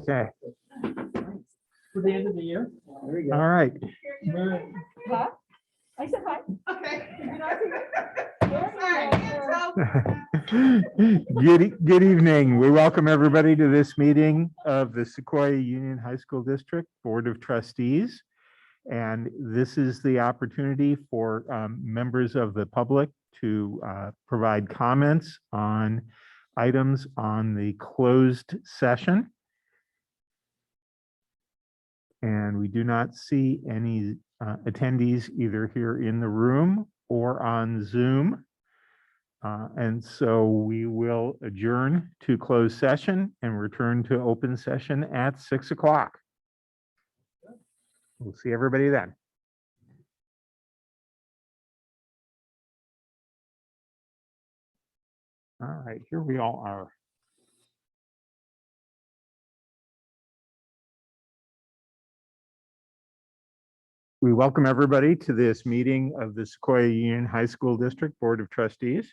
Okay. For the end of the year. There we go. All right. Huh? I said hi. Okay. Did you not see me? Good evening. We welcome everybody to this meeting of the Sequoia Union High School District Board of Trustees. And this is the opportunity for members of the public to provide comments on items on the closed session. And we do not see any attendees either here in the room or on Zoom. And so we will adjourn to closed session and return to open session at 6 o'clock. We'll see everybody then. All right, here we all are. We welcome everybody to this meeting of the Sequoia Union High School District Board of Trustees.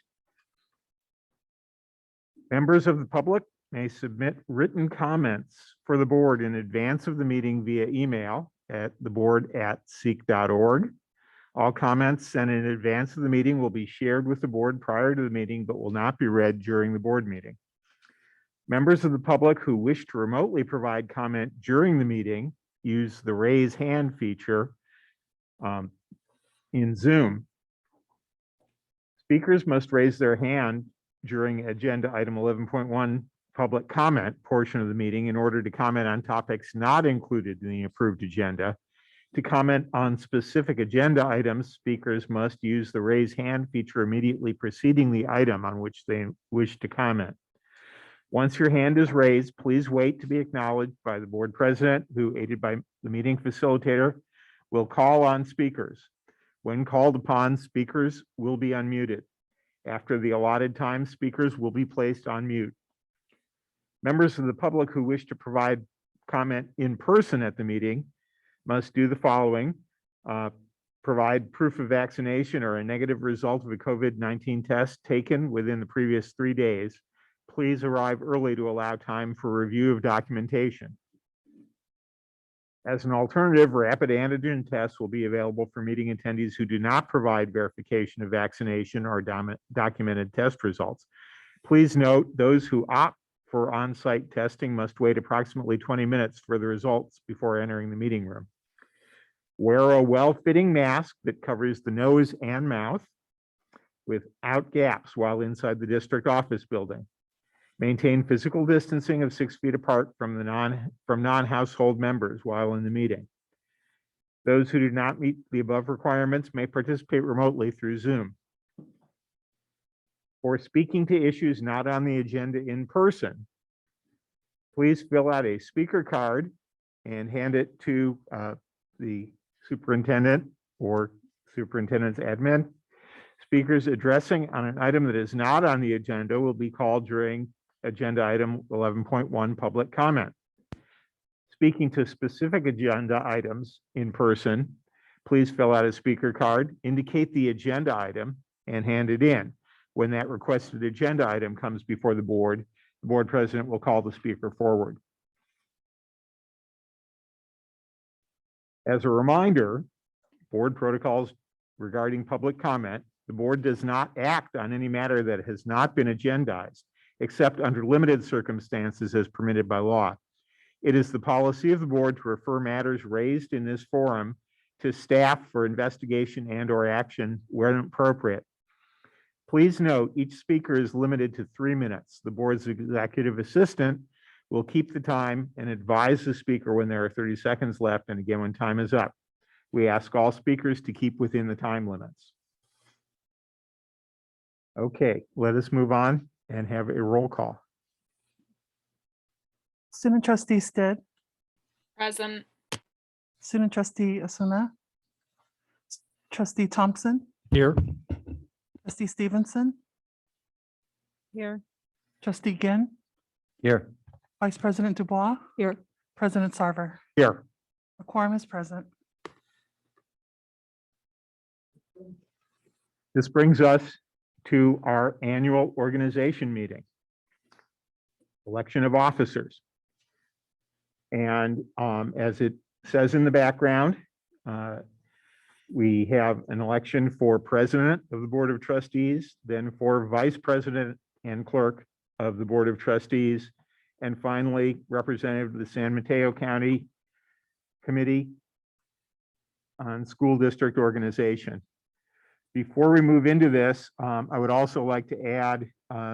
Members of the public may submit written comments for the board in advance of the meeting via email at theboard@seek.org. All comments sent in advance of the meeting will be shared with the board prior to the meeting, but will not be read during the board meeting. Members of the public who wish to remotely provide comment during the meeting use the raise hand feature in Zoom. Speakers must raise their hand during agenda item 11.1 public comment portion of the meeting in order to comment on topics not included in the approved agenda. To comment on specific agenda items, speakers must use the raise hand feature immediately preceding the item on which they wish to comment. Once your hand is raised, please wait to be acknowledged by the board president, who, aided by the meeting facilitator, will call on speakers. When called upon, speakers will be unmuted. After the allotted time, speakers will be placed on mute. Members of the public who wish to provide comment in person at the meeting must do the following: provide proof of vaccination or a negative result of a COVID-19 test taken within the previous 3 days. Please arrive early to allow time for review of documentation. As an alternative, rapid antigen tests will be available for meeting attendees who do not provide verification of vaccination or documented test results. Please note, those who opt for on-site testing must wait approximately 20 minutes for the results before entering the meeting room. Wear a well-fitting mask that covers the nose and mouth without gaps while inside the district office building. Maintain physical distancing of 6 feet apart from non-household members while in the meeting. Those who do not meet the above requirements may participate remotely through Zoom. For speaking to issues not on the agenda in person, please fill out a speaker card and hand it to the superintendent or superintendent's admin. Speakers addressing on an item that is not on the agenda will be called during agenda item 11.1 public comment. Speaking to specific agenda items in person, please fill out a speaker card, indicate the agenda item, and hand it in. When that requested agenda item comes before the board president will call the speaker forward. As a reminder, board protocols regarding public comment: the board does not act on any matter that has not been agendized, except under limited circumstances as permitted by law. It is the policy of the board to refer matters raised in this forum to staff for investigation and/or action when appropriate. Please note, each speaker is limited to 3 minutes. The board's executive assistant will keep the time and advise the speaker when there are 30 seconds left, and again when time is up. We ask all speakers to keep within the time limits. Okay, let us move on and have a roll call. Student trustee Stead, Present. student trustee Asuna, trustee Thompson, Here. trustee Stevenson, Here. trustee Ginn, Here. vice president Dubois, Here. president Sarver. Here. A quorum is present. This brings us to our annual organization meeting. Election of officers. And as it says in the background, we have an election for president of the Board of Trustees, then for vice president and clerk of the Board of Trustees, and finally, representative of the San Mateo County Committee on School District Organization. Before we move into this, I would also like to add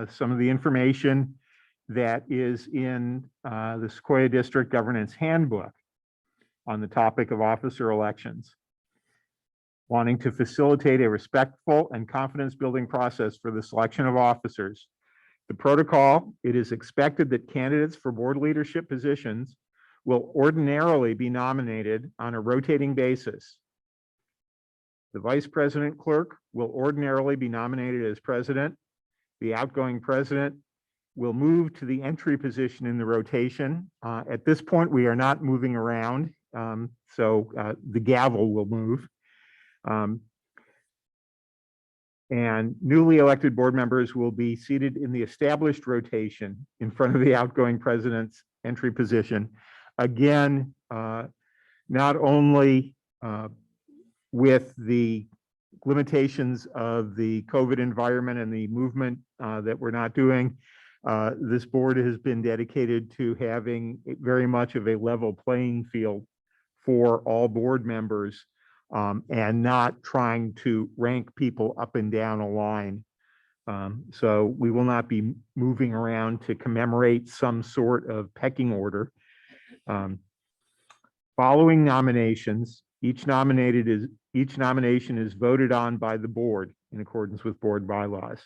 some of the information that is in the Sequoia District Governance Handbook on the topic of officer elections. Wanting to facilitate a respectful and confidence-building process for the selection of officers. The protocol, it is expected that candidates for board leadership positions will ordinarily be nominated on a rotating basis. The vice president clerk will ordinarily be nominated as president. The outgoing president will move to the entry position in the rotation. At this point, we are not moving around, so the gavel will move. And newly elected board members will be seated in the established rotation in front of the outgoing president's entry position. Again, not only with the limitations of the COVID environment and the movement that we're not doing, this board has been dedicated to having very much of a level playing field for all board members. And not trying to rank people up and down a line. So we will not be moving around to commemorate some sort of pecking order. Following nominations, each nomination is voted on by the board in accordance with board bylaws.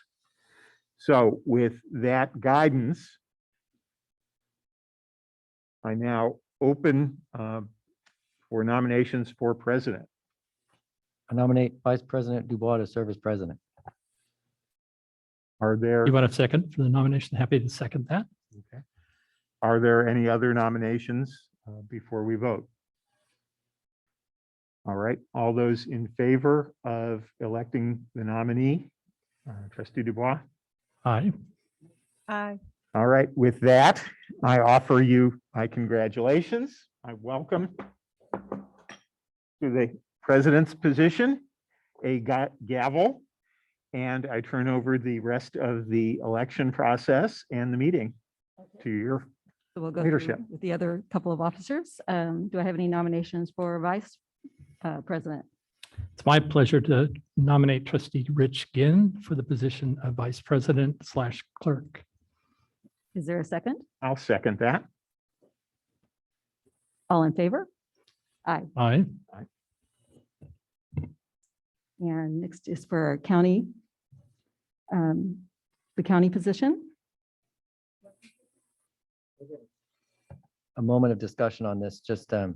So with that guidance, I now open for nominations for president. I nominate Vice President Dubois to serve as president. Are there, You want a second for the nomination? Happy to second that. okay. Are there any other nominations before we vote? All right, all those in favor of electing the nominee, trustee Dubois? Aye. Aye. All right, with that, I offer you my congratulations. I welcome to the president's position a gavel, and I turn over the rest of the election process and the meeting to your So we'll go leadership. through with the other couple of officers. Do I have any nominations for vice president? It's my pleasure to nominate trustee Rich Ginn for the position of vice president / clerk. Is there a second? I'll second that. All in favor? Aye. Aye. And next is for county, the county position. A moment of discussion on this, just, Mhm.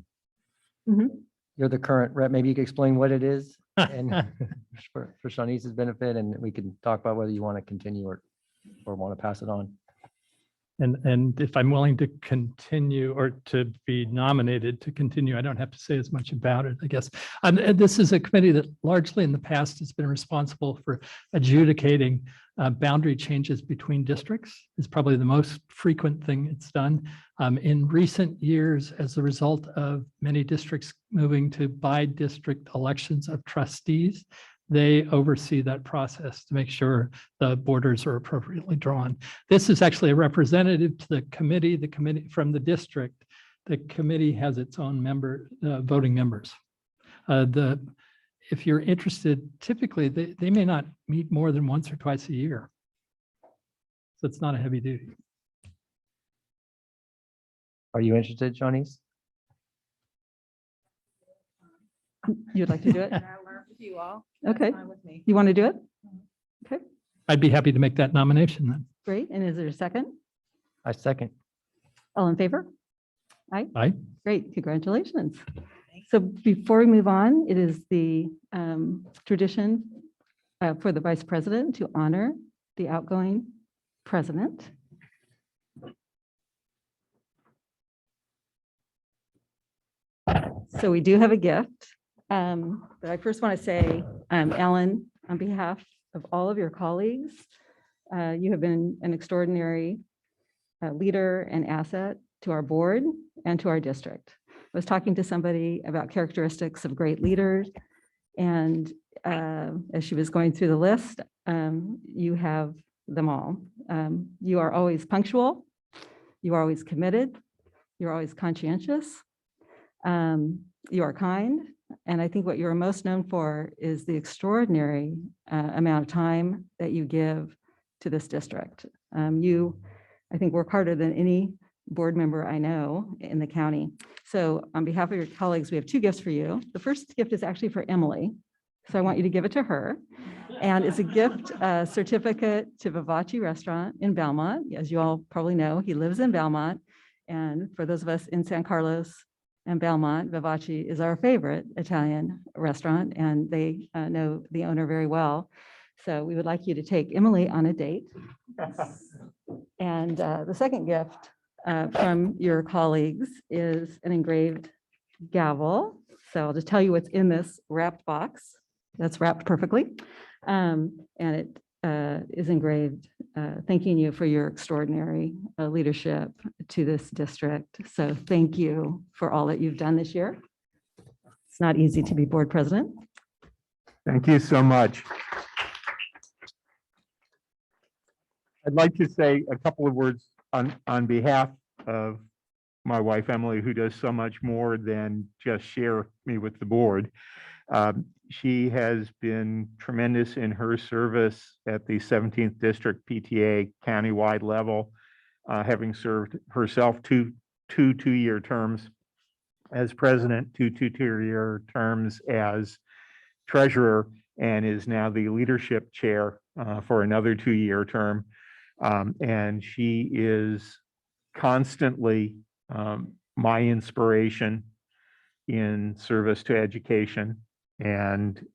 you're the current rep, maybe you could explain what it is and for Shawnee's benefit, and we can talk about whether you want to continue or want to pass it on. And if I'm willing to continue or to be nominated to continue, I don't have to say as much about it, I guess. And this is a committee that largely in the past has been responsible for adjudicating boundary changes between districts is probably the most frequent thing it's done. In recent years, as a result of many districts moving to bi-district elections of trustees, they oversee that process to make sure the borders are appropriately drawn. This is actually a representative to the committee from the district. The committee has its own voting members. If you're interested, typically they may not meet more than once or twice a year. So it's not a heavy duty. Are you interested, Shawnee's? You'd like to do it? I'll learn with you all. Okay. Fine with me. You want to do it? Okay, I'd be happy to make that nomination then. great. And is there a second? I second. All in favor? Aye. Aye. Great, congratulations. So before we move on, it is the tradition for the vice president to honor the outgoing president. So we do have a gift. But I first want to say, Ellen, on behalf of all of your colleagues, you have been an extraordinary leader and asset to our board, and to our district. I was talking to somebody about characteristics of great leaders, and as she was going through the list, you have them all. You are always punctual, you are always committed, you're always conscientious, you are kind, and I think what you're most known for is the extraordinary amount of time that you give to this district. You, I think, work harder than any board member I know in the county. So on behalf of your colleagues, we have two gifts for you. The first gift is actually for Emily, so I want you to give it to her. And it's a gift certificate to Vivace Restaurant in Belmont. As you all probably know, he lives in Belmont. And for those of us in San Carlos and Belmont, Vivace is our favorite Italian restaurant, and they know the owner very well. So we would like you to take Emily on a date. And the second gift from your colleagues is an engraved gavel. So I'll just tell you what's in this wrapped box. That's wrapped perfectly. And it is engraved, thanking you for your extraordinary leadership to this district. So thank you for all that you've done this year. It's not easy to be board president. Thank you so much. I'd like to say a couple of words on behalf of my wife, Emily, who does so much more than just share me with the board. She has been tremendous in her service at the 17th District PTA countywide level, having served herself two-year terms as president, two-year terms as treasurer, and is now the leadership chair for another 2-year term. And she is constantly my inspiration in service to education, and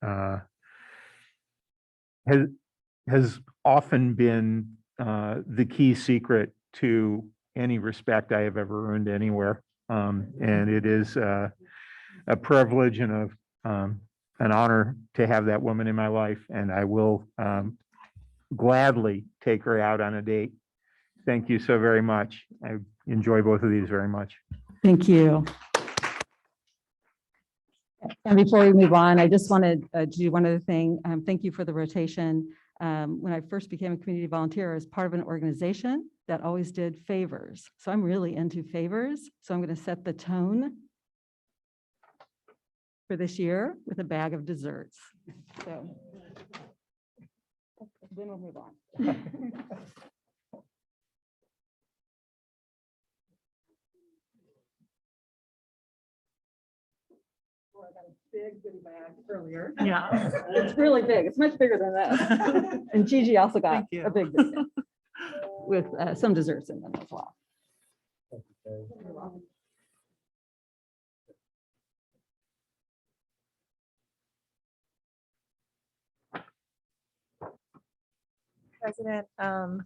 has often been the key secret to any respect I have ever earned anywhere. And it is a privilege and an honor to have that woman in my life, and I will gladly take her out on a date. Thank you so very much. I enjoy both of these very much. Thank you. And before we move on, I just wanted to do one other thing. Thank you for the rotation. When I first became a community volunteer, I was part of an organization that always did favors. So I'm really into favors. So I'm going to set the tone for this year with a bag of desserts. So then we'll move on. I got a big goodie bag earlier. Yeah. It's really big. It's much bigger than this. And Gigi also got Thank you. a big goodie bag with some desserts in them as well. You're welcome. President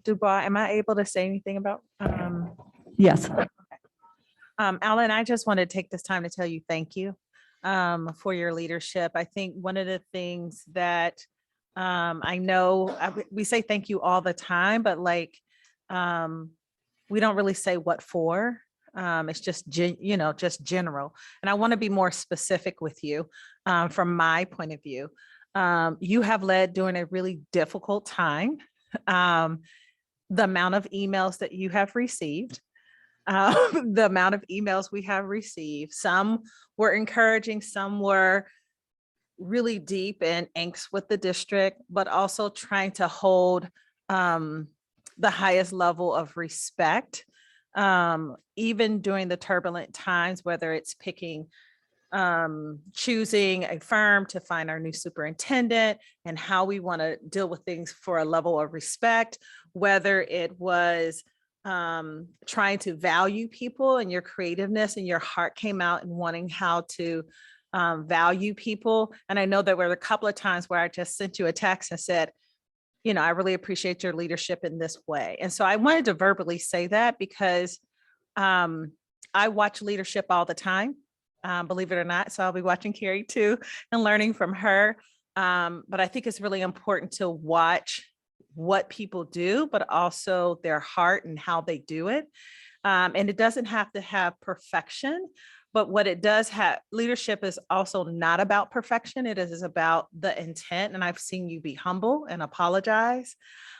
Dubois, am I able to say anything about? Yes. Alan, I just want to take this time to tell you thank you for your leadership. I think one of the things that I know, we say thank you all the time, but like we don't really say what for. It's just, just general. And I want to be more specific with you from my point of view. You have led during a really difficult time. The amount of emails that you have received, the amount of emails we have received, some were encouraging, some were really deep in angst with the district, but also trying to hold the highest level of respect, even during the turbulent times, whether it's choosing a firm to find our new superintendent and how we want to deal with things for a level of respect, whether it was trying to value people and your creativeness and your heart came out and wanting how to value people. And I know there were a couple of times where I just sent you a text and said, I really appreciate your leadership in this way. And so I wanted to verbally say that because I watch leadership all the time. Believe it or not. So I'll be watching Carrie too and learning from her. But I think it's really important to watch what people do, but also their heart and how they do it. And it doesn't have to have perfection, but what it does have, leadership is also not about perfection. It is about the intent. And I've seen you be humble and apologize.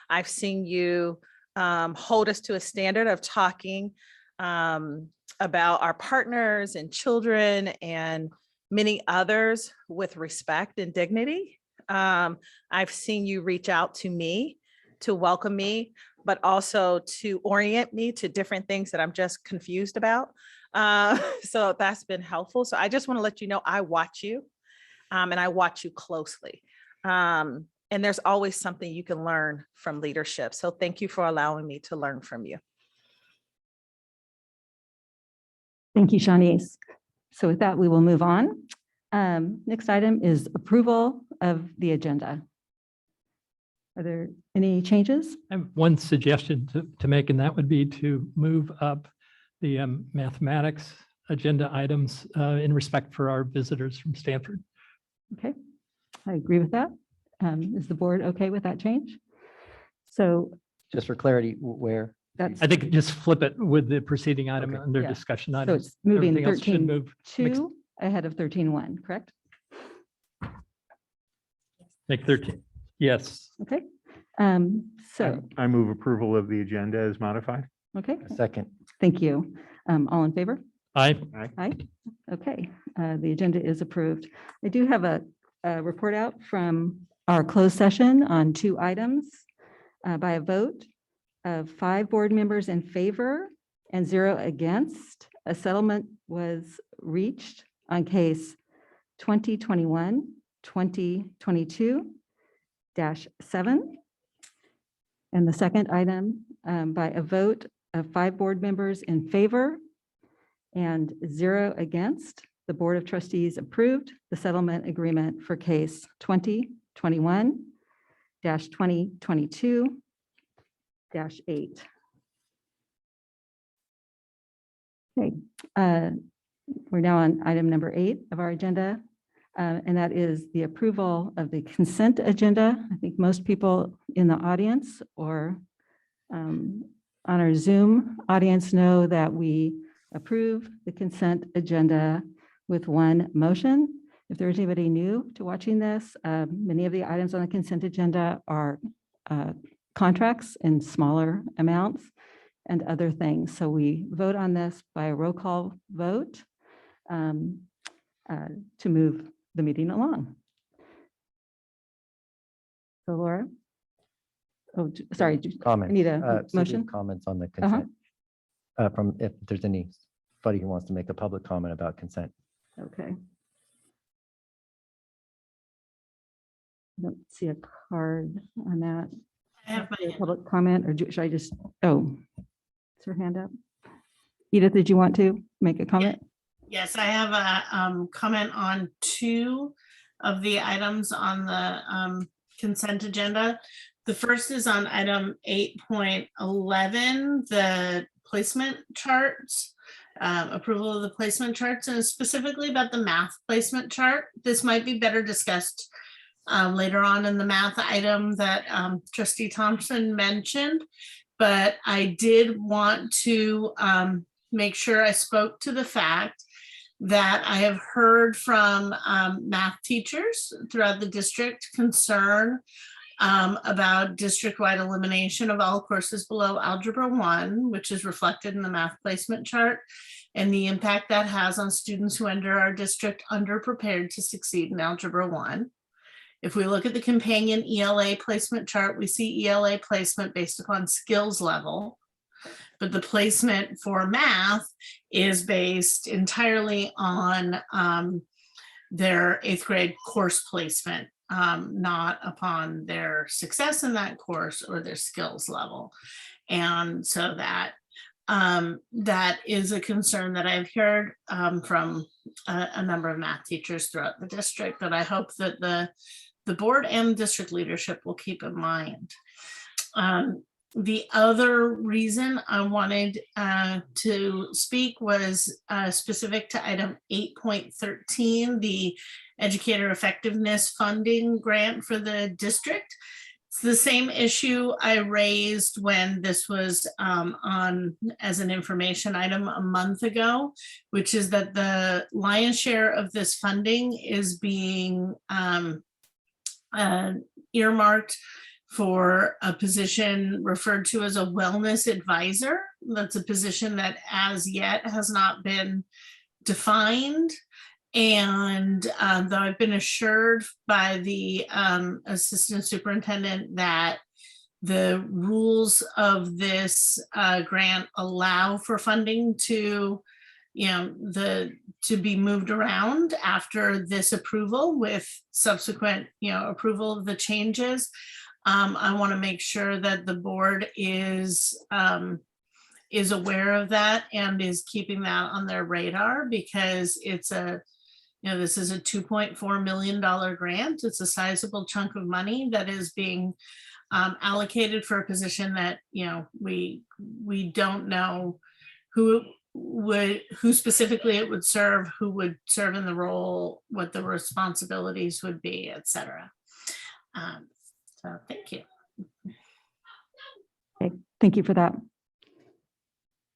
I've seen you hold us to a standard of talking about our partners and children and many others with respect and dignity. I've seen you reach out to me to welcome me, but also to orient me to different things that I'm just confused about. So that's been helpful. So I just want to let you know, I watch you and I watch you closely. And there's always something you can learn from leadership. So thank you for allowing me to learn from you. Thank you, Shanice. So with that, we will move on. Next item is approval of the agenda. Are there any changes? I have one suggestion to make, and that would be to move up the mathematics agenda items in respect for our visitors from Stanford. Okay, I agree with that. Is the board okay with that change? So Just for clarity, where? that's, I think just flip it with the preceding item Okay. under Yeah. discussion so items. it's moving Everything else should move, 13.2 ahead of 13.1, correct? make 13. Yes. Okay. So, I move approval of the agenda as modified. okay, A second. thank you. All in favor? I Aye. Okay, the agenda is approved. I do have a report out from our closed session on 2 items by a vote of 5 board members in favor and 0 against. A settlement was reached on case 2021-2022-7. And the second item by a vote of 5 board members in favor and 0 against, the Board of Trustees approved the settlement agreement for case 2021-2022-8. Okay, we're now on item number 8 of our agenda, and that is the approval of the consent agenda. I think most people in the audience or on our Zoom audience know that we approve the consent agenda with 1 motion. If there's anybody new to watching this, many of the items on the consent agenda are contracts in smaller amounts and other things. So we vote on this by a roll call vote to move the meeting along. So Laura? Oh, sorry. Comments. Need a City motion? Comments on the consent. From if there's anybody who wants to make a public comment about consent. Okay. Don't see a card on that. I have my Is there a hand. public comment, or should I just, oh, is her hand up? Edith, did you want to make a comment? Yes, I have a comment on 2 of the items on the consent agenda. The first is on item 8.11, the placement charts, approval of the placement charts, and specifically about the math placement chart. This might be better discussed later on in the math item that Trustee Thompson mentioned, but I did want to make sure I spoke to the fact that I have heard from math teachers throughout the district concern about district-wide elimination of all courses below Algebra 1, which is reflected in the math placement chart, and the impact that has on students who enter our district underprepared to succeed in Algebra 1. If we look at the companion ELA placement chart, we see ELA placement based upon skills level, but the placement for math is based entirely on their 8th grade course placement, not upon their success in that course or their skills level. And so that is a concern that I've heard from a number of math teachers throughout the district that I hope that the board and district leadership will keep in mind. The other reason I wanted to speak was specific to item 8.13, the educator effectiveness funding grant for the district. It's the same issue I raised when this was on as an information item a month ago, which is that the lion's share of this funding is being earmarked for a position referred to as a wellness advisor. That's a position that as yet has not been defined. And though I've been assured by the assistant superintendent that the rules of this grant allow for funding to, to be moved around after this approval with subsequent, approval of the changes. I want to make sure that the board is aware of that and is keeping that on their radar, because it's this is a $2.4 million grant. It's a sizable chunk of money that is being allocated for a position that, we don't know who specifically it would serve, who would serve in the role, what the responsibilities would be, et cetera. So thank you. Okay, thank you for that.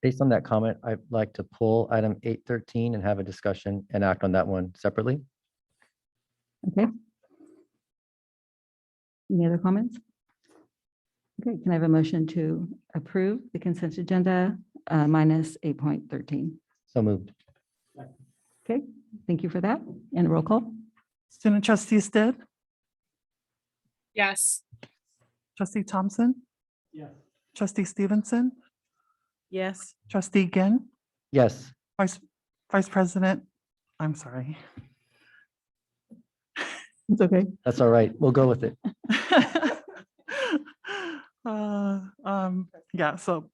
Based on that comment, I'd like to pull item 8.13 and have a discussion and act on that one separately. Okay. Any other comments? Okay, can I have a motion to approve the consent agenda minus 8.13? So moved. Okay, thank you for that. And a roll call? Student trustee Stead, Yes. trustee Thompson, Yes. trustee Stevenson, Yes. trustee Ginn, Yes. vice president. I'm sorry. It's okay. That's all right. We'll go with it. Yeah, so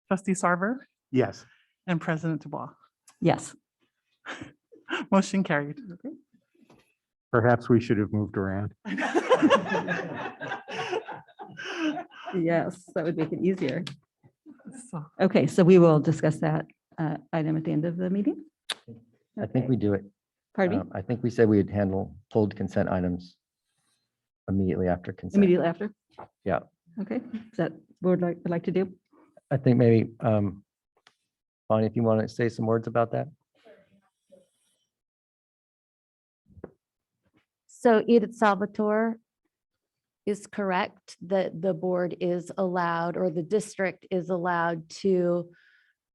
trustee Sarver Yes. and President Dubois. Yes. Motion carried. Perhaps we should have moved around. Yes, that would make it easier. So, Okay, so we will discuss that item at the end of the meeting. I think we do it. Pardon me? I think we said we'd handle pulled consent items immediately after consent. Immediately after? Yeah. Okay, is that what would like to do? I think maybe, Bonnie, if you want to say some words about that. So Edith Salvatore is correct that the board is allowed, or the district is allowed to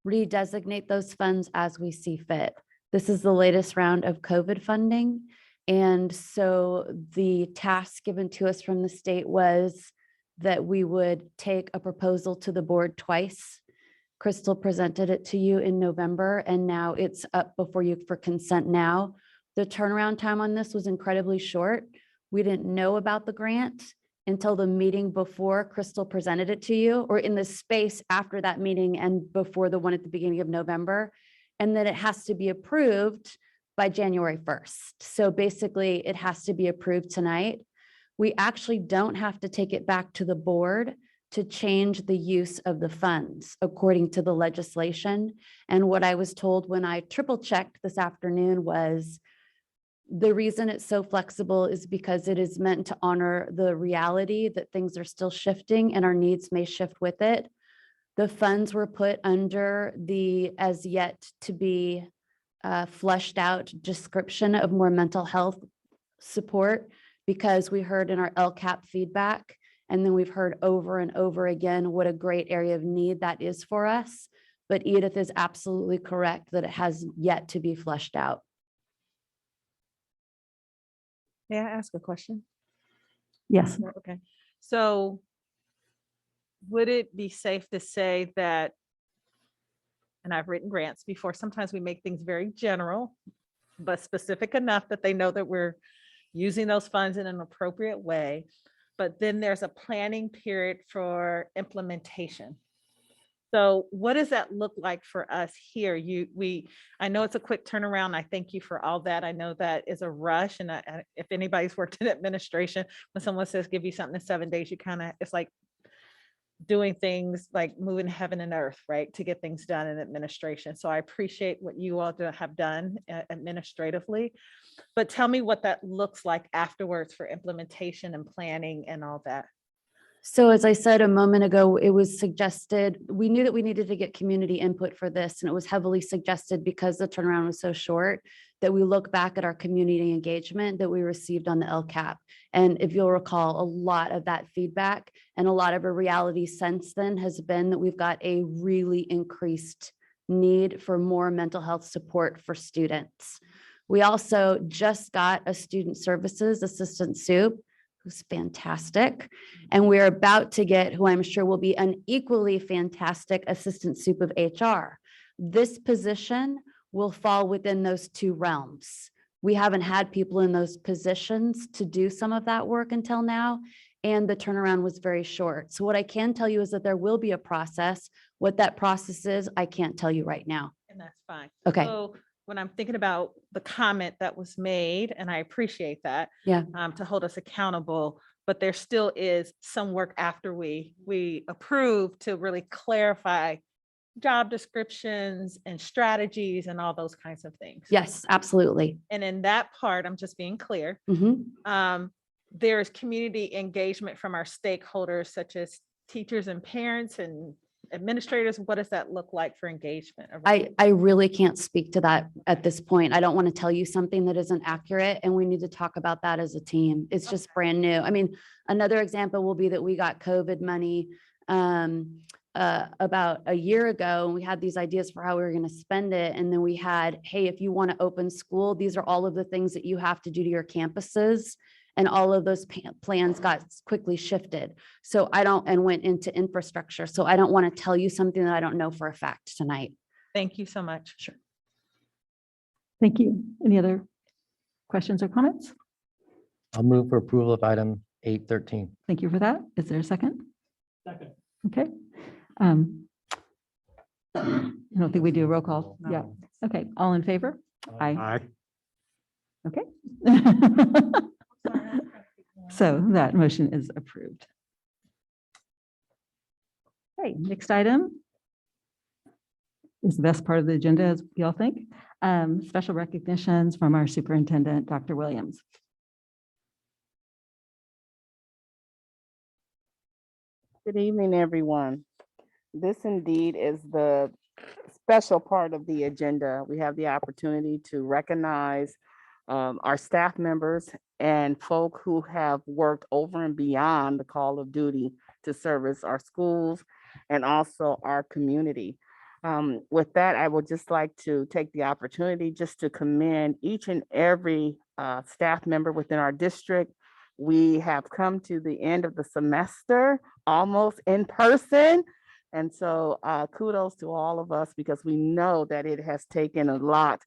redesignate those funds as we see fit. This is the latest round of COVID funding. And so the task given to us from the state was that we would take a proposal to the board twice. Crystal presented it to you in November, and now it's up before you for consent now. The turnaround time on this was incredibly short. We didn't know about the grant until the meeting before Crystal presented it to you, or in the space after that meeting and before the one at the beginning of November. And then it has to be approved by January 1st. So basically it has to be approved tonight. We actually don't have to take it back to the board to change the use of the funds according to the legislation. And what I was told when I triple checked this afternoon was the reason it's so flexible is because it is meant to honor the reality that things are still shifting and our needs may shift with it. The funds were put under the as yet to be fleshed out description of more mental health support, because we heard in our LCAP feedback, and then we've heard over and over again what a great area of need that is for us. But Edith is absolutely correct that it has yet to be fleshed out. May I ask a question? Yes. Okay, so would it be safe to say that, and I've written grants before, sometimes we make things very general, but specific enough that they know that we're using those funds in an appropriate way, but then there's a planning period for implementation. So what does that look like for us here? I know it's a quick turnaround. I thank you for all that. I know that is a rush. And if anybody's worked in administration, when someone says, give you something in 7 days, you kind of, it's like, doing things like moving heaven and earth, right, to get things done in administration. So I appreciate what you all have done administratively. But tell me what that looks like afterwards for implementation and planning and all that. So as I said a moment ago, it was suggested, we knew that we needed to get community input for this, and it was heavily suggested because the turnaround was so short that we look back at our community engagement that we received on the LCAP. And if you'll recall, a lot of that feedback and a lot of a reality since then has been that we've got a really increased need for more mental health support for students. We also just got a student services assistant soup, who's fantastic. And we're about to get who I'm sure will be an equally fantastic assistant soup of HR. This position will fall within those two realms. We haven't had people in those positions to do some of that work until now, and the turnaround was very short. So what I can tell you is that there will be a process. What that process is, I can't tell you right now. And that's fine. Okay. So when I'm thinking about the comment that was made, and I appreciate that. Yeah. To hold us accountable, but there still is some work after we approve to really clarify job descriptions and strategies and all those kinds of things. Yes, absolutely. And in that part, I'm just being clear. Mhm. There is community engagement from our stakeholders, such as teachers and parents and administrators. What does that look like for engagement? I really can't speak to that at this point. I don't want to tell you something that isn't accurate, and we need to talk about that as a team. It's just brand new. I mean, another example will be that we got COVID money about a year ago, and we had these ideas for how we were going to spend it. And then we had, hey, if you want to open school, these are all of the things that you have to do to your campuses. And all of those plans got quickly shifted. So and went into infrastructure. So I don't want to tell you something that I don't know for a fact tonight. Thank you so much. Sure. Thank you. Any other questions or comments? I'll move for approval of item 813. Thank you for that. Is there a second? Second. Okay. I don't think we do a roll call. No. Yeah. Okay. All in favor? Aye. Aye. Okay. So that motion is approved. Okay, next item is the best part of the agenda, as we all think. Special recognitions from our superintendent, Dr. Williams. Good evening, everyone. This indeed is the special part of the agenda. We have the opportunity to recognize our staff members and folk who have worked over and beyond the call of duty to service our schools and also our community. With that, I would just like to take the opportunity just to commend each and every staff member within our district. We have come to the end of the semester, almost in person. And so kudos to all of us, because we know that it has taken a lot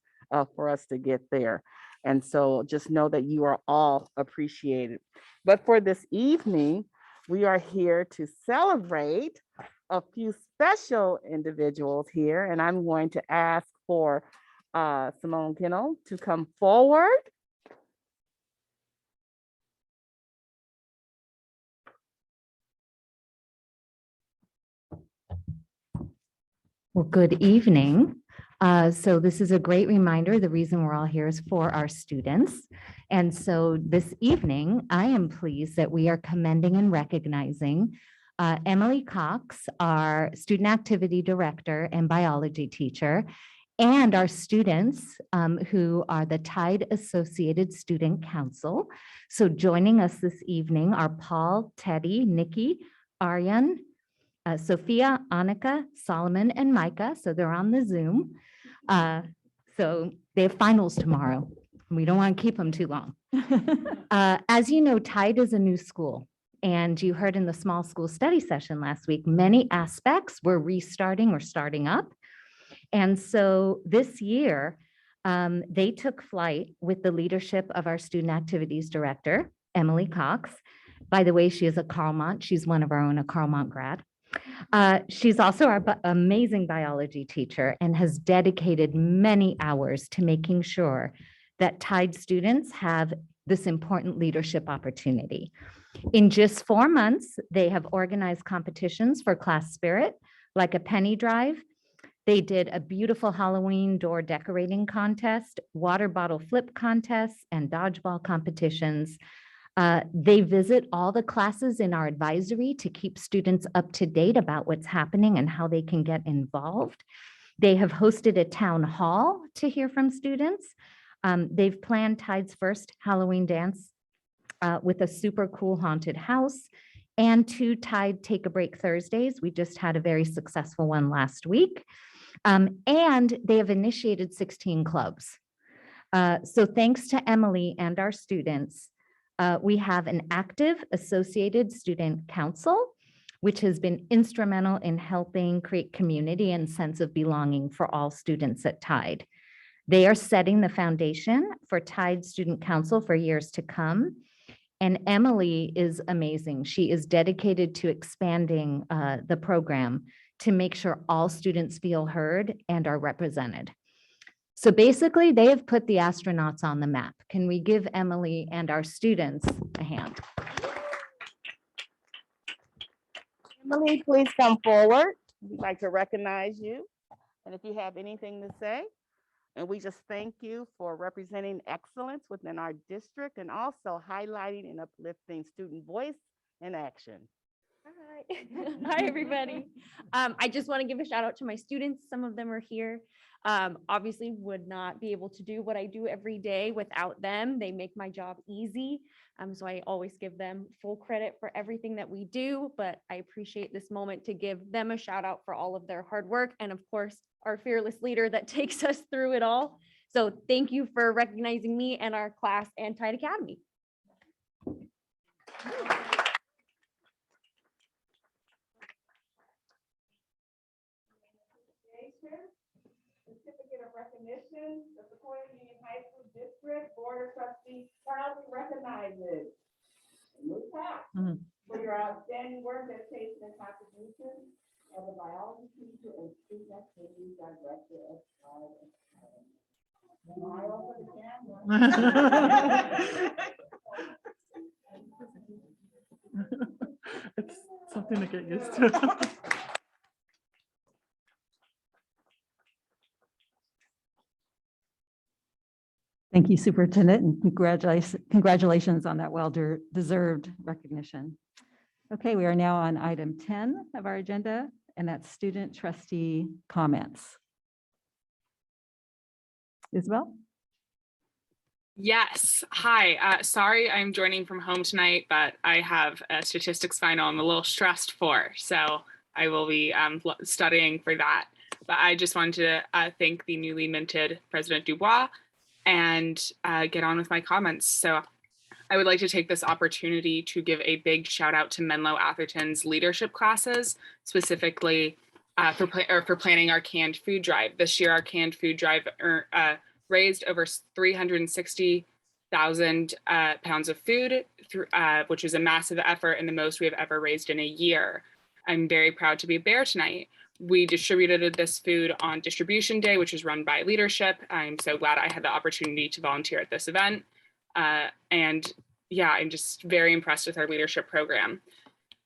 for us to get there. And so just know that you are all appreciated. But for this evening, we are here to celebrate a few special individuals here. And I'm going to ask for Simone Kinnell to come forward. Well, good evening. So this is a great reminder. The reason we're all here is for our students. And so this evening, I am pleased that we are commending and recognizing Emily Cox, our student activity director and biology teacher, and our students who are the Tide Associated Student Council. So joining us this evening are Paul, Teddy, Nikki, Aryan, Sophia, Annika, Solomon, and Micah. So they're on the Zoom. So they have finals tomorrow. We don't want to keep them too long. As you know, Tide is a new school. And you heard in the small school study session last week, many aspects were restarting or starting up. And so this year, they took flight with the leadership of our student activities director, Emily Cox. By the way, she is a Carlmont. She's one of our own, a Carlmont grad. She's also our amazing biology teacher and has dedicated many hours to making sure that Tide students have this important leadership opportunity. In just 4 months, they have organized competitions for class spirit, like a penny drive. They did a beautiful Halloween door decorating contest, water bottle flip contests, and dodgeball competitions. They visit all the classes in our advisory to keep students up to date about what's happening and how they can get involved. They have hosted a town hall to hear from students. They've planned Tide's first Halloween dance with a super cool haunted house and 2 Tide Take a Break Thursdays. We just had a very successful one last week. And they have initiated 16 clubs. So thanks to Emily and our students, we have an active associated student council, which has been instrumental in helping create community and sense of belonging for all students at Tide. They are setting the foundation for Tide Student Council for years to come. And Emily is amazing. She is dedicated to expanding the program to make sure all students feel heard and are represented. So basically, they have put the astronauts on the map. Can we give Emily and our students a hand? Emily, please come forward. We'd like to recognize you. And if you have anything to say, and we just thank you for representing excellence within our district and also highlighting and uplifting student voice and action. Hi. Hi, everybody. I just want to give a shout out to my students. Some of them are here. Obviously would not be able to do what I do every day without them. They make my job easy. So I always give them full credit for everything that we do, but I appreciate this moment to give them a shout out for all of their hard work. And of course, our fearless leader that takes us through it all. So thank you for recognizing me and our class and Tide Academy. Certificate of recognition, the Sequoia Union High School District Board of Trustees proudly recognizes Ms. Pat for your outstanding work, dedication, and contribution as a biology teacher and student activities director of Tide Academy. Smile for the camera. It's something to get used to. Thank you, Superintendent, and congratulations on that well-deserved recognition. Okay, we are now on item 10 of our agenda, and that's student trustee comments. Isabel? Yes. Hi. Sorry, I'm joining from home tonight, but I have a statistics final I'm a little stressed for, so I will be studying for that. But I just wanted to thank the newly minted President Dubois and get on with my comments. So I would like to take this opportunity to give a big shout out to Menlo Atherton's leadership classes, specifically for planning our canned food drive. This year, our canned food drive raised over 360,000 pounds of food, which is a massive effort and the most we have ever raised in a year. I'm very proud to be there tonight. We distributed this food on distribution day, which is run by leadership. I'm so glad I had the opportunity to volunteer at this event. And yeah, I'm just very impressed with our leadership program.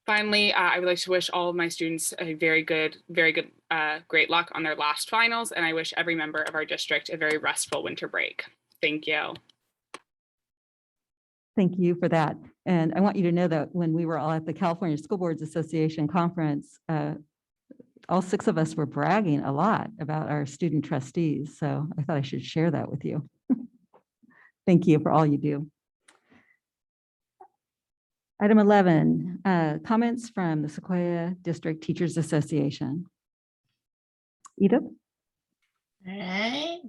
Finally, I would like to wish all of my students a great luck on their last finals. And I wish every member of our district a very restful winter break. Thank you. Thank you for that. And I want you to know that when we were all at the California School Boards Association conference, all 6 of us were bragging a lot about our student trustees. So I thought I should share that with you. Thank you for all you do. Item 11, comments from the Sequoia District Teachers Association. Edith? All right.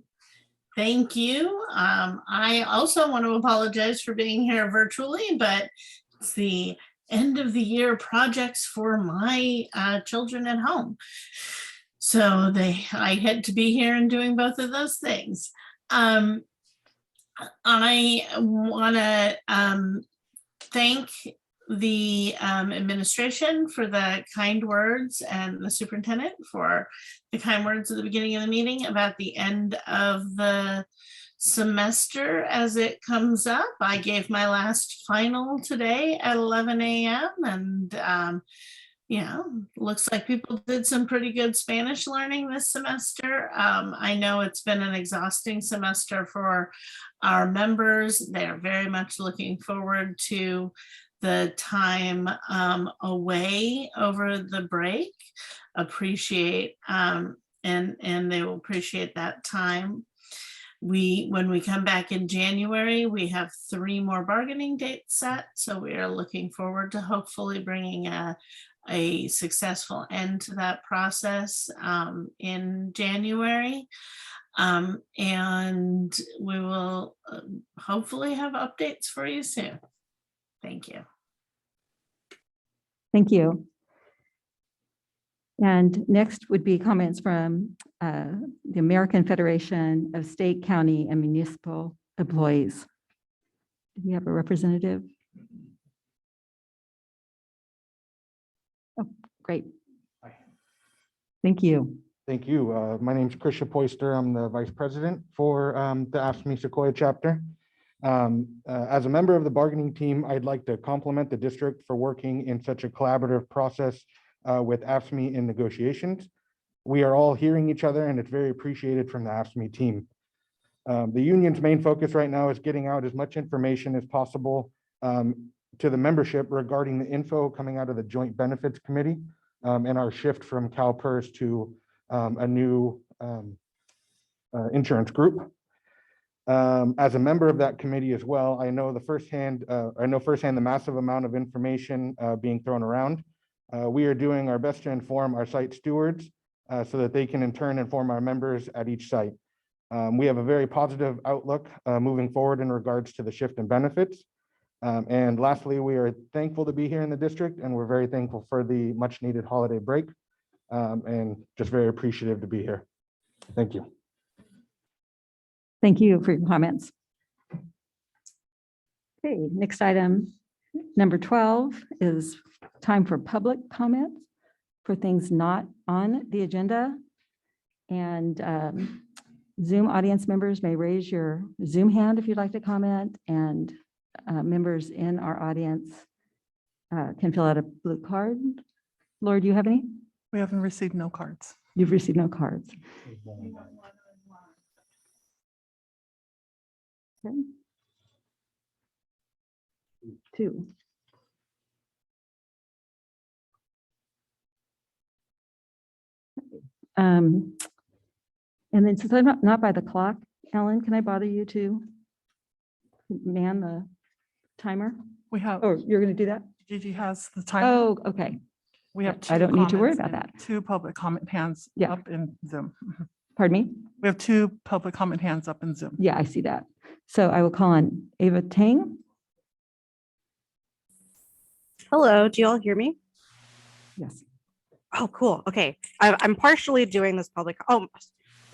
Thank you. I also want to apologize for being here virtually, but it's the end of the year projects for my children at home. So I had to be here and doing both of those things. I want to thank the administration for the kind words and the superintendent for the kind words at the beginning of the meeting about the end of the semester as it comes up. I gave my last final today at 11 a.m. and looks like people did some pretty good Spanish learning this semester. I know it's been an exhausting semester for our members. They're very much looking forward to the time away over the break. Appreciate and they will appreciate that time. When we come back in January, we have 3 more bargaining dates set. So we are looking forward to hopefully bringing a successful end to that process in January. And we will hopefully have updates for you soon. Thank you. Thank you. And next would be comments from the American Federation of State, County, and Municipal Employees. Do we have a representative? Oh, great. Thank you. Thank you. My name is Krisha Poister. I'm the vice president for the AFSCME Sequoia chapter. As a member of the bargaining team, I'd like to compliment the district for working in such a collaborative process with AFSCME in negotiations. We are all hearing each other, and it's very appreciated from the AFSCME team. The union's main focus right now is getting out as much information as possible to the membership regarding the info coming out of the Joint Benefits Committee and our shift from CalPERS to a new insurance group. As a member of that committee as well, I know firsthand the massive amount of information being thrown around. We are doing our best to inform our site stewards so that they can in turn inform our members at each site. We have a very positive outlook moving forward in regards to the shift in benefits. And lastly, we are thankful to be here in the district, and we're very thankful for the much needed holiday break and just very appreciative to be here. Thank you. Thank you for your comments. Okay, next item, number 12, is time for public comments for things not on the agenda. And Zoom audience members may raise your Zoom hand if you'd like to comment, and members in our audience can fill out a blue card. Laura, do you have any? We haven't received no cards. You've received no cards. Okay. 2. And then since I'm not by the clock, Ellen, can I bother you to man the timer? We have, Oh, you're going to do that? Gigi has the time. Oh, okay. We have I two don't need to worry comments about and that. 2 public comment hands Yeah. up in Zoom. Pardon me? We have 2 public comment hands up in Zoom. Yeah, I see that. So I will call on Ava Tang. Hello, do you all hear me? Yes. Oh, cool. Okay. I'm partially doing this public. Oh,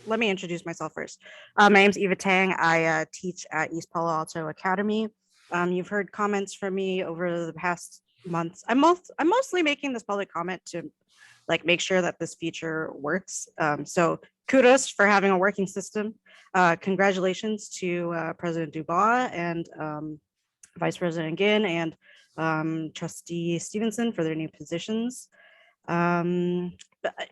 let me introduce myself first. My name's Eva Tang. I teach at East Palo Alto Academy. You've heard comments from me over the past months. I'm mostly making this public comment to make sure that this feature works. So kudos for having a working system. Congratulations to President Dubois and Vice President Ginn and Trustee Stevenson for their new positions. But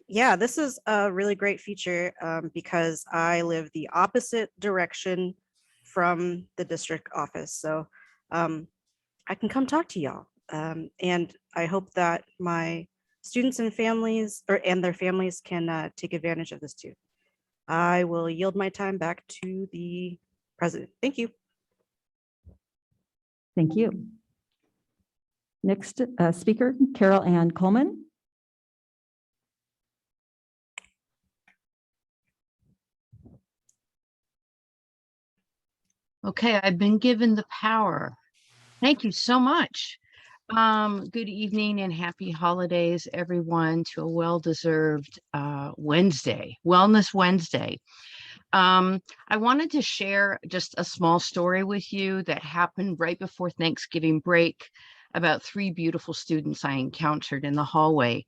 yeah, this is a really great feature because I live the opposite direction from the district office. So I can come talk to y'all. And I hope that my students and families and their families can take advantage of this too. I will yield my time back to the president. Thank you. Thank you. Next speaker, Carol Ann Coleman. Okay, I've been given the power. Thank you so much. Good evening and happy holidays, everyone, to a well-deserved Wednesday, Wellness Wednesday. I wanted to share just a small story with you that happened right before Thanksgiving break about 3 beautiful students I encountered in the hallway.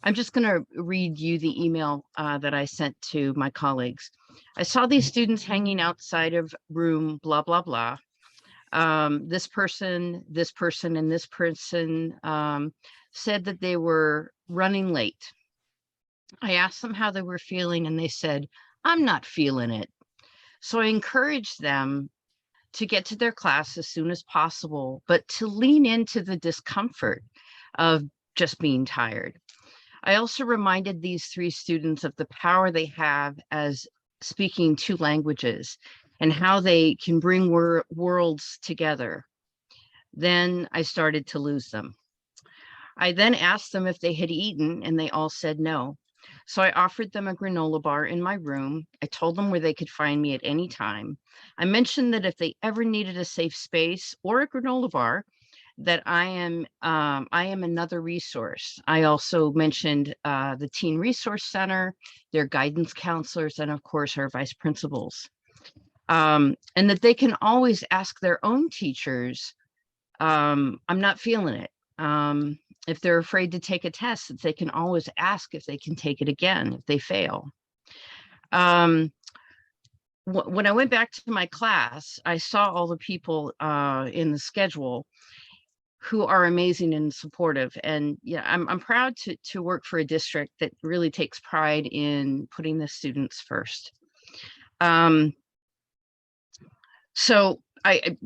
I'm just going to read you the email that I sent to my colleagues. I saw these students hanging outside of room, blah, blah, blah. This person, and this person said that they were running late. I asked them how they were feeling, and they said, I'm not feeling it. So I encouraged them to get to their class as soon as possible, but to lean into the discomfort of just being tired. I also reminded these 3 students of the power they have as speaking 2 languages and how they can bring worlds together. Then I started to lose them. I then asked them if they had eaten, and they all said no. So I offered them a granola bar in my room. I told them where they could find me at any time. I mentioned that if they ever needed a safe space or a granola bar, that I am another resource. I also mentioned the Teen Resource Center, their guidance counselors, and of course our vice principals. And that they can always ask their own teachers, I'm not feeling it. If they're afraid to take a test, that they can always ask if they can take it again if they fail. When I went back to my class, I saw all the people in the schedule who are amazing and supportive. And yeah, I'm proud to work for a district that really takes pride in putting the students first. So I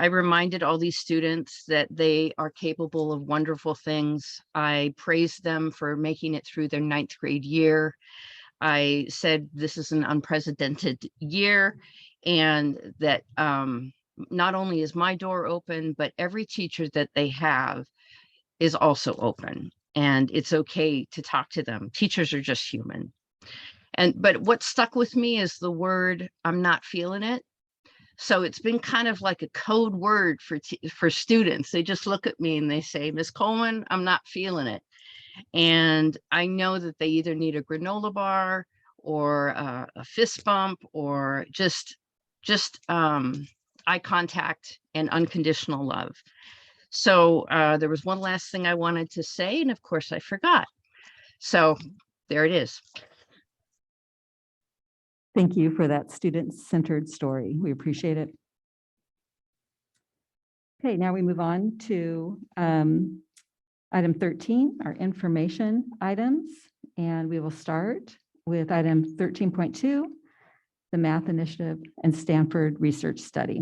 reminded all these students that they are capable of wonderful things. I praised them for making it through their 9th grade year. I said this is an unprecedented year, and that not only is my door open, but every teacher that they have is also open, and it's okay to talk to them. Teachers are just human. But what stuck with me is the word, I'm not feeling it. So it's been kind of like a code word for students. They just look at me and they say, Ms. Coleman, I'm not feeling it. And I know that they either need a granola bar or a fist bump or just eye contact and unconditional love. So there was one last thing I wanted to say, and of course I forgot. So there it is. Thank you for that student-centered story. We appreciate it. Okay, now we move on to item 13, our information items. And we will start with item 13.2, the Math Initiative and Stanford Research Study.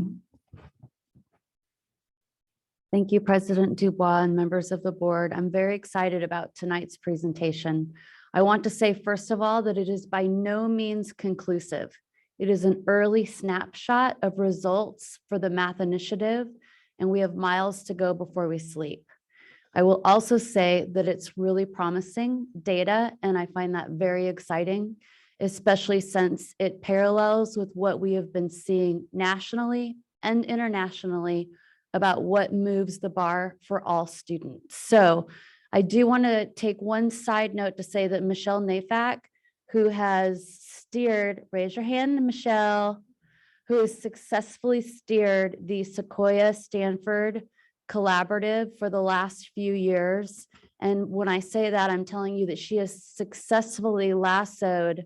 Thank you, President Dubois and members of the board. I'm very excited about tonight's presentation. I want to say, first of all, that it is by no means conclusive. It is an early snapshot of results for the Math Initiative, and we have miles to go before we sleep. I will also say that it's really promising data, and I find that very exciting, especially since it parallels with what we have been seeing nationally and internationally about what moves the bar for all students. So I do want to take one side note to say that Michelle Nafak, who has steered, raise your hand, Michelle, who has successfully steered the Sequoia Stanford collaborative for the last few years. And when I say that, I'm telling you that she has successfully lassoed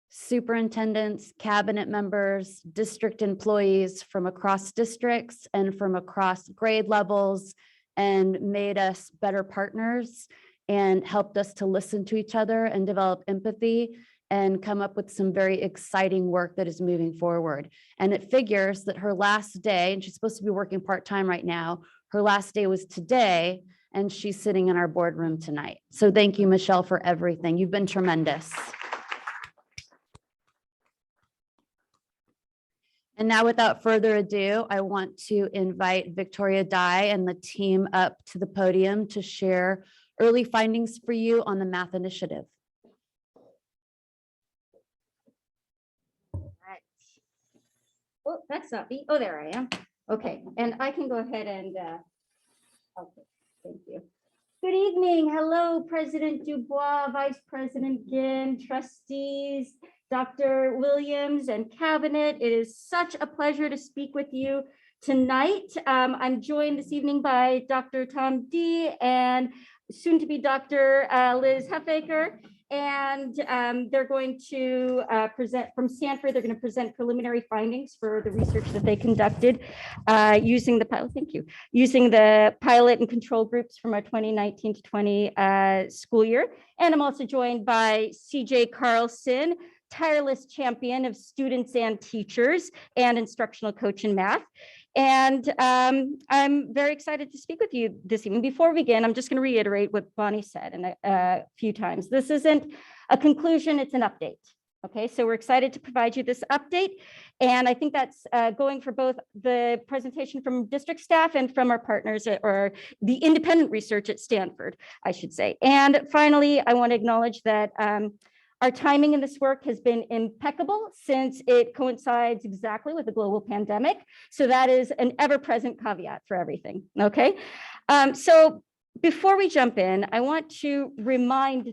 superintendents, cabinet members, district employees from across districts and from across grade levels, and made us better partners and helped us to listen to each other and develop empathy and come up with some very exciting work that is moving forward. And it figures that her last day, and she's supposed to be working part-time right now, her last day was today, and she's sitting in our boardroom tonight. So thank you, Michelle, for everything. You've been tremendous. And now, without further ado, I want to invite Victoria Dye and the team up to the podium to share early findings for you on the Math Initiative. Right. Oh, that's not me. Oh, there I am. Okay, and I can go ahead and, okay, thank you. Good evening. Hello, President Dubois, Vice President Ginn, trustees, Dr. Williams and cabinet. It is such a pleasure to speak with you tonight. I'm joined this evening by Dr. Tom D and soon to be Dr. Liz Huffaker. And they're going to present from Stanford. They're going to present preliminary findings for the research that they conducted using the pilot. Thank you. Using the pilot and control groups from our 2019 to 20 school year. And I'm also joined by CJ Carlson, tireless champion of students and teachers and instructional coach in math. And I'm very excited to speak with you this evening. Before we begin, I'm just going to reiterate what Bonnie said a few times. This isn't a conclusion, it's an update. Okay, so we're excited to provide you this update. And I think that's going for both the presentation from district staff and from our partners or the independent research at Stanford, I should say. And finally, I want to acknowledge that our timing in this work has been impeccable since it coincides exactly with the global pandemic. So that is an ever-present caveat for everything, okay? So before we jump in, I want to remind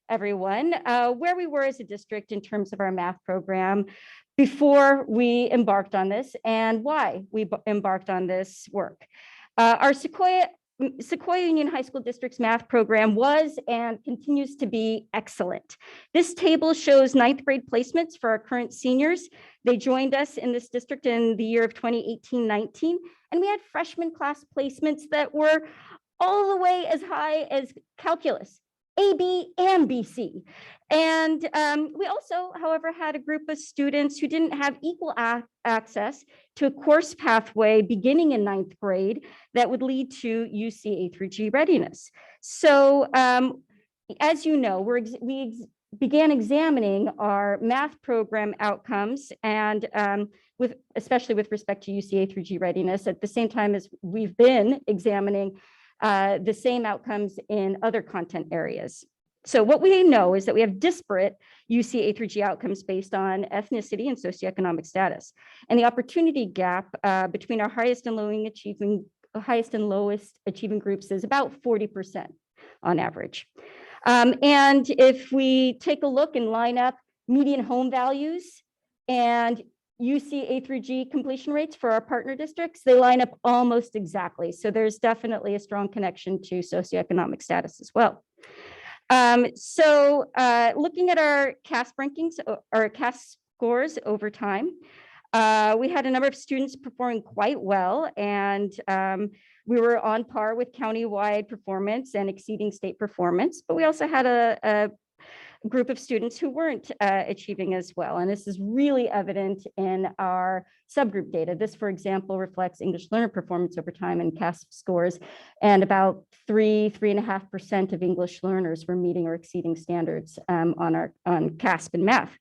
everyone where we were as a district in terms of our math program before we embarked on this and why we embarked on this work. Our Sequoia Union High School District's math program was and continues to be excellent. This table shows 9th grade placements for our current seniors. They joined us in this district in the year of 2018-19, and we had freshman class placements that were all the way as high as calculus, AB and BC. And we also, however, had a group of students who didn't have equal access to a course pathway beginning in 9th grade that would lead to UC A-G readiness. So as you know, we began examining our math program outcomes and especially with respect to UC A-G readiness at the same time as we've been examining the same outcomes in other content areas. So what we know is that we have disparate UC A-G outcomes based on ethnicity and socioeconomic status. And the opportunity gap between our highest and lowest achieving groups is about 40% on average. And if we take a look and line up median home values and UC A-G completion rates for our partner districts, they line up almost exactly. So there's definitely a strong connection to socioeconomic status as well. Looking at our CAS rankings, or CAS scores over time, we had a number of students performing quite well, and we were on par with countywide performance and exceeding state performance, but we also had a group of students who weren't achieving as well. And this is really evident in our subgroup data. This, for example, reflects English learner performance over time and CAS scores, and about 3.5% of English learners were meeting or exceeding standards on CASP and math.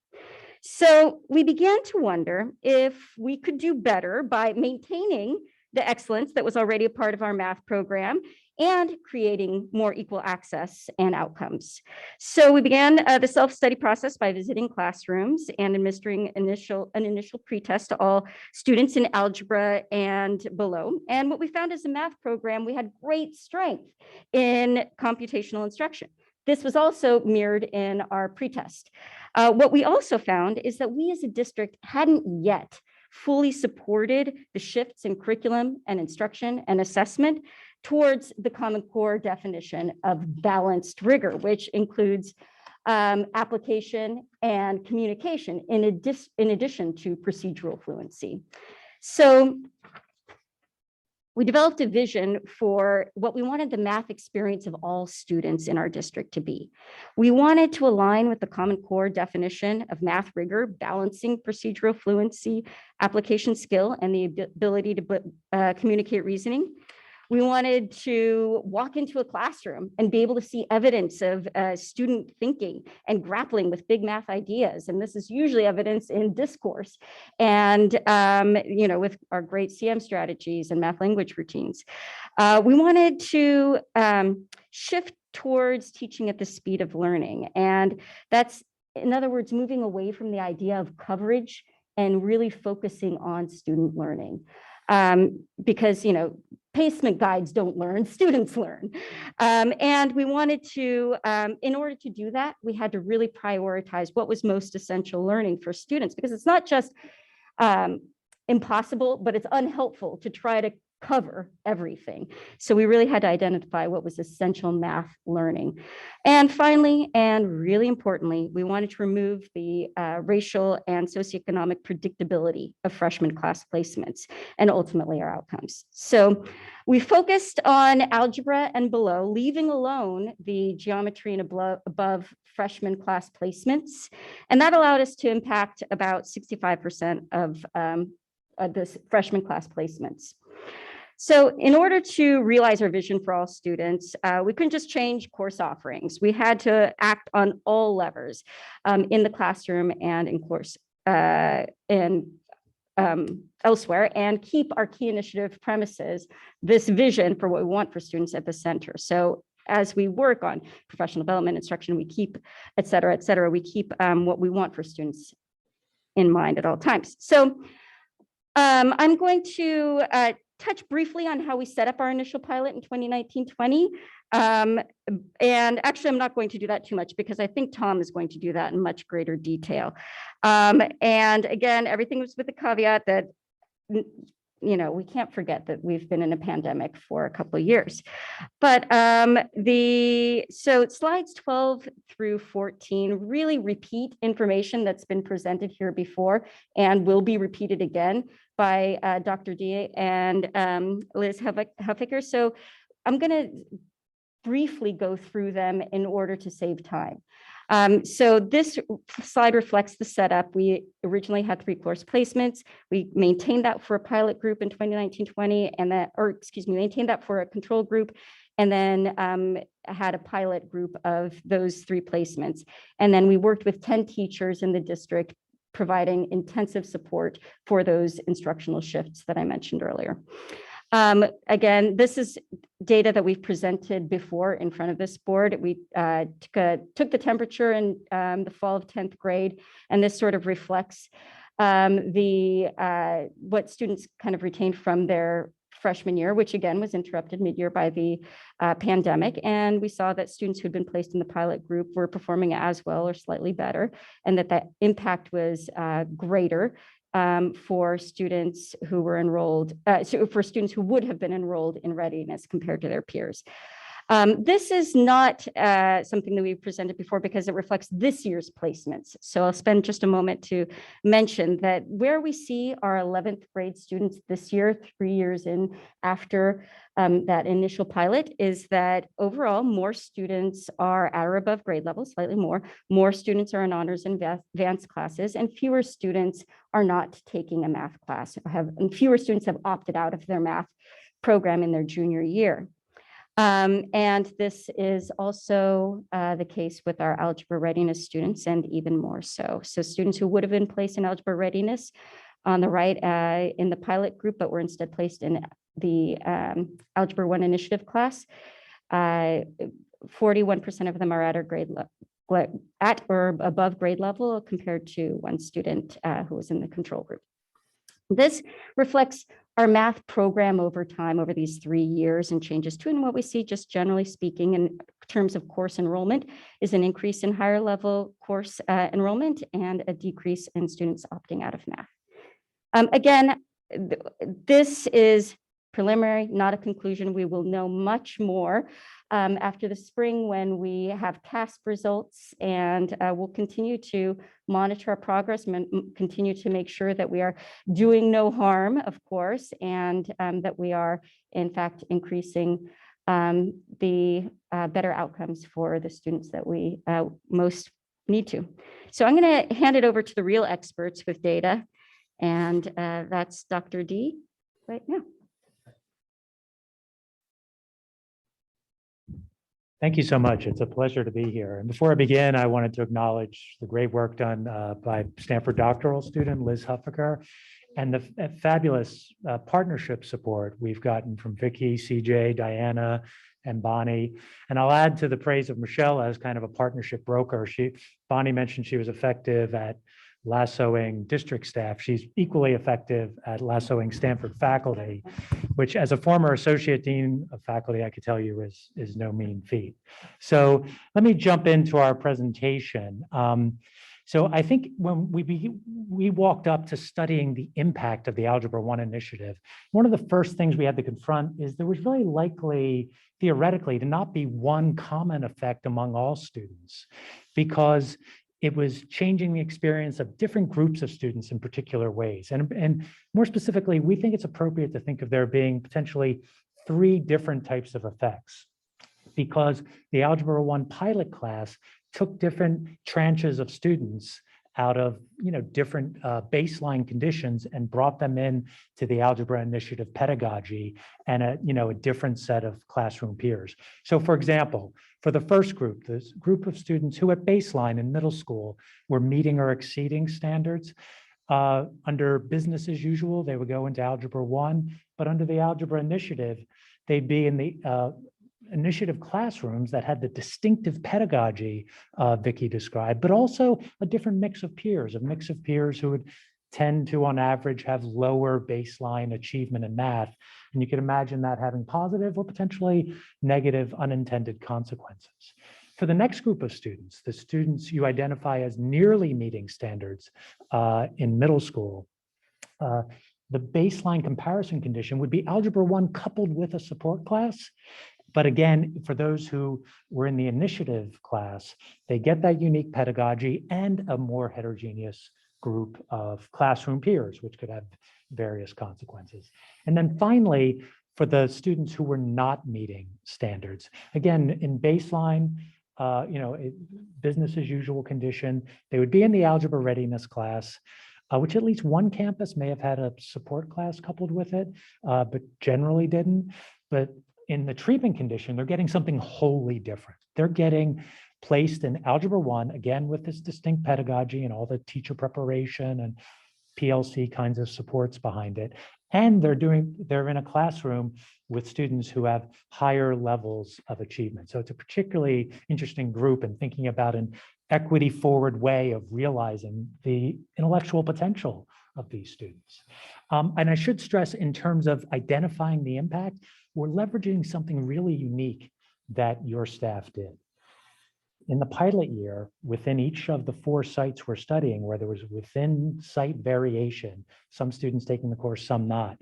So we began to wonder if we could do better by maintaining the excellence that was already a part of our math program and creating more equal access and outcomes. So we began the self-study process by visiting classrooms and administering an initial pretest to all students in algebra and below. And what we found is a math program, we had great strength in computational instruction. This was also mirrored in our pretest. What we also found is that we as a district hadn't yet fully supported the shifts in curriculum and instruction and assessment towards the Common Core definition of balanced rigor, which includes application and communication in addition to procedural fluency. So we developed a vision for what we wanted the math experience of all students in our district to be. We wanted to align with the Common Core definition of math rigor, balancing procedural fluency, application skill, and the ability to communicate reasoning. We wanted to walk into a classroom and be able to see evidence of student thinking and grappling with big math ideas. And this is usually evidence in discourse and, with our great CM strategies and math language routines. We wanted to shift towards teaching at the speed of learning. And that's, in other words, moving away from the idea of coverage and really focusing on student learning. Because, placement guides don't learn, students learn. And we wanted to, in order to do that, we had to really prioritize what was most essential learning for students, because it's not just impossible, but it's unhelpful to try to cover everything. So we really had to identify what was essential math learning. And finally, and really importantly, we wanted to remove the racial and socioeconomic predictability of freshman class placements and ultimately our outcomes. So we focused on algebra and below, leaving alone the geometry and above freshman class placements. And that allowed us to impact about 65% of the freshman class placements. So in order to realize our vision for all students, we couldn't just change course offerings. We had to act on all levers in the classroom and in course elsewhere, and keep our key initiative premises, this vision for what we want for students at the center. So as we work on professional development, instruction, we keep, et cetera, we keep what we want for students in mind at all times. So I'm going to touch briefly on how we set up our initial pilot in 2019-20. And actually, I'm not going to do that too much because I think Tom is going to do that in much greater detail. And again, everything was with the caveat that, we can't forget that we've been in a pandemic for a couple of years. But so slides 12 through 14 really repeat information that's been presented here before and will be repeated again by Dr. D and Liz Huffaker. So I'm going to briefly go through them in order to save time. So this slide reflects the setup. We originally had 3 course placements. We maintained that for a pilot group in 2019-20, and maintained that for a control group, and then had a pilot group of those 3 placements. And then we worked with 10 teachers in the district, providing intensive support for those instructional shifts that I mentioned earlier. Again, this is data that we've presented before in front of this board. We took the temperature in the fall of 10th grade, and this sort of reflects what students kind of retained from their freshman year, which again was interrupted mid-year by the pandemic. And we saw that students who'd been placed in the pilot group were performing as well or slightly better, and that impact was greater for students who were enrolled, for students who would have been enrolled in readiness compared to their peers. This is not something that we've presented before because it reflects this year's placements. So I'll spend just a moment to mention that where we see our 11th grade students this year, 3 years in after that initial pilot, is that overall more students are at or above grade level, slightly more students are in honors and advanced classes, and fewer students are not taking a math class, and fewer students have opted out of their math program in their junior year. And this is also the case with our algebra readiness students, and even more so. So students who would have been placed in algebra readiness on the right in the pilot group, but were instead placed in the Algebra 1 initiative class, 41% of them are at or above grade level compared to 1 student who was in the control group. This reflects our math program over time, over these 3 years, and changes too. And what we see, just generally speaking, in terms of course enrollment, is an increase in higher level course enrollment and a decrease in students opting out of math. Again, this is preliminary, not a conclusion. We will know much more after the spring when we have CASP results, and we'll continue to monitor our progress, continue to make sure that we are doing no harm, of course, and that we are in fact increasing the better outcomes for the students that we most need to. So I'm going to hand it over to the real experts with data, and that's Dr. D right now. Thank you so much. It's a pleasure to be here. And before I begin, I wanted to acknowledge the great work done by Stanford doctoral student Liz Huffaker, and the fabulous partnership support we've gotten from Vicky, CJ, Diana, and Bonnie. And I'll add to the praise of Michelle as kind of a partnership broker. Bonnie mentioned she was effective at lassoing district staff. She's equally effective at lassoing Stanford faculty, which as a former associate dean of faculty, I could tell you is no mean feat. So let me jump into our presentation. So I think when we walked up to studying the impact of the Algebra 1 initiative, one of the first things we had to confront is there was very likely, theoretically, to not be one common effect among all students, because it was changing the experience of different groups of students in particular ways. And more specifically, we think it's appropriate to think of there being potentially 3 different types of effects, because the Algebra 1 pilot class took different tranches of students out of different baseline conditions and brought them in to the Algebra Initiative pedagogy and a different set of classroom peers. So for example, for the first group, this group of students who at baseline in middle school were meeting or exceeding standards, under business as usual, they would go into Algebra 1, but under the Algebra Initiative, they'd be in the initiative classrooms that had the distinctive pedagogy Vicki described, but also a different mix of peers, who would tend to, on average, have lower baseline achievement in math. And you can imagine that having positive or potentially negative unintended consequences. For the next group of students, the students you identify as nearly meeting standards in middle school, the baseline comparison condition would be Algebra 1 coupled with a support class. But again, for those who were in the initiative class, they get that unique pedagogy and a more heterogeneous group of classroom peers, which could have various consequences. And then finally, for the students who were not meeting standards, again, in baseline, business as usual condition, they would be in the Algebra Readiness class, which at least one campus may have had a support class coupled with it, but generally didn't. But in the treatment condition, they're getting something wholly different. They're getting placed in Algebra 1, again, with this distinct pedagogy and all the teacher preparation and PLC kinds of supports behind it. And they're in a classroom with students who have higher levels of achievement. So it's a particularly interesting group and thinking about an equity forward way of realizing the intellectual potential of these students. And I should stress, in terms of identifying the impact, we're leveraging something really unique that your staff did. In the pilot year, within each of the 4 sites we're studying, where there was within site variation, some students taking the course, some not,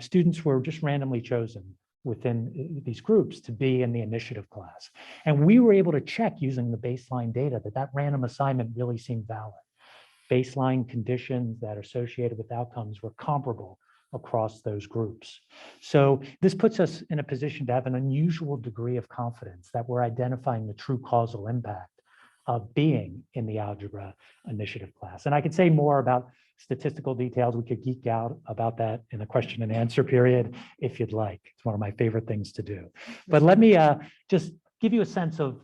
students were just randomly chosen within these groups to be in the initiative class. And we were able to check using the baseline data that random assignment really seemed valid. Baseline conditions that are associated with outcomes were comparable across those groups. So this puts us in a position to have an unusual degree of confidence that we're identifying the true causal impact of being in the Algebra Initiative class. And I could say more about statistical details. We could geek out about that in the question and answer period if you'd like. It's one of my favorite things to do. But let me just give you a sense of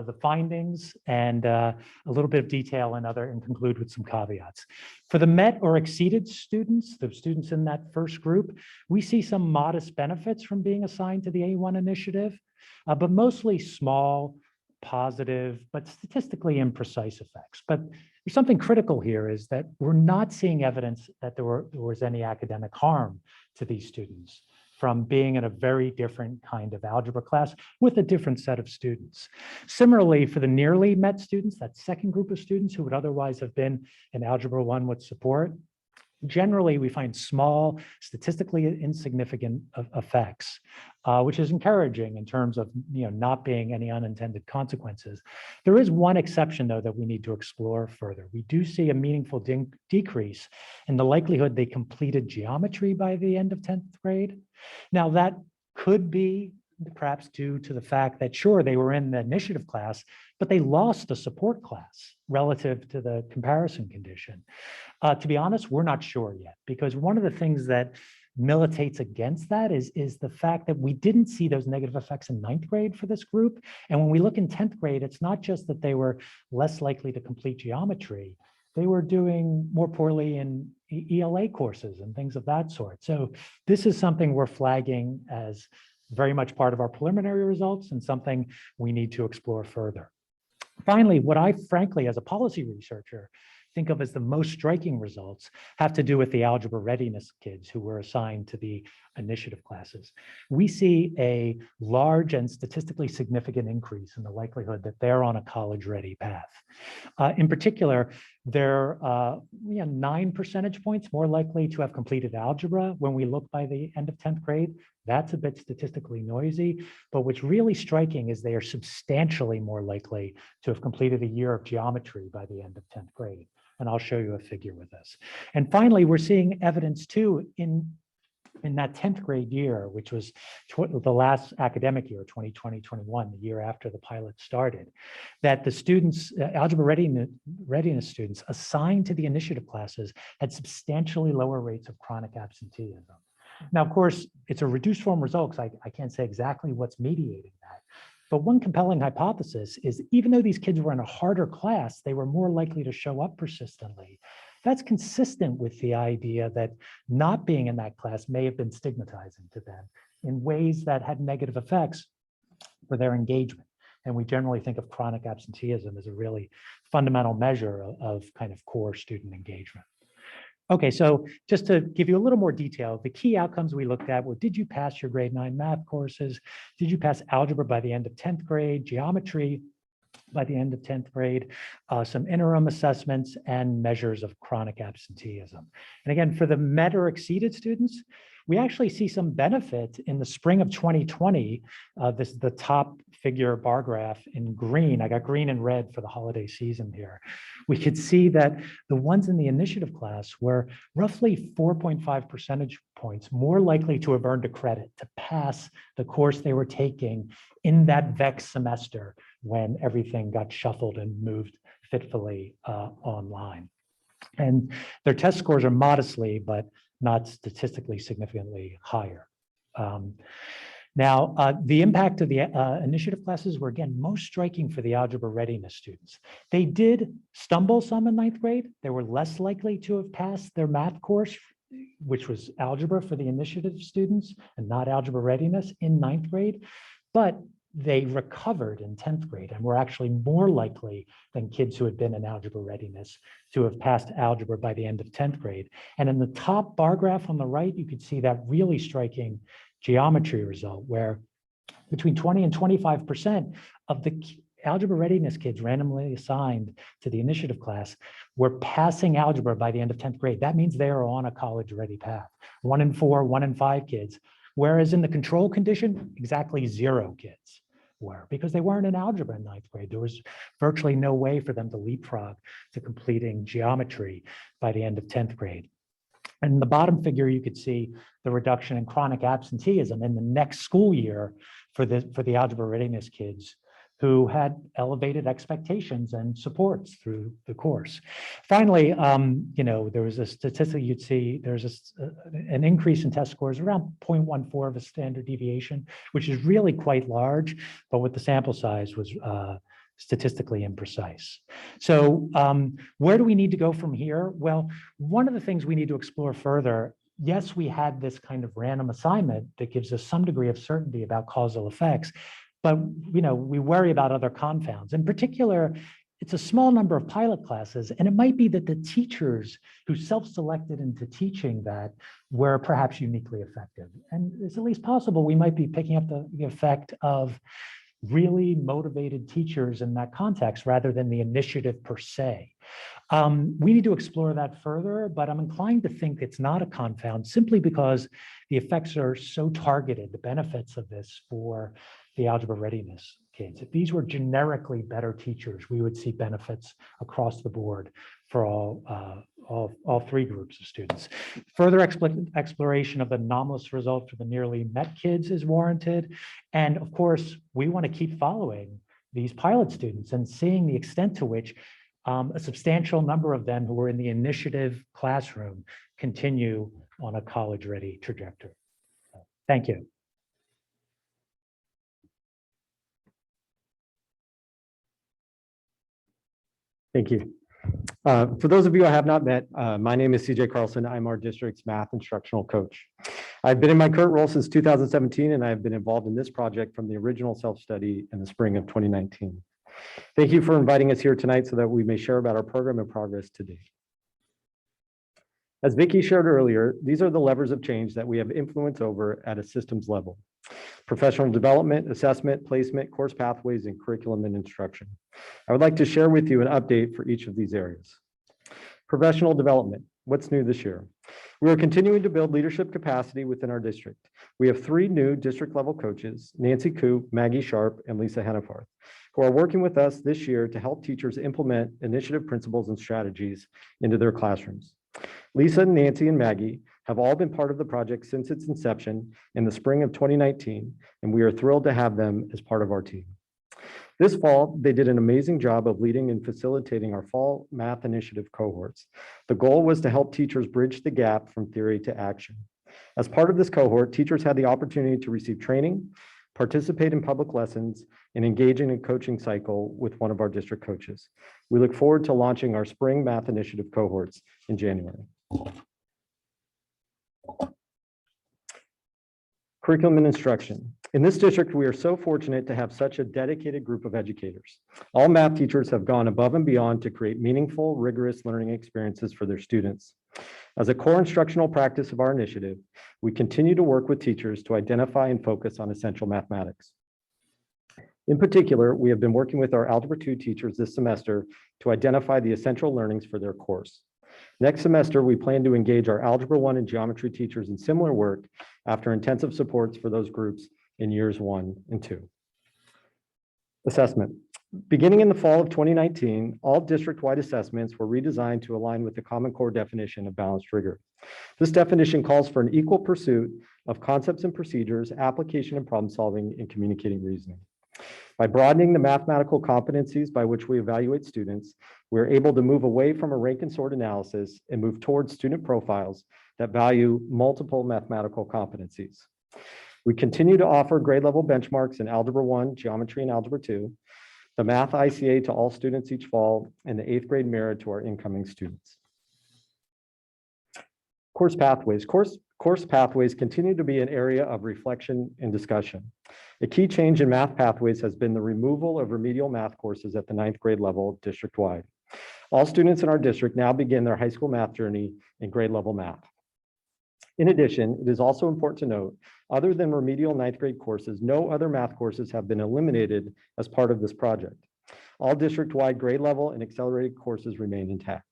the findings and a little bit of detail and conclude with some caveats. For the met or exceeded students, the students in that first group, we see some modest benefits from being assigned to the A1 initiative, but mostly small, positive, but statistically imprecise effects. But there's something critical here, is that we're not seeing evidence that there was any academic harm to these students from being in a very different kind of algebra class with a different set of students. Similarly, for the nearly met students, that second group of students who would otherwise have been in Algebra 1 with support, generally we find small, statistically insignificant effects, which is encouraging in terms of not being any unintended consequences. There is one exception, though, that we need to explore further. We do see a meaningful decrease in the likelihood they completed geometry by the end of 10th grade. Now, that could be perhaps due to the fact that, sure, they were in the initiative class, but they lost a support class relative to the comparison condition. To be honest, we're not sure yet, because one of the things that militates against that is the fact that we didn't see those negative effects in 9th grade for this group. And when we look in 10th grade, it's not just that they were less likely to complete geometry, they were doing more poorly in ELA courses and things of that sort. So this is something we're flagging as very much part of our preliminary results and something we need to explore further. Finally, what I frankly, as a policy researcher, think of as the most striking results have to do with the algebra readiness kids who were assigned to the initiative classes. We see a large and statistically significant increase in the likelihood that they're on a college-ready path. In particular, they're 9 percentage points more likely to have completed algebra when we look by the end of 10th grade. That's a bit statistically noisy, but what's really striking is they are substantially more likely to have completed a year of geometry by the end of 10th grade. And I'll show you a figure with this. And finally, we're seeing evidence too in that 10th grade year, which was the last academic year, 2020-21, the year after the pilot started, that the students, algebra readiness students assigned to the initiative classes had substantially lower rates of chronic absenteeism. Now, of course, it's a reduced form result because I can't say exactly what's mediating that. But one compelling hypothesis is even though these kids were in a harder class, they were more likely to show up persistently. That's consistent with the idea that not being in that class may have been stigmatizing to them in ways that had negative effects for their engagement. And we generally think of chronic absenteeism as a really fundamental measure of kind of core student engagement. Okay, so just to give you a little more detail, the key outcomes we looked at were, did you pass your grade 9 math courses? Did you pass algebra by the end of 10th grade, geometry by the end of 10th grade, some interim assessments and measures of chronic absenteeism. And again, for the met or exceeded students, we actually see some benefit in the spring of 2020. This is the top figure bar graph in green. I got green and red for the holiday season here. We could see that the ones in the initiative class were roughly 4.5 percentage points more likely to have earned a credit to pass the course they were taking in that VEX semester when everything got shuffled and moved fitfully online. And their test scores are modestly, but not statistically significantly higher. Now, the impact of the initiative classes were, again, most striking for the algebra readiness students. They did stumble some in 9th grade. They were less likely to have passed their math course, which was algebra for the initiative students and not algebra readiness in 9th grade. But they recovered in 10th grade and were actually more likely than kids who had been in algebra readiness to have passed algebra by the end of 10th grade. And in the top bar graph on the right, you could see that really striking geometry result where between 20 and 25% of the algebra readiness kids randomly assigned to the initiative class were passing algebra by the end of 10th grade. That means they are on a college ready path. 1 in 4, 1 in 5 kids. Whereas in the control condition, exactly 0 kids were, because they weren't in algebra in 9th grade. There was virtually no way for them to leapfrog to completing geometry by the end of 10th grade. And in the bottom figure, you could see the reduction in chronic absenteeism in the next school year for the algebra readiness kids who had elevated expectations and supports through the course. Finally, there was a statistic you'd see, there's an increase in test scores around 0.14 of a standard deviation, which is really quite large, but with the sample size was statistically imprecise. So where do we need to go from here? Well, one of the things we need to explore further, yes, we had this kind of random assignment that gives us some degree of certainty about causal effects, but we worry about other confounds. In particular, it's a small number of pilot classes, and it might be that the teachers who self-selected into teaching that were perhaps uniquely effective. And it's at least possible we might be picking up the effect of really motivated teachers in that context rather than the initiative per se. We need to explore that further, but I'm inclined to think it's not a confound simply because the effects are so targeted, the benefits of this for the algebra readiness kids. If these were generically better teachers, we would see benefits across the board for all 3 groups of students. Further exploration of the anomalous result for the nearly met kids is warranted. And of course, we want to keep following these pilot students and seeing the extent to which a substantial number of them who were in the initiative classroom continue on a college-ready trajectory. Thank you. Thank you. For those of you I have not met, my name is CJ Carlson. I'm our district's math instructional coach. I've been in my current role since 2017, and I've been involved in this project from the original self-study in the spring of 2019. Thank you for inviting us here tonight so that we may share about our program and progress today. As Vicki shared earlier, these are the levers of change that we have influence over at a systems level: professional development, assessment, placement, course pathways, and curriculum and instruction. I would like to share with you an update for each of these areas. Professional development, what's new this year? We are continuing to build leadership capacity within our district. We have 3 new district level coaches, Nancy Koo, Maggie Sharp, and Lisa Hennefarth, who are working with us this year to help teachers implement initiative principles and strategies into their classrooms. Lisa, Nancy, and Maggie have all been part of the project since its inception in the spring of 2019, and we are thrilled to have them as part of our team. This fall, they did an amazing job of leading and facilitating our fall math initiative cohorts. The goal was to help teachers bridge the gap from theory to action. As part of this cohort, teachers had the opportunity to receive training, participate in public lessons, and engage in a coaching cycle with one of our district coaches. We look forward to launching our spring math initiative cohorts in January. Curriculum and instruction. In this district, we are so fortunate to have such a dedicated group of educators. All math teachers have gone above and beyond to create meaningful, rigorous learning experiences for their students. As a core instructional practice of our initiative, we continue to work with teachers to identify and focus on essential mathematics. In particular, we have been working with our Algebra 2 teachers this semester to identify the essential learnings for their course. Next semester, we plan to engage our Algebra 1 and Geometry teachers in similar work after intensive supports for those groups in years 1 and 2. Assessment. Beginning in the fall of 2019, all district-wide assessments were redesigned to align with the Common Core definition of balanced rigor. This definition calls for an equal pursuit of concepts and procedures, application and problem solving, and communicating reasoning. By broadening the mathematical competencies by which we evaluate students, we're able to move away from a rank and sort analysis and move towards student profiles that value multiple mathematical competencies. We continue to offer grade level benchmarks in Algebra 1, Geometry, and Algebra 2, the Math ICA to all students each fall, and the 8th grade mirror to our incoming students. Course pathways. Course pathways continue to be an area of reflection and discussion. A key change in math pathways has been the removal of remedial math courses at the 9th grade level district-wide. All students in our district now begin their high school math journey in grade level math. In addition, it is also important to note, other than remedial 9th grade courses, no other math courses have been eliminated as part of this project. All district-wide grade level and accelerated courses remain intact.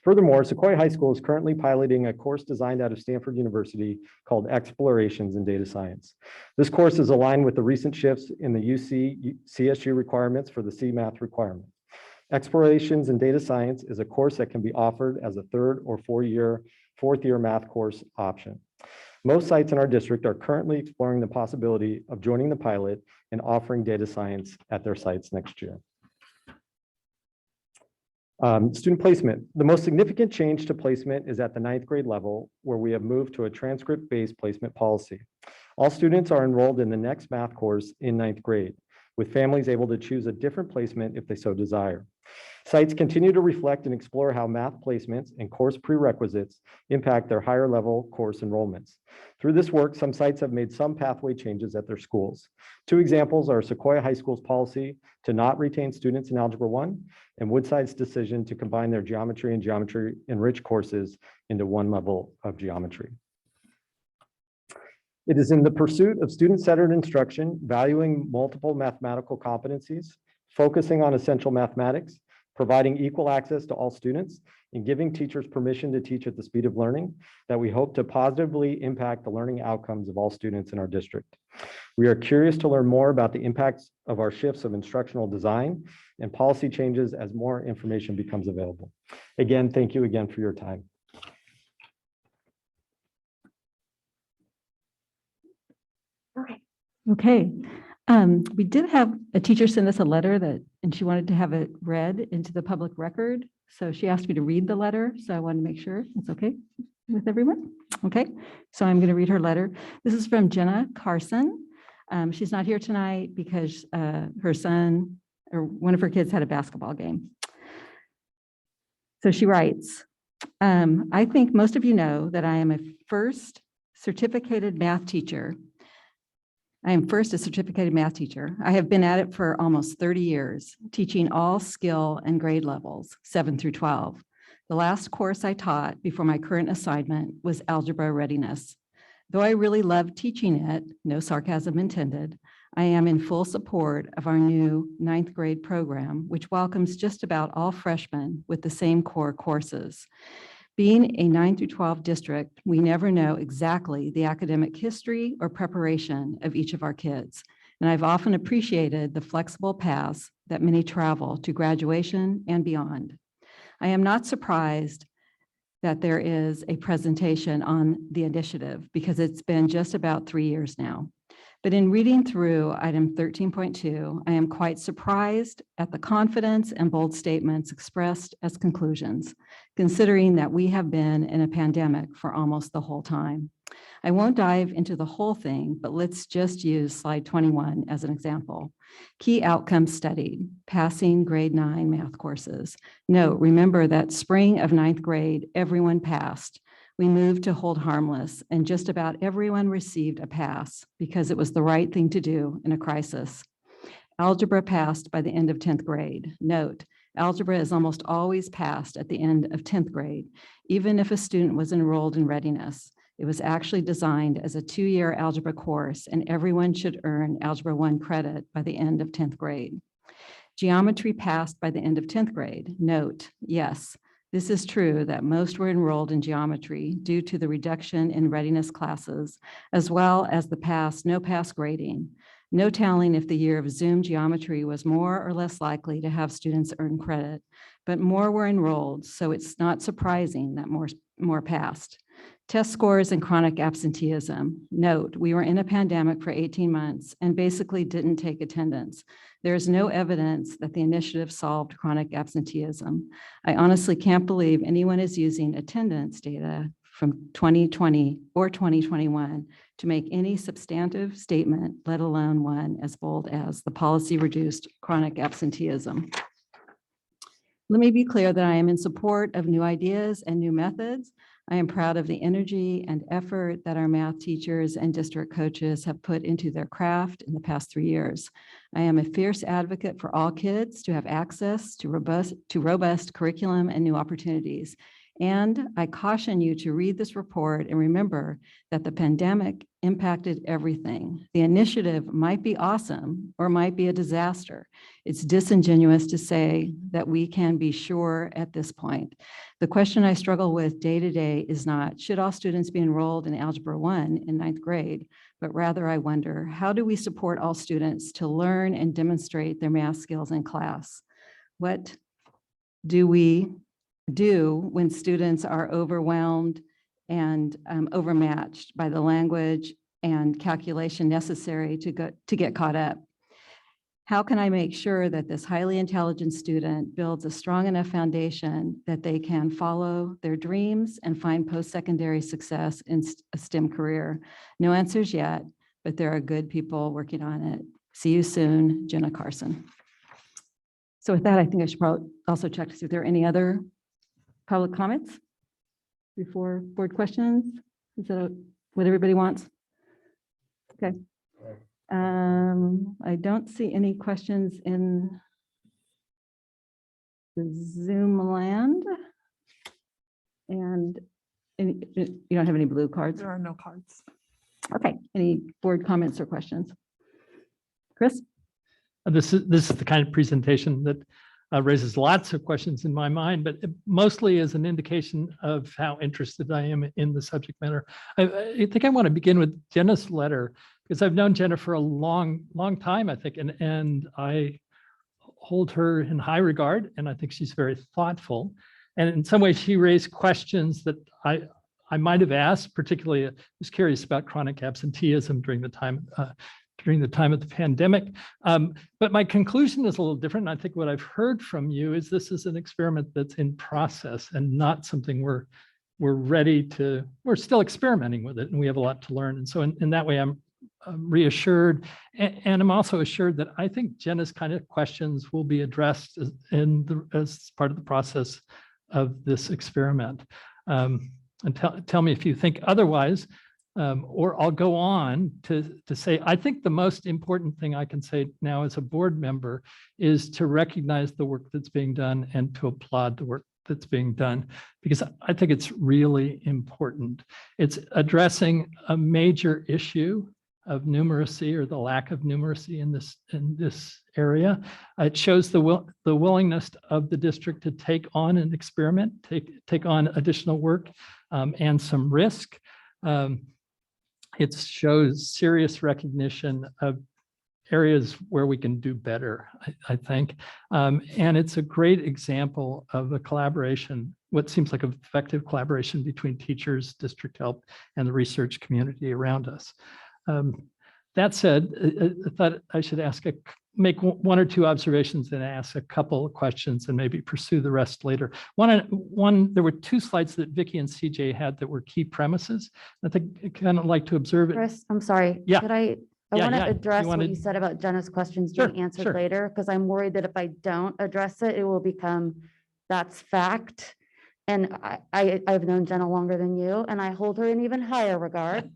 Furthermore, Sequoia High School is currently piloting a course designed out of Stanford University called Explorations in Data Science. This course is aligned with the recent shifts in the CSU requirements for the CMath requirement. Explorations in Data Science is a course that can be offered as a 3rd or 4th year math course option. Most sites in our district are currently exploring the possibility of joining the pilot and offering data science at their sites next year. Student placement. The most significant change to placement is at the 9th grade level, where we have moved to a transcript-based placement policy. All students are enrolled in the next math course in 9th grade, with families able to choose a different placement if they so desire. Sites continue to reflect and explore how math placements and course prerequisites impact their higher level course enrollments. Through this work, some sites have made some pathway changes at their schools. 2 examples are Sequoia High School's policy to not retain students in Algebra 1 and Woodside's decision to combine their geometry and geometry enriched courses into one level of geometry. It is in the pursuit of student-centered instruction, valuing multiple mathematical competencies, focusing on essential mathematics, providing equal access to all students, and giving teachers permission to teach at the speed of learning, that we hope to positively impact the learning outcomes of all students in our district. We are curious to learn more about the impacts of our shifts of instructional design and policy changes as more information becomes available. Again, thank you again for your time. Okay. We did have a teacher send us a letter and she wanted to have it read into the public record. So she asked me to read the letter. So I wanted to make sure it's okay with everyone. Okay. So I'm going to read her letter. This is from Jenna Carson. She's not here tonight because her son or one of her kids had a basketball game. So she writes, I think most of you know that I am a first certificated math teacher I am first a certificated math teacher. I have been at it for almost 30 years, teaching all skill and grade levels, 7 through 12. The last course I taught before my current assignment was Algebra Readiness. Though I really love teaching it, no sarcasm intended, I am in full support of our new 9th grade program, which welcomes just about all freshmen with the same core courses. Being a 9 through 12 district, we never know exactly the academic history or preparation of each of our kids. And I've often appreciated the flexible paths that many travel to graduation and beyond. I am not surprised that there is a presentation on the initiative because it's been just about 3 years now. But in reading through item 13.2, I am quite surprised at the confidence and bold statements expressed as conclusions, considering that we have been in a pandemic for almost the whole time. I won't dive into the whole thing, but let's just use slide 21 as an example. Key outcomes studied, passing grade 9 math courses. Note, remember that spring of 9th grade, everyone passed. We moved to hold harmless, and just about everyone received a pass because it was the right thing to do in a crisis. Algebra passed by the end of 10th grade. Note, algebra is almost always passed at the end of 10th grade, even if a student was enrolled in readiness. It was actually designed as a 2-year algebra course, and everyone should earn Algebra 1 credit by the end of 10th grade. Geometry passed by the end of 10th grade. Note, yes, this is true that most were enrolled in geometry due to the reduction in readiness classes, as well as the no pass grading. No telling if the year of Zoom geometry was more or less likely to have students earn credit, but more were enrolled, so it's not surprising that more passed. Test scores and chronic absenteeism. Note, we were in a pandemic for 18 months and basically didn't take attendance. There is no evidence that the initiative solved chronic absenteeism. I honestly can't believe anyone is using attendance data from 2020 or 2021 to make any substantive statement, let alone one as bold as the policy reduced chronic absenteeism. Let me be clear that I am in support of new ideas and new methods. I am proud of the energy and effort that our math teachers and district coaches have put into their craft in the past 3 years. I am a fierce advocate for all kids to have access to robust curriculum and new opportunities. And I caution you to read this report and remember that the pandemic impacted everything. The initiative might be awesome or might be a disaster. It's disingenuous to say that we can be sure at this point. The question I struggle with day to day is not, should all students be enrolled in Algebra 1 in 9th grade? But rather I wonder, how do we support all students to learn and demonstrate their math skills in class? What do we do when students are overwhelmed and overmatched by the language and calculation necessary to get caught up? How can I make sure that this highly intelligent student builds a strong enough foundation that they can follow their dreams and find post-secondary success in a STEM career? No answers yet, but there are good people working on it. See you soon, Jenna Carson. So with that, I think I should probably also check to see if there are any other public comments before board questions. Is that what everybody wants? Okay. I don't see any questions in the Zoom land. And you don't have any blue cards? There are no cards. Okay, any board comments or questions? Chris? This is the kind of presentation that raises lots of questions in my mind, but it mostly is an indication of how interested I am in the subject matter. I think I want to begin with Jenna's letter because I've known Jenna for a long time, I think, and I hold her in high regard, and I think she's very thoughtful. And in some ways, she raised questions that I might have asked, particularly I was curious about chronic absenteeism during the time of the pandemic. But my conclusion is a little different. And I think what I've heard from you is this is an experiment that's in process and not something we're still experimenting with it, and we have a lot to learn. And so in that way, I'm reassured. And I'm also assured that I think Jenna's kind of questions will be addressed as part of the process of this experiment. And tell me if you think otherwise. Or I'll go on to say, I think the most important thing I can say now as a board member is to recognize the work that's being done and to applaud the work that's being done, because I think it's really important. It's addressing a major issue of numeracy or the lack of numeracy in this area. It shows the willingness of the district to take on an experiment, take on additional work and some risk. It shows serious recognition of areas where we can do better, I think. And it's a great example of a collaboration, what seems like an effective collaboration between teachers, district health, and the research community around us. That said, I thought I should make one or two observations and ask a couple of questions and maybe pursue the rest later. There were two slides that Vicki and CJ had that were key premises. I think I kind of like to observe it. Chris, I'm sorry. Yeah. Could I Yeah, want to yeah. You address what wanted- you said about Jenna's questions Sure, being answered sure. later, because I'm worried that if I don't address it, it will become that's fact. And I've known Jenna longer than you, and I hold her in even higher regard.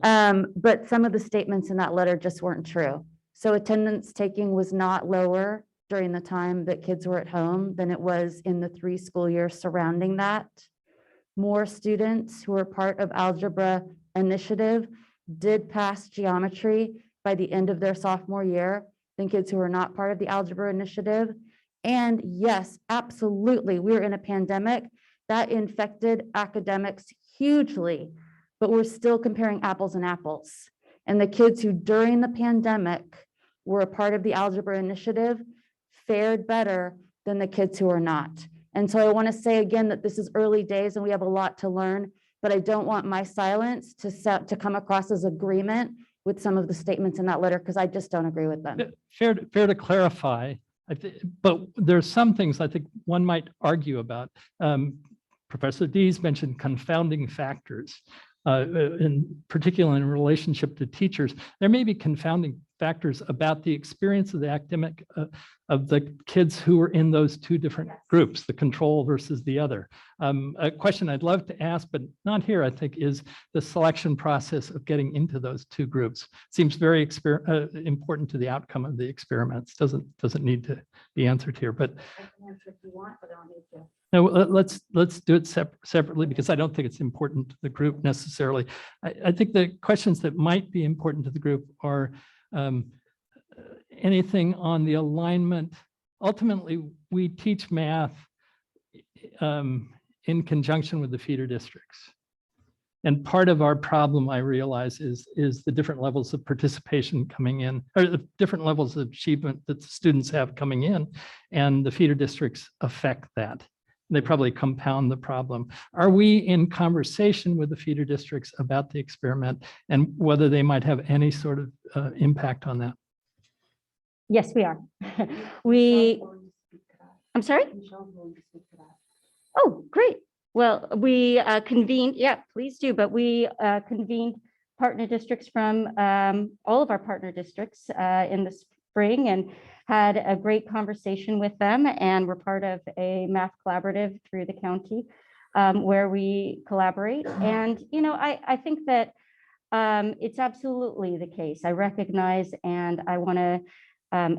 But some of the statements in that letter just weren't true. So attendance taking was not lower during the time that kids were at home than it was in the 3 school years surrounding that. More students who were part of Algebra Initiative did pass geometry by the end of their sophomore year than kids who were not part of the Algebra Initiative. And yes, absolutely, we were in a pandemic that infected academics hugely, but we're still comparing apples and apples. And the kids who during the pandemic were a part of the Algebra Initiative fared better than the kids who are not. And so I want to say again that this is early days and we have a lot to learn, but I don't want my silence to come across as agreement with some of the statements in that letter, because I just don't agree with them. Fair to clarify, but there's some things I think one might argue about. Professor Dees mentioned confounding factors, in particular in relationship to teachers. There may be confounding factors about the experience of the academic of the kids who were in those two different groups, the control versus the other. A question I'd love to ask, but not here, I think, is the selection process of getting into those two groups. Seems very important to the outcome of the experiments. Doesn't need to be answered here, but I can answer if you want, but I don't need to. no, let's do it separately, because I don't think it's important to the group necessarily. I think the questions that might be important to the group are anything on the alignment. Ultimately, we teach math in conjunction with the feeder districts. And part of our problem, I realize, is the different levels of participation coming in, or the different levels of achievement that the students have coming in, and the feeder districts affect that. They probably compound the problem. Are we in conversation with the feeder districts about the experiment and whether they might have any sort of impact on that? Yes, we are. I'm sorry? Oh, great. Well, we convened, yeah, please do, but we convened partner districts from all of our partner districts in the spring and had a great conversation with them, and we're part of a math collaborative through the county where we collaborate. And, you know, I think that it's absolutely the case. I recognize and I want to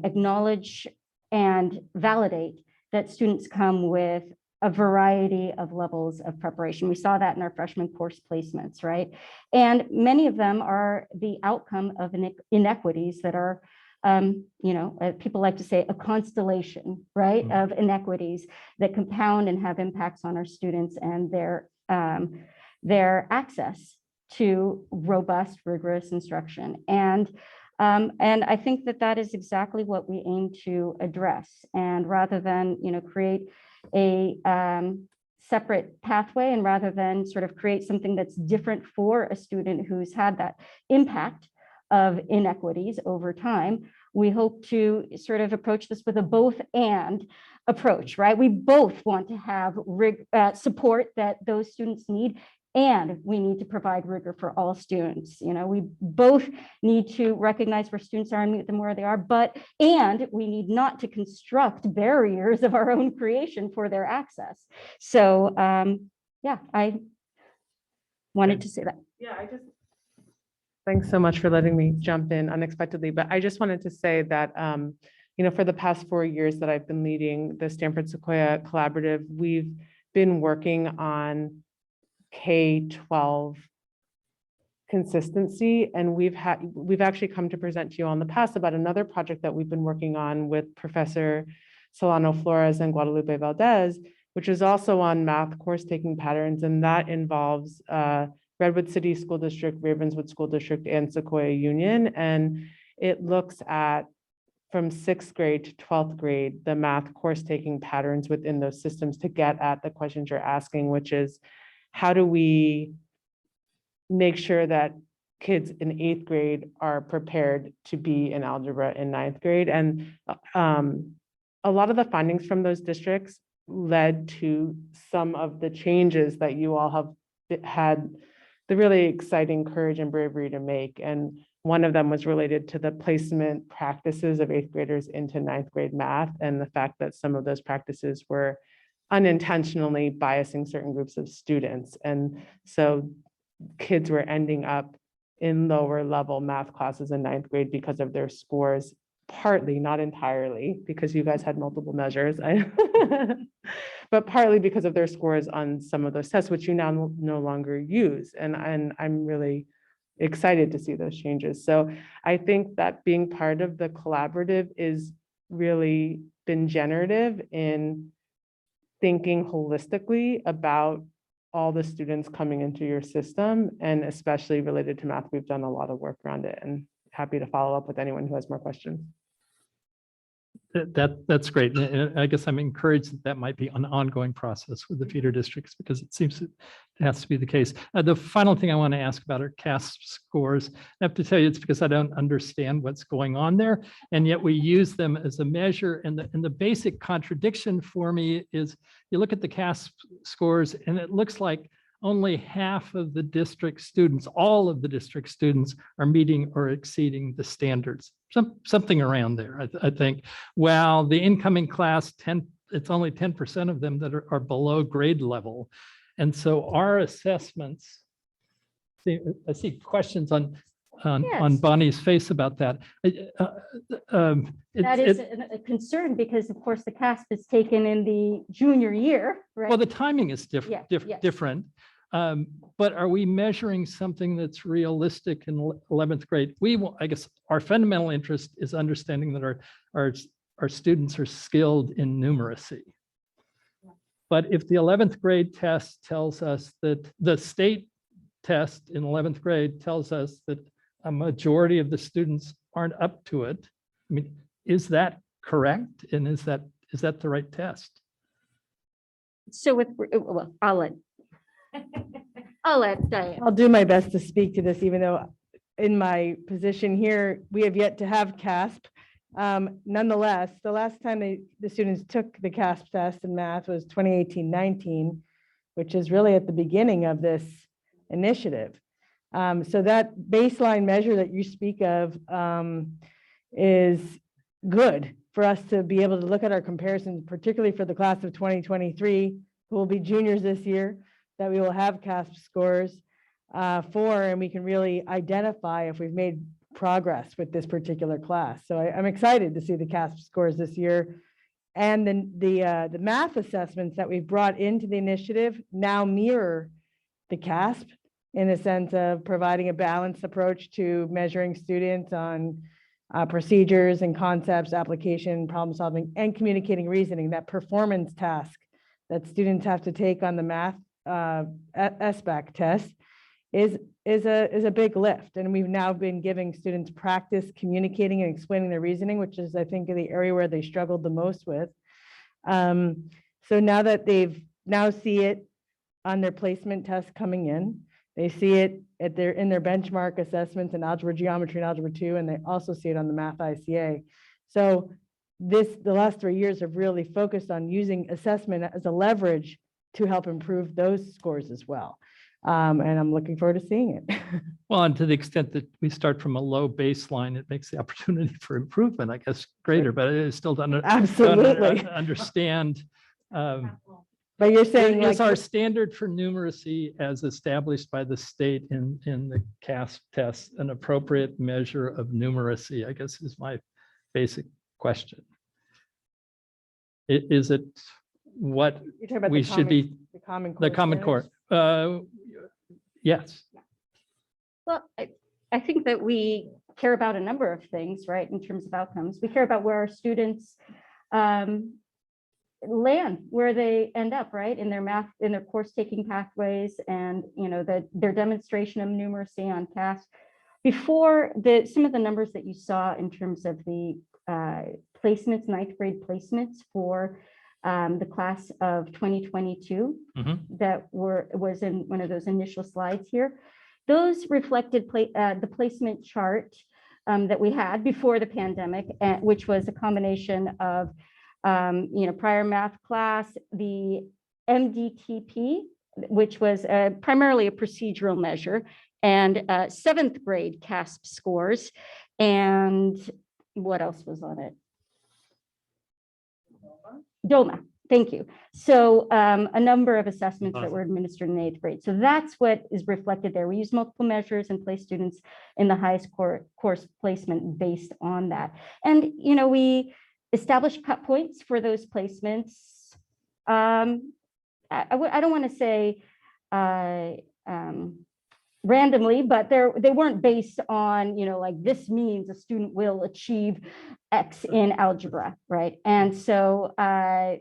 acknowledge and validate that students come with a variety of levels of preparation. We saw that in our freshman course placements, right? And many of them are the outcome of inequities that are, you know, people like to say a constellation, right, of inequities that compound and have impacts on our students and their access to robust, rigorous instruction. And I think that that is exactly what we aim to address. And rather than, you know, create a separate pathway, and rather than sort of create something that's different for a student who's had that impact of inequities over time, we hope to sort of approach this with a both and approach, right? We both want to have support that those students need, and we need to provide rigor for all students. You know, we both need to recognize where students are and meet them where they are, and we need not to construct barriers of our own creation for their access. So yeah, I wanted to say that. Yeah, Thanks so much for letting me jump in unexpectedly, but I just wanted to say that, for the past 4 years that I've been leading the Stanford Sequoia Collaborative, we've been working on K-12 consistency, and we've actually come to present to you all in the past about another project that we've been working on with Professor Solano Flores and Guadalupe Valdez, which is also on math course taking patterns, and that involves Redwood City School District, Ravenswood School District, and Sequoia Union. And it looks at, from 6th grade to 12th grade, the math course taking patterns within those systems to get at the questions you're asking, which is, how do we make sure that kids in 8th grade are prepared to be in algebra in 9th grade? And a lot of the findings from those districts led to some of the changes that you all have had the really exciting courage and bravery to make. And one of them was related to the placement practices of 8th graders into 9th grade math, and the fact that some of those practices were unintentionally biasing certain groups of students. And so kids were ending up in lower level math classes in 9th grade because of their scores, partly, not entirely, because you guys had multiple measures, but partly because of their scores on some of those tests, which you now no longer use. And I'm really excited to see those changes. So I think that being part of the collaborative is really been generative in thinking holistically about all the students coming into your system, and especially related to math. We've done a lot of work around it, and happy to follow up with anyone who has more questions. That's great. And I guess I'm encouraged that might be an ongoing process with the feeder districts, because it seems it has to be the case. The final thing I want to ask about are CASP scores. I have to tell you, it's because I don't understand what's going on there, and yet we use them as a measure. And the basic contradiction for me is, you look at the CASP scores, and it looks like only half of the district students, all of the district students, are meeting or exceeding the standards. Something around there, I think. While the incoming class, it's only 10% of them that are below grade level. And so our assessments, I see questions on Bonnie's face about that. That is a concern, because of course the CASP is taken in the junior year, right? Well, the timing is different. But are we measuring something that's realistic in 11th grade? I guess our fundamental interest is understanding that our students are skilled in numeracy. But if the 11th grade test tells us that the state test in 11th grade tells us that a majority of the students aren't up to it, I mean, is that correct? And is that the right test? So well, I'll let Diane. I'll do my best to speak to this, even though in my position here, we have yet to have CASP. Nonetheless, the last time the students took the CASP test in math was 2018-19, which is really at the beginning of this initiative. So that baseline measure that you speak of is good for us to be able to look at our comparisons, particularly for the class of 2023, who will be juniors this year, that we will have CASP scores for, and we can really identify if we've made progress with this particular class. So I'm excited to see the CASP scores this year. And then the math assessments that we've brought into the initiative now mirror the CASP, in a sense of providing a balanced approach to measuring students on procedures and concepts, application, problem solving, and communicating reasoning. That performance task that students have to take on the math SBAC test is a big lift. And we've now been giving students practice communicating and explaining their reasoning, which is, I think, the area where they struggled the most with. So now that they've now see it on their placement test coming in, they see it in their benchmark assessments in algebra, geometry, and algebra 2, and they also see it on the math ICA. So the last 3 years have really focused on using assessment as a leverage to help improve those scores as well. And I'm looking forward to seeing it. Well, and to the extent that we start from a low baseline, it makes the opportunity for improvement, I guess, greater, but it is still to Absolutely. understand But you're saying Is like, our standard for numeracy as established by the state in the CASP test an appropriate measure of numeracy? I guess is my basic question. Is it what you're talking about we the should be, the Common the Core Common Core? Yes. Well, I think that we care about a number of things, right, in terms of outcomes. We care about where our students land, where they end up, right, in their math, in their course taking pathways, and their demonstration of numeracy on CASP. Before some of the numbers that you saw in terms of the placements, ninth grade placements for the class of 2022 that was in one of those initial slides here. Those reflected the placement chart that we had before the pandemic, which was a combination of prior math class, the MDTP, which was primarily a procedural measure, and seventh grade CASP scores. And what else was on it? DOMA. Thank you. So a number of assessments that were administered in eighth grade. So that's what is reflected there. We use multiple measures and place students in the highest course placement based on that. And, we established cut points for those placements. I don't want to say randomly, but they weren't based on, like this means a student will achieve X in algebra, right? And so I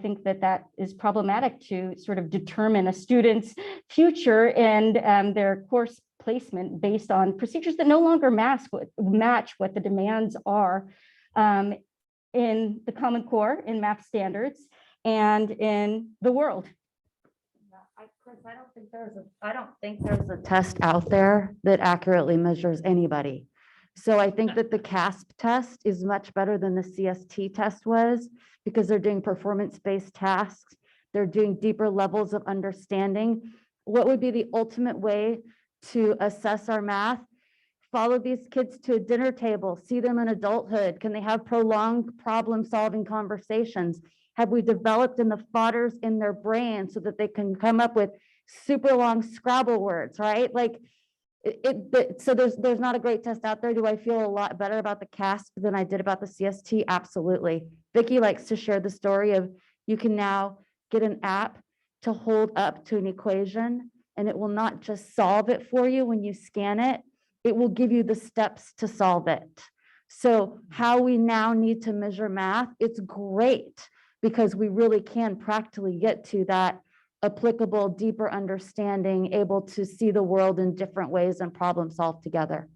think that is problematic to sort of determine a student's future and their course placement based on procedures that no longer match what the demands are in the Common Core, in math standards, and in the world. Chris, I don't think there's a test out there that accurately measures anybody. So I think that the CASP test is much better than the CST test was, because they're doing performance-based tasks. They're doing deeper levels of understanding. What would be the ultimate way to assess our math? Follow these kids to a dinner table, see them in adulthood. Can they have prolonged problem-solving conversations? Have we developed in the fodders in their brain so that they can come up with super long Scrabble words, right? Like, so there's not a great test out there. Do I feel a lot better about the CASP than I did about the CST? Absolutely. Vicki likes to share the story of you can now get an app to hold up to an equation, and it will not just solve it for you when you scan it. It will give you the steps to solve it. So how we now need to measure math, it's great because we really can practically get to that applicable, deeper understanding, able to see the world in different ways and problem solve together.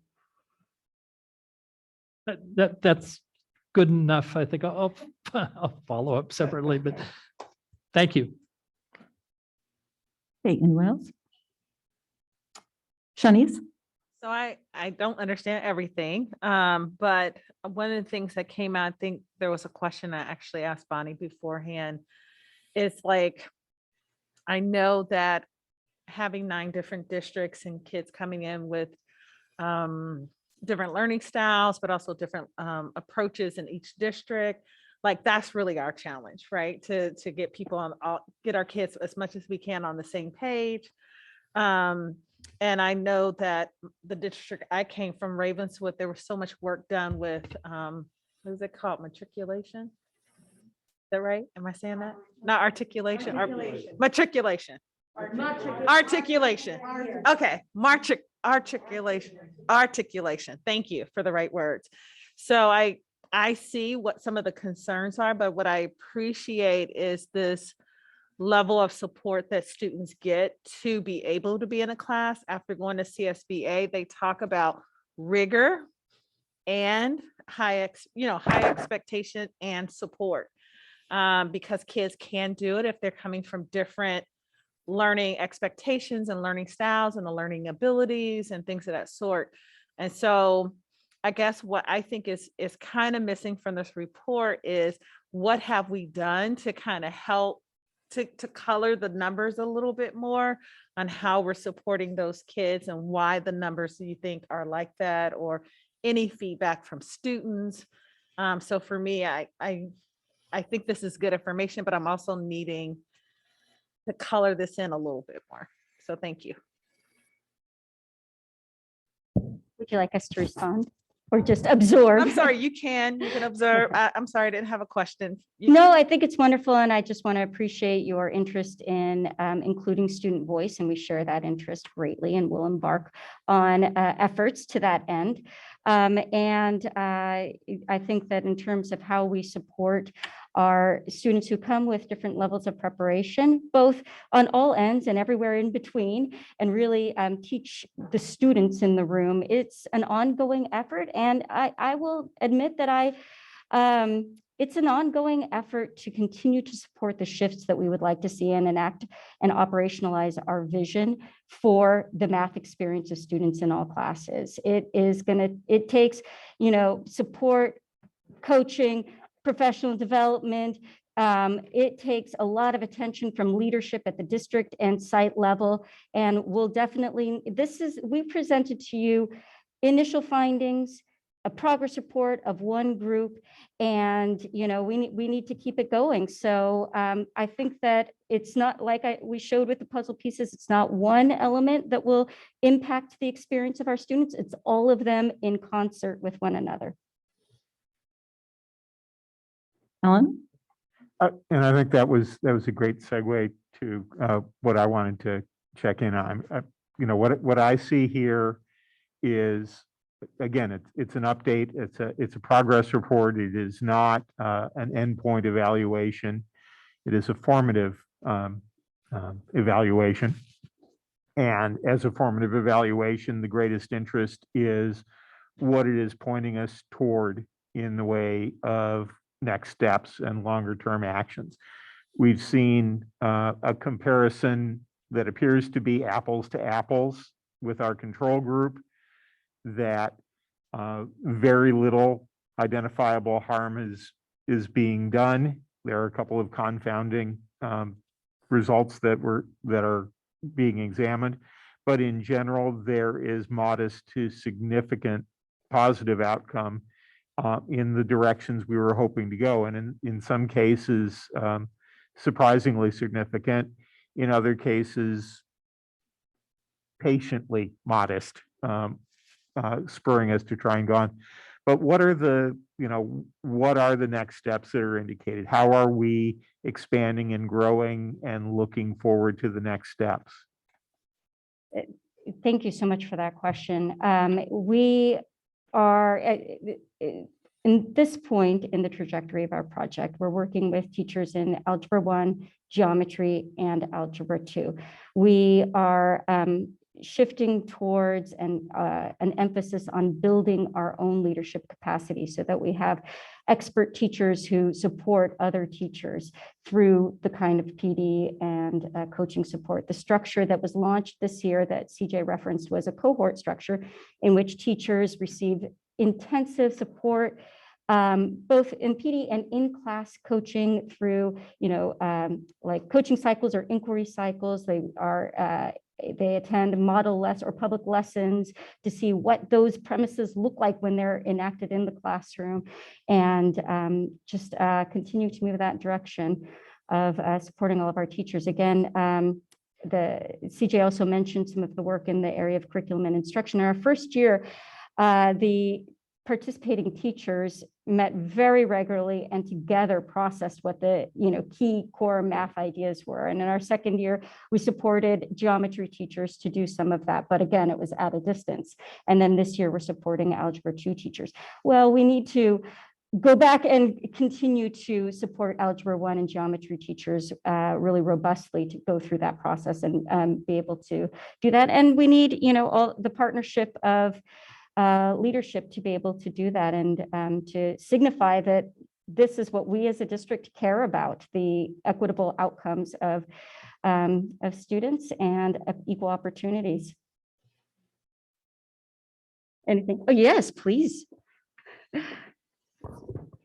That's good enough. I think I'll follow up separately, but thank you. Okay, anyone else? Shanice? So I don't understand everything, but one of the things that came out, I think there was a question I actually asked Bonnie beforehand. It's like, I know that having 9 different districts and kids coming in with different learning styles, but also different approaches in each district, like that's really our challenge, right? To get people on, get our kids as much as we can on the same page. And I know that the district I came from, Ravenswood, there was so much work done with, what is it called? Matriculation? Is that right? Am I saying that? Not articulation, matriculation. Articulation. Okay, articulation. Thank you for the right words. So I see what some of the concerns are, but what I appreciate is this level of support that students get to be able to be in a class after going to CSBA. They talk about rigor and high expectation and support, because kids can do it if they're coming from different learning expectations and learning styles and the learning abilities and things of that sort. And so I guess what I think is kind of missing from this report is what have we done to kind of help to color the numbers a little bit more on how we're supporting those kids and why the numbers you think are like that, or any feedback from students. So for me, I I think this is good information, but I'm also needing to color this in a little bit more. So thank you. Would you like us to respond or just absorb? I'm sorry, you can observe. I'm sorry, I didn't have a question. No, I think it's wonderful, and I just want to appreciate your interest in including student voice, and we share that interest greatly, and we'll embark on efforts to that end. I think that in terms of how we support our students who come with different levels of preparation, both on all ends and everywhere in between, and really teach the students in the room, it's an ongoing effort. And I will admit that it's an ongoing effort to continue to support the shifts that we would like to see and enact and operationalize our vision for the math experience of students in all classes. It takes, support, coaching, professional development. It takes a lot of attention from leadership at the district and site level. And we'll definitely, we presented to you initial findings, a progress report of one group, and we need to keep it going. So I think that it's not like we showed with the puzzle pieces. It's not one element that will impact the experience of our students. It's all of them in concert with one another. Ellen? And I think that was a great segue to what I wanted to check in on. What I see here is, again, it's an update. It's a progress report. It is not an endpoint evaluation. It is a formative evaluation. And as a formative evaluation, the greatest interest is what it is pointing us toward in the way of next steps and longer term actions. We've seen a comparison that appears to be apples to apples with our control group, that very little identifiable harm is being done. There are a couple of confounding results that are being examined, but in general, there is modest to significant positive outcome in the directions we were hoping to go. And in some cases, surprisingly significant. In other cases, patiently modest, spurring us to try and go on. But what are the next steps that are indicated? How are we expanding and growing and looking forward to the next steps? Thank you so much for that question. We are in this point in the trajectory of our project, we're working with teachers in Algebra 1, Geometry, and Algebra 2. We are shifting towards an emphasis on building our own leadership capacity so that we have expert teachers who support other teachers through the kind of PD and coaching support. The structure that was launched this year that CJ referenced was a cohort structure in which teachers receive intensive support, both in PD and in-class coaching through, like coaching cycles or inquiry cycles. They attend model lessons or public lessons to see what those premises look like when they're enacted in the classroom, and just continue to move that direction of supporting all of our teachers. Again, the CJ also mentioned some of the work in the area of curriculum and instruction. In our first year, the participating teachers met very regularly and together processed what the key core math ideas were. And in our second year, we supported geometry teachers to do some of that. But again, it was at a distance. And then this year, we're supporting Algebra 2 teachers. Well, we need to go back and continue to support Algebra 1 and geometry teachers really robustly to go through that process and be able to do that. And we need, all the partnership of leadership to be able to do that, and to signify that this is what we as a district care about, the equitable outcomes of students and of equal opportunities. Anything? Oh, yes, please. I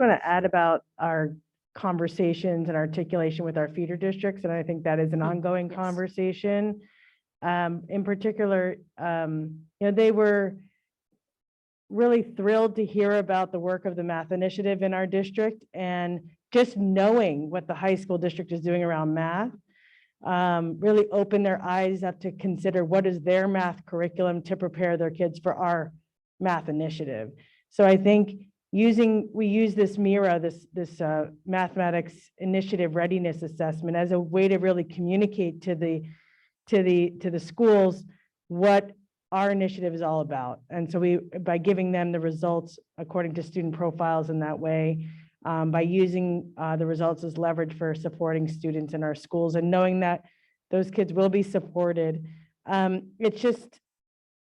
want to add about our conversations and articulation with our feeder districts, and I think that is an ongoing conversation. In particular, they were really thrilled to hear about the work of the math initiative in our district, and just knowing what the high school district is doing around math really opened their eyes up to consider what is their math curriculum to prepare their kids for our math initiative. So I think we use this MIRA, this mathematics initiative readiness assessment as a way to really communicate to the schools what our initiative is all about. And so by giving them the results according to student profiles in that way, by using the results as leverage for supporting students in our schools and knowing that those kids will be supported. It's just,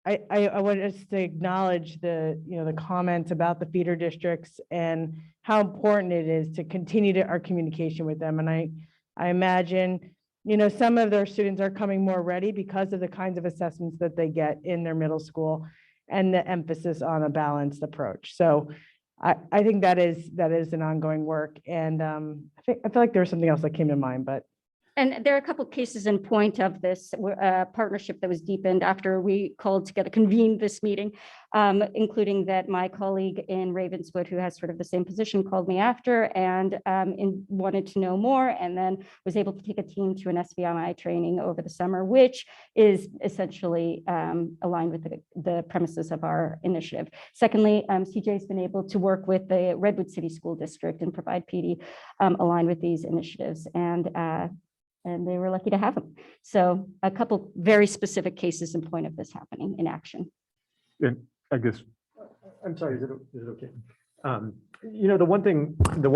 I want us to acknowledge the comments about the feeder districts and how important it is to continue our communication with them. And I imagine, some of their students are coming more ready because of the kinds of assessments that they get in their middle school and the emphasis on a balanced approach. So I think that is an ongoing work. And I feel like there was something else that came to mind, but. And there are a couple of cases in point of this partnership that was deepened after we called together, convened this meeting, including that my colleague in Ravenswood, who has sort of the same position, called me after and wanted to know more, and then was able to take a team to an SVMI training over the summer, which is essentially aligned with the premises of our initiative. Secondly, CJ has been able to work with the Redwood City School District and provide PD aligned with these initiatives. And they were lucky to have them. So a couple very specific cases in point of this happening in action. And I guess, I'm sorry, is it okay? The one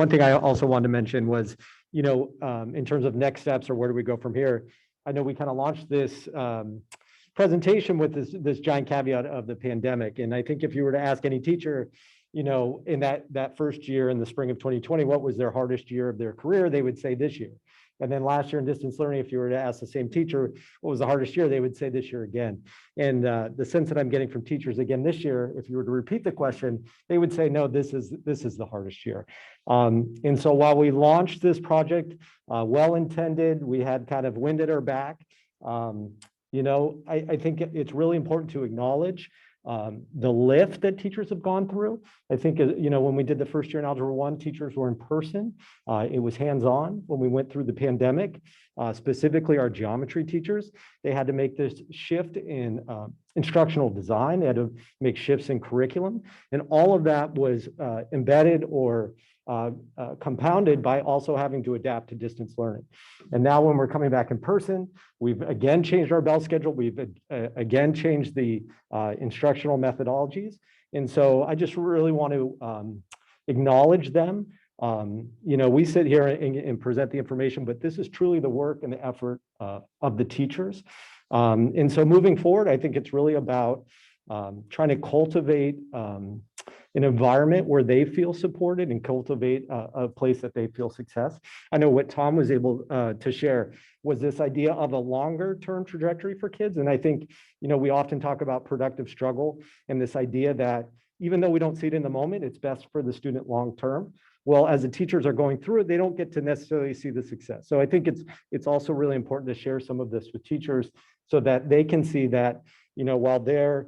thing I also wanted to mention was, in terms of next steps or where do we go from here? I know we kind of launched this presentation with this giant caveat of the pandemic. And I think if you were to ask any teacher, in that first year in the spring of 2020, what was their hardest year of their career, they would say this year. And then last year in distance learning, if you were to ask the same teacher, what was the hardest year, they would say this year again. And the sense that I'm getting from teachers again this year, if you were to repeat the question, they would say, no, this is the hardest year. And so while we launched this project, well-intended, we had kind of wind at our back. I think it's really important to acknowledge the lift that teachers have gone through. I think, when we did the first year in Algebra 1, teachers were in person. It was hands-on. When we went through the pandemic, specifically our geometry teachers, they had to make this shift in instructional design. They had to make shifts in curriculum. And all of that was embedded or compounded by also having to adapt to distance learning. And now when we're coming back in person, we've again changed our bell schedule. We've again changed the instructional methodologies. And so I just really want to acknowledge them. We sit here and present the information, but this is truly the work and the effort of the teachers. And so moving forward, I think it's really about trying to cultivate an environment where they feel supported and cultivate a place that they feel success. I know what Tom was able to share was this idea of a longer term trajectory for kids. And I think, we often talk about productive struggle and this idea that even though we don't see it in the moment, it's best for the student long term. Well, as the teachers are going through it, they don't get to necessarily see the success. So I think it's also really important to share some of this with teachers so that they can see that, while they're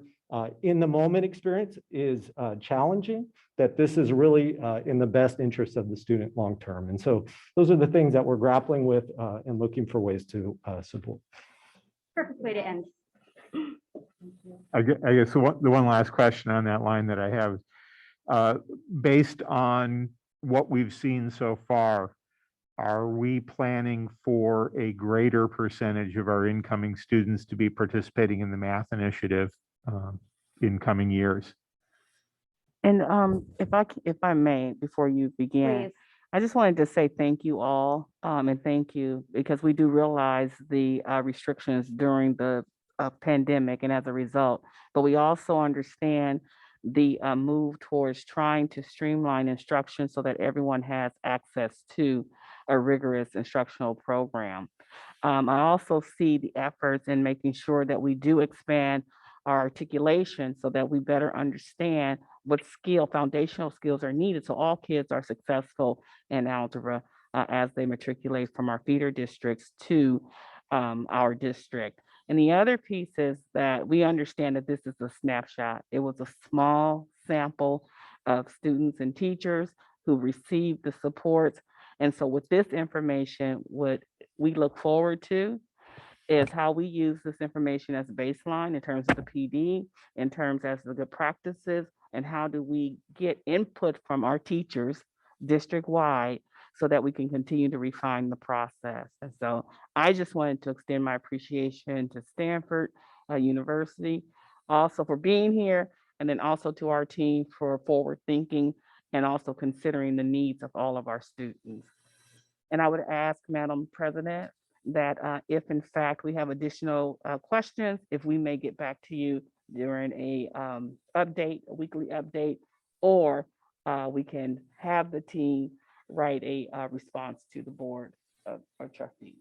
in the moment experience is challenging, that this is really in the best interest of the student long term. And so those are the things that we're grappling with and looking for ways to support. Perfect way to end. I guess the one last question on that line that I have, based on what we've seen so far, are we planning for a greater percentage of our incoming students to be participating in the math initiative in coming years? And if I may, before you begin, Please. I just wanted to say thank you all, and thank you because we do realize the restrictions during the pandemic and as a result, but we also understand the move towards trying to streamline instruction so that everyone has access to a rigorous instructional program. I also see the efforts in making sure that we do expand our articulation so that we better understand what foundational skills are needed so all kids are successful in algebra as they matriculate from our feeder districts to our district. And the other piece is that we understand that this is a snapshot. It was a small sample of students and teachers who received the supports. And so with this information, what we look forward to is how we use this information as a baseline in terms of the PD, in terms as the good practices, and how do we get input from our teachers district-wide so that we can continue to refine the process. And so I just wanted to extend my appreciation to Stanford University, also for being here, and then also to our team for forward thinking and also considering the needs of all of our students. And I would ask, Madam President, that if in fact we have additional questions, if we may get back to you during a weekly update, or we can have the team write a response to the board of trustees.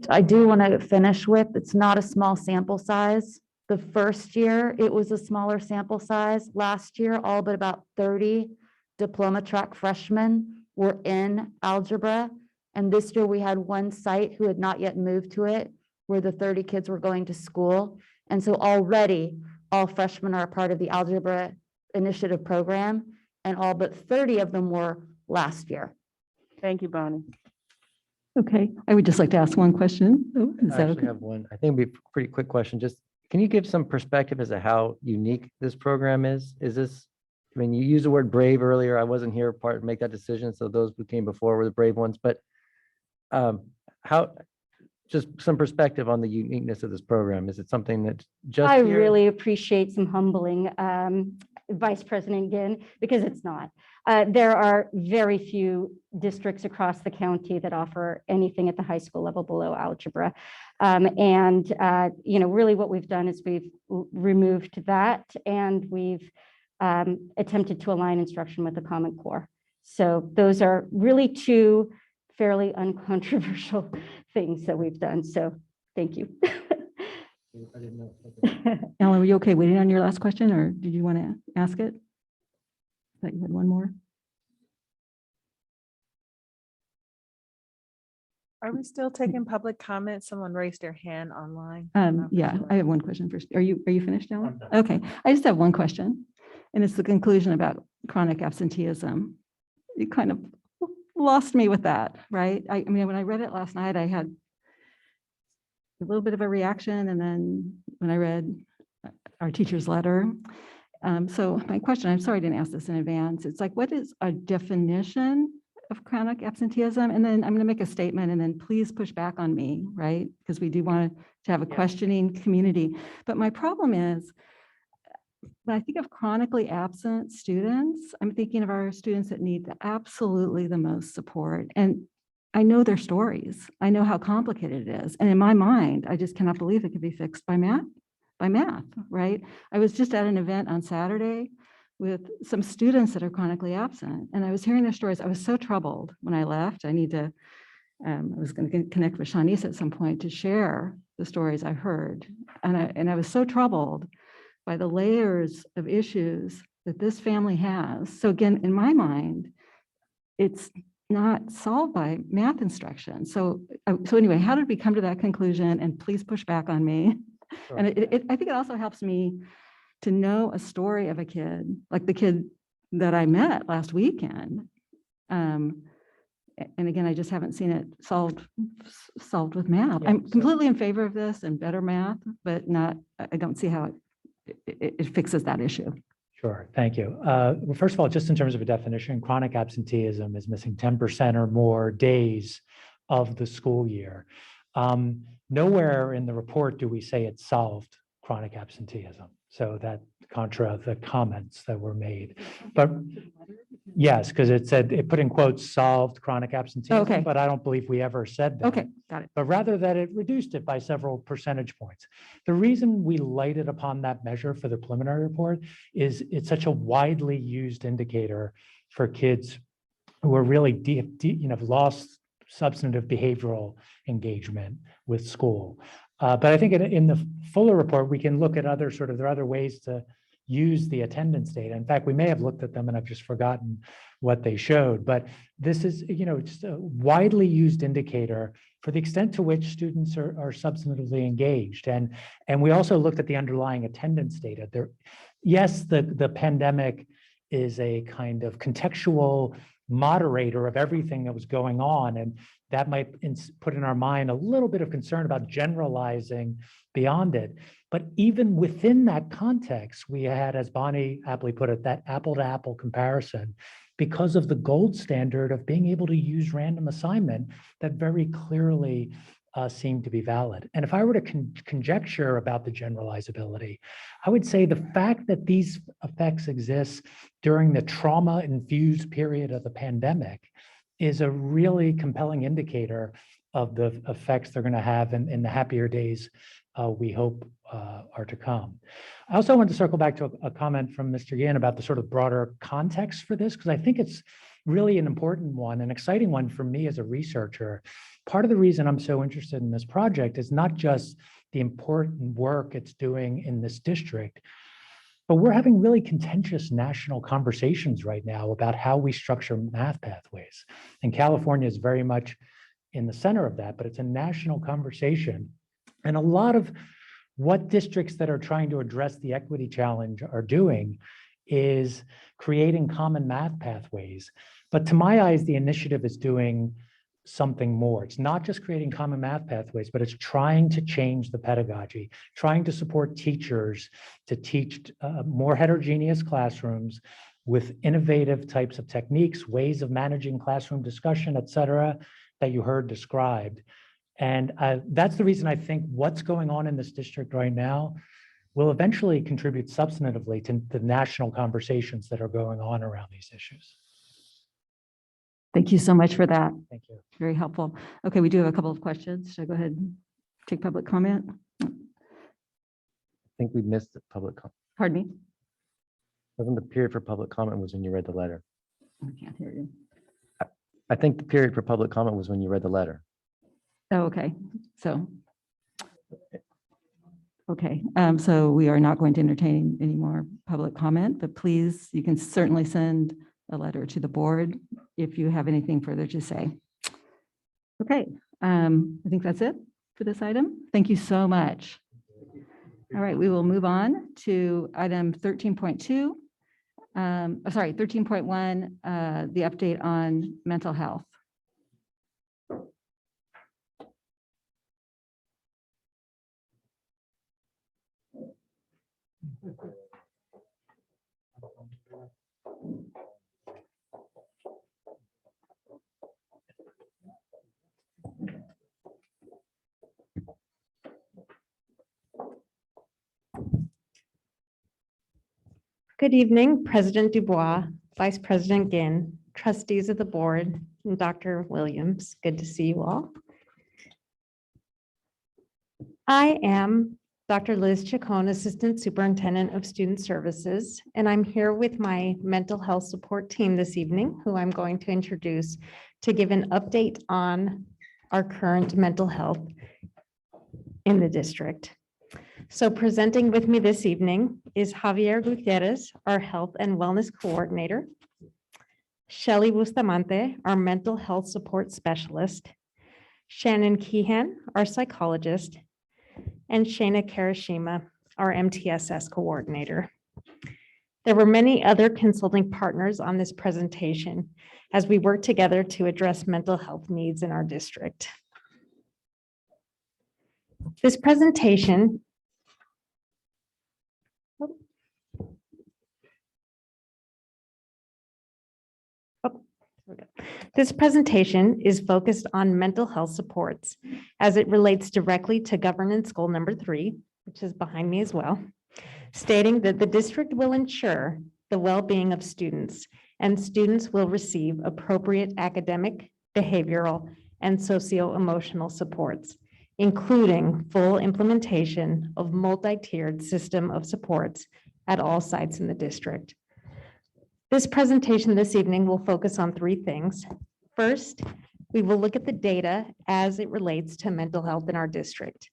I do want to finish with, it's not a small sample size. The first year, it was a smaller sample size. Last year, all but about 30 diploma track freshmen were in algebra. And this year we had one site who had not yet moved to it, where the 30 kids were going to school. And so already all freshmen are a part of the Algebra Initiative program, and all but 30 of them were last year. Thank you, Bonnie. Okay, I would just like to ask one question. Oh, is I that actually okay? have one. I think it'd be a pretty quick question. Just, can you give some perspective as to how unique this program is? Is this, I mean, you used the word brave earlier. I wasn't here to make that decision. So those who came before were the brave ones, but how, just some perspective on the uniqueness of this program. Is it something that just I here? really appreciate some humbling, Vice President Ginn, because it's not. There are very few districts across the county that offer anything at the high school level below algebra. Really what we've done is we've removed that, and we've attempted to align instruction with the Common Core. So those are really two fairly uncontroversial things that we've done. So thank you. I didn't know. Ellen, were you okay waiting on your last question, or did you want to ask it? I thought you had one more. Are we still taking public comment? Someone raised their hand online. Yeah, I have one question first. Are you finished, Ellen? Okay, I just have one question, and it's the conclusion about chronic absenteeism. You kind of lost me with that, right? I mean, when I read it last night, I had a little bit of a reaction, and then when I read our teacher's letter. So my question, I'm sorry I didn't ask this in advance. It's like, what is a definition of chronic absenteeism? And then I'm going to make a statement, and then please push back on me, right? Because we do want to have a questioning community. But my problem is, when I think of chronically absent students, I'm thinking of our students that need absolutely the most support. And I know their stories. I know how complicated it is. And in my mind, I just cannot believe it could be fixed by math, right? I was just at an event on Saturday with some students that are chronically absent, and I was hearing their stories. I was so troubled when I left. I was going to connect with Shanice at some point to share the stories I heard. And I was so troubled by the layers of issues that this family has. So again, in my mind, it's not solved by math instruction. So anyway, how did we come to that conclusion? And please push back on me. Sure. And I think it also helps me to know a story of a kid, like the kid that I met last weekend. And again, I just haven't seen it solved with math. Yeah, I'm completely in favor of this and better math, but I don't see how it fixes that issue. Sure, thank you. Well, first of all, just in terms of a definition, chronic absenteeism is missing 10% or more days of the school year. Nowhere in the report do we say it solved chronic absenteeism. So that contra the comments that were made. But yes, because it put in quotes, solved chronic absenteeism, Okay. But I don't believe we ever said that. Okay, got it. But rather that it reduced it by several percentage points. The reason we lighted upon that measure for the preliminary report is it's such a widely used indicator for kids who are really lost substantive behavioral engagement with school. But I think in the fuller report, we can look at there are other ways to use the attendance data. In fact, we may have looked at them and I've just forgotten what they showed, but this is, just a widely used indicator for the extent to which students are substantively engaged. And we also looked at the underlying attendance data. Yes, the pandemic is a kind of contextual moderator of everything that was going on. And that might put in our mind a little bit of concern about generalizing beyond it. But even within that context, we had, as Bonnie aptly put it, that apple to apple comparison because of the gold standard of being able to use random assignment that very clearly seemed to be valid. And if I were to conjecture about the generalizability, I would say the fact that these effects exist during the trauma-infused period of the pandemic is a really compelling indicator of the effects they're going to have in the happier days we hope are to come. I also want to circle back to a comment from Mr. Yin about the sort of broader context for this, because I think it's really an important one, an exciting one for me as a researcher. Part of the reason I'm so interested in this project is not just the important work it's doing in this district, but we're having really contentious national conversations right now about how we structure math pathways. And California is very much in the center of that, but it's a national conversation. And a lot of what districts that are trying to address the equity challenge are doing is creating common math pathways. But to my eyes, the initiative is doing something more. It's not just creating common math pathways, but it's trying to change the pedagogy, trying to support teachers to teach more heterogeneous classrooms with innovative types of techniques, ways of managing classroom discussion, et cetera, that you heard described. And that's the reason I think what's going on in this district right now will eventually contribute substantively to the national conversations that are going on around these issues. Thank you so much for that. Thank you. Very helpful. Okay, we do have a couple of questions. Should I go ahead and take public comment? I think we missed the public comment. Pardon me? Wasn't the period for public comment was when you read the letter? I can't hear you. I think the period for public comment was when you read the letter. Oh, okay. So, okay. So we are not going to entertain any more public comment, but please, you can certainly send a letter to the board if you have anything further to say. Okay. I think that's it for this item. Thank you so much. All right, we will move on to item 13.2. Sorry, 13.1, the update on mental health. Good evening, President Dubois, Vice President Ginn, trustees of the board, and Dr. Williams. Good to see you all. I am Dr. Liz Chacon, Assistant Superintendent of Student Services, and I'm here with my mental health support team this evening, who I'm going to introduce to give an update on our current mental health in the district. So presenting with me this evening is Javier Gutierrez, our Health and Wellness Coordinator, Shelly Bustamante, our Mental Health Support Specialist, Shannon Keehan, our Psychologist, and Shana Karashima, our MTSS Coordinator. There were many other consulting partners on this presentation as we work together to address mental health needs in our district. This presentation This presentation is focused on mental health supports as it relates directly to governance goal number 3, which is behind me as well, stating that the district will ensure the well-being of students and students will receive appropriate academic, behavioral, and socio-emotional supports, including full implementation of multi-tiered system of supports at all sites in the district. This presentation this evening will focus on 3 things. First, we will look at the data as it relates to mental health in our district.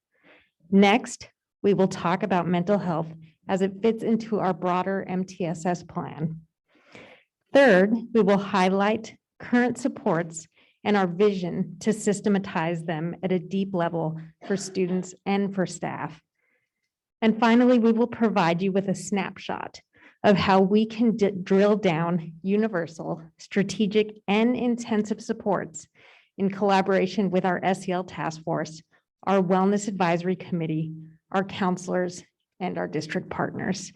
Next, we will talk about mental health as it fits into our broader MTSS plan. Third, we will highlight current supports and our vision to systematize them at a deep level for students and for staff. And finally, we will provide you with a snapshot of how we can drill down universal, strategic, and intensive supports in collaboration with our SEL task force, our wellness advisory committee, our counselors, and our district partners.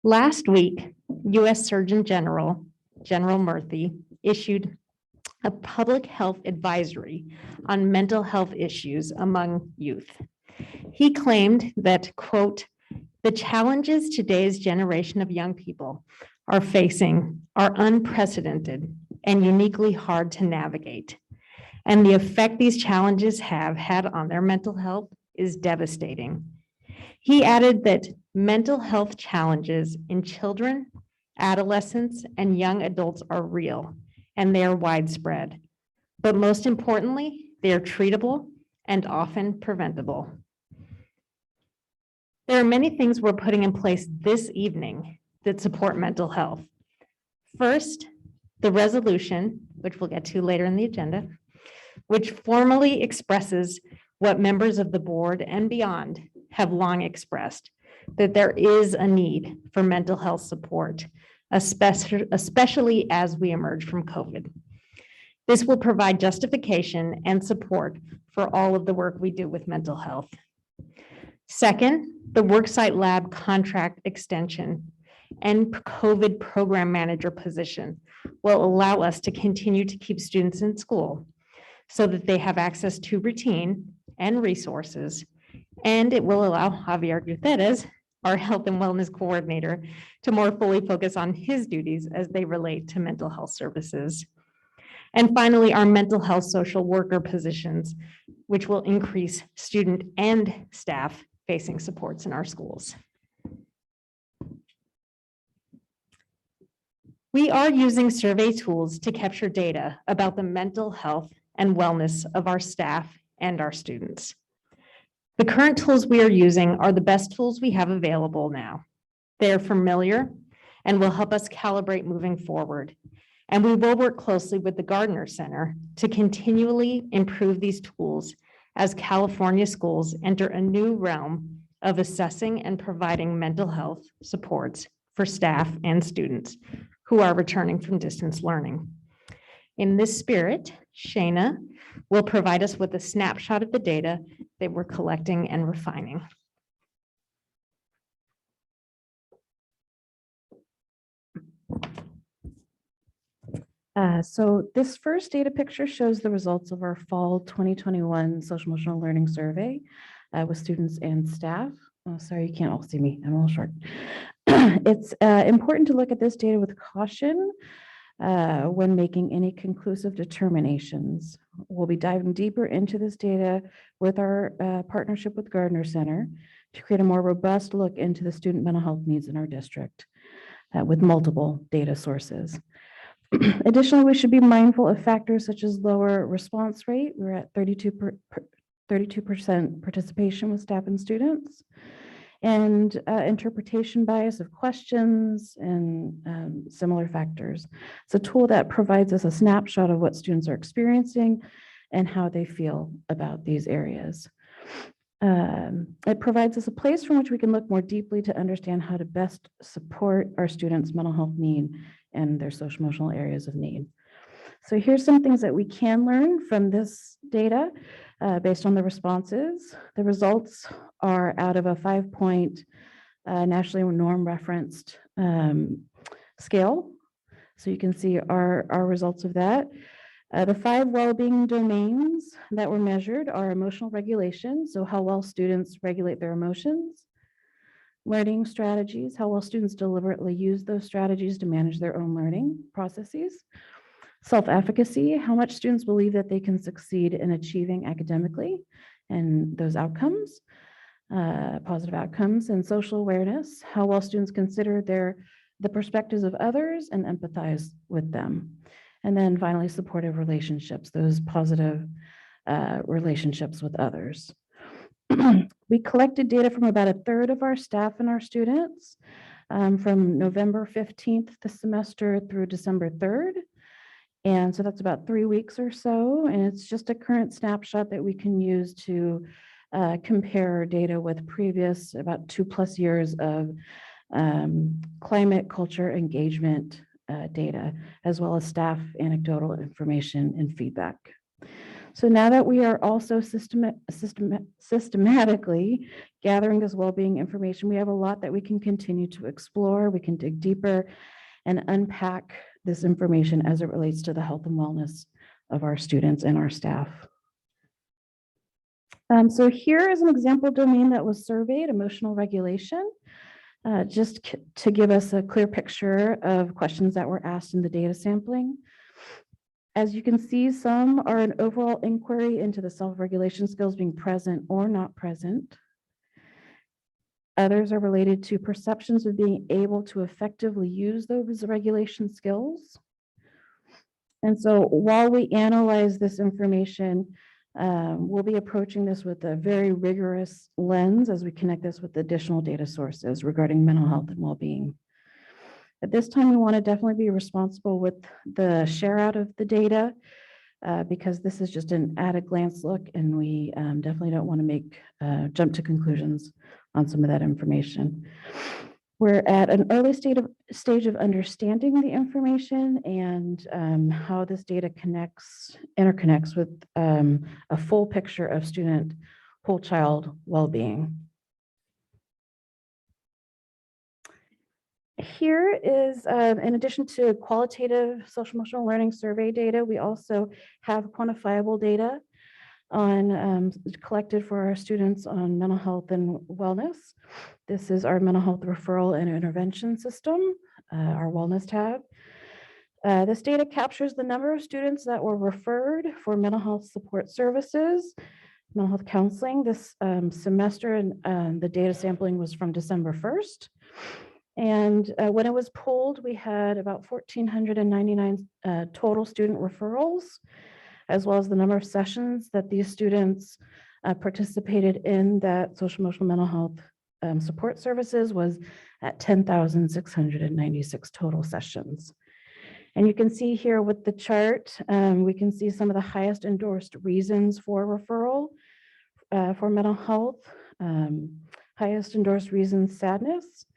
Last week, U.S. Surgeon General Murthy issued a public health advisory on mental health issues among youth. He claimed that, quote, "The challenges today's generation of young people are facing are unprecedented and uniquely hard to navigate. And the effect these challenges have had on their mental health is devastating." He added that mental health challenges in children, adolescents, and young adults are real and they are widespread. But most importantly, they are treatable and often preventable. There are many things we're putting in place this evening that support mental health. First, the resolution, which we'll get to later in the agenda, which formally expresses what members of the board and beyond have long expressed, that there is a need for mental health support, especially as we emerge from COVID. This will provide justification and support for all of the work we do with mental health. Second, the Worksite Lab contract extension and COVID program manager position will allow us to continue to keep students in school so that they have access to routine and resources. And it will allow Javier Gutierrez, our health and wellness coordinator, to more fully focus on his duties as they relate to mental health services. And finally, our mental health social worker positions, which will increase student and staff facing supports in our schools. We are using survey tools to capture data about the mental health and wellness of our staff and our students. The current tools we are using are the best tools we have available now. They are familiar and will help us calibrate moving forward. And we will work closely with the Gardner Center to continually improve these tools as California schools enter a new realm of assessing and providing mental health supports for staff and students who are returning from distance learning. In this spirit, Shayna will provide us with a snapshot of the data that we're collecting and refining. So this first data picture shows the results of our fall 2021 social emotional learning survey with students and staff. Oh, sorry, you can't all see me. I'm a little short. It's important to look at this data with caution when making any conclusive determinations. We'll be diving deeper into this data with our partnership with Gardner Center to create a more robust look into the student mental health needs in our district with multiple data sources. Additionally, we should be mindful of factors such as lower response rate. We're at 32% participation with staff and students, and interpretation bias of questions and similar factors. It's a tool that provides us a snapshot of what students are experiencing and how they feel about these areas. It provides us a place from which we can look more deeply to understand how to best support our students' mental health need and their social emotional areas of need. So here's some things that we can learn from this data based on the responses. The results are out of a 5-point nationally norm referenced scale. So you can see our results of that. The 5 well-being domains that were measured are emotional regulation, so how well students regulate their emotions; learning strategies, how well students deliberately use those strategies to manage their own learning processes; self-efficacy, how much students believe that they can succeed in achieving academically and those outcomes, positive outcomes; and social awareness, how well students consider the perspectives of others and empathize with them. And then finally, supportive relationships, those positive relationships with others. We collected data from about 1/3 of our staff and our students from November 15th this semester through December 3rd. And so that's about 3 weeks or so. And it's just a current snapshot that we can use to compare data with previous about 2+ years of climate, culture, engagement data, as well as staff anecdotal information and feedback. So now that we are also systematically gathering this well-being information, we have a lot that we can continue to explore. We can dig deeper and unpack this information as it relates to the health and wellness of our students and our staff. So here is an example domain that was surveyed, emotional regulation, just to give us a clear picture of questions that were asked in the data sampling. As you can see, some are an overall inquiry into the self-regulation skills being present or not present. Others are related to perceptions of being able to effectively use those regulation skills. And so while we analyze this information, we'll be approaching this with a very rigorous lens as we connect this with additional data sources regarding mental health and well-being. At this time, we want to definitely be responsible with the share out of the data because this is just an at-a-glance look, and we definitely don't want to make jump to conclusions on some of that information. We're at an early stage of understanding the information and how this data interconnects with a full picture of student whole child well-being. Here is, in addition to qualitative social emotional learning survey data, we also have quantifiable data on collected for our students on mental health and wellness. This is our mental health referral and intervention system, our wellness tab. This data captures the number of students that were referred for mental health support services, mental health counseling this semester, and the data sampling was from December 1st. And when it was pulled, we had about 1,499 total student referrals, as well as the number of sessions that these students participated in that social emotional mental health support services was at 10,696 total sessions. And you can see here with the chart, we can see some of the highest endorsed reasons for referral for mental health. Highest endorsed reasons, sadness,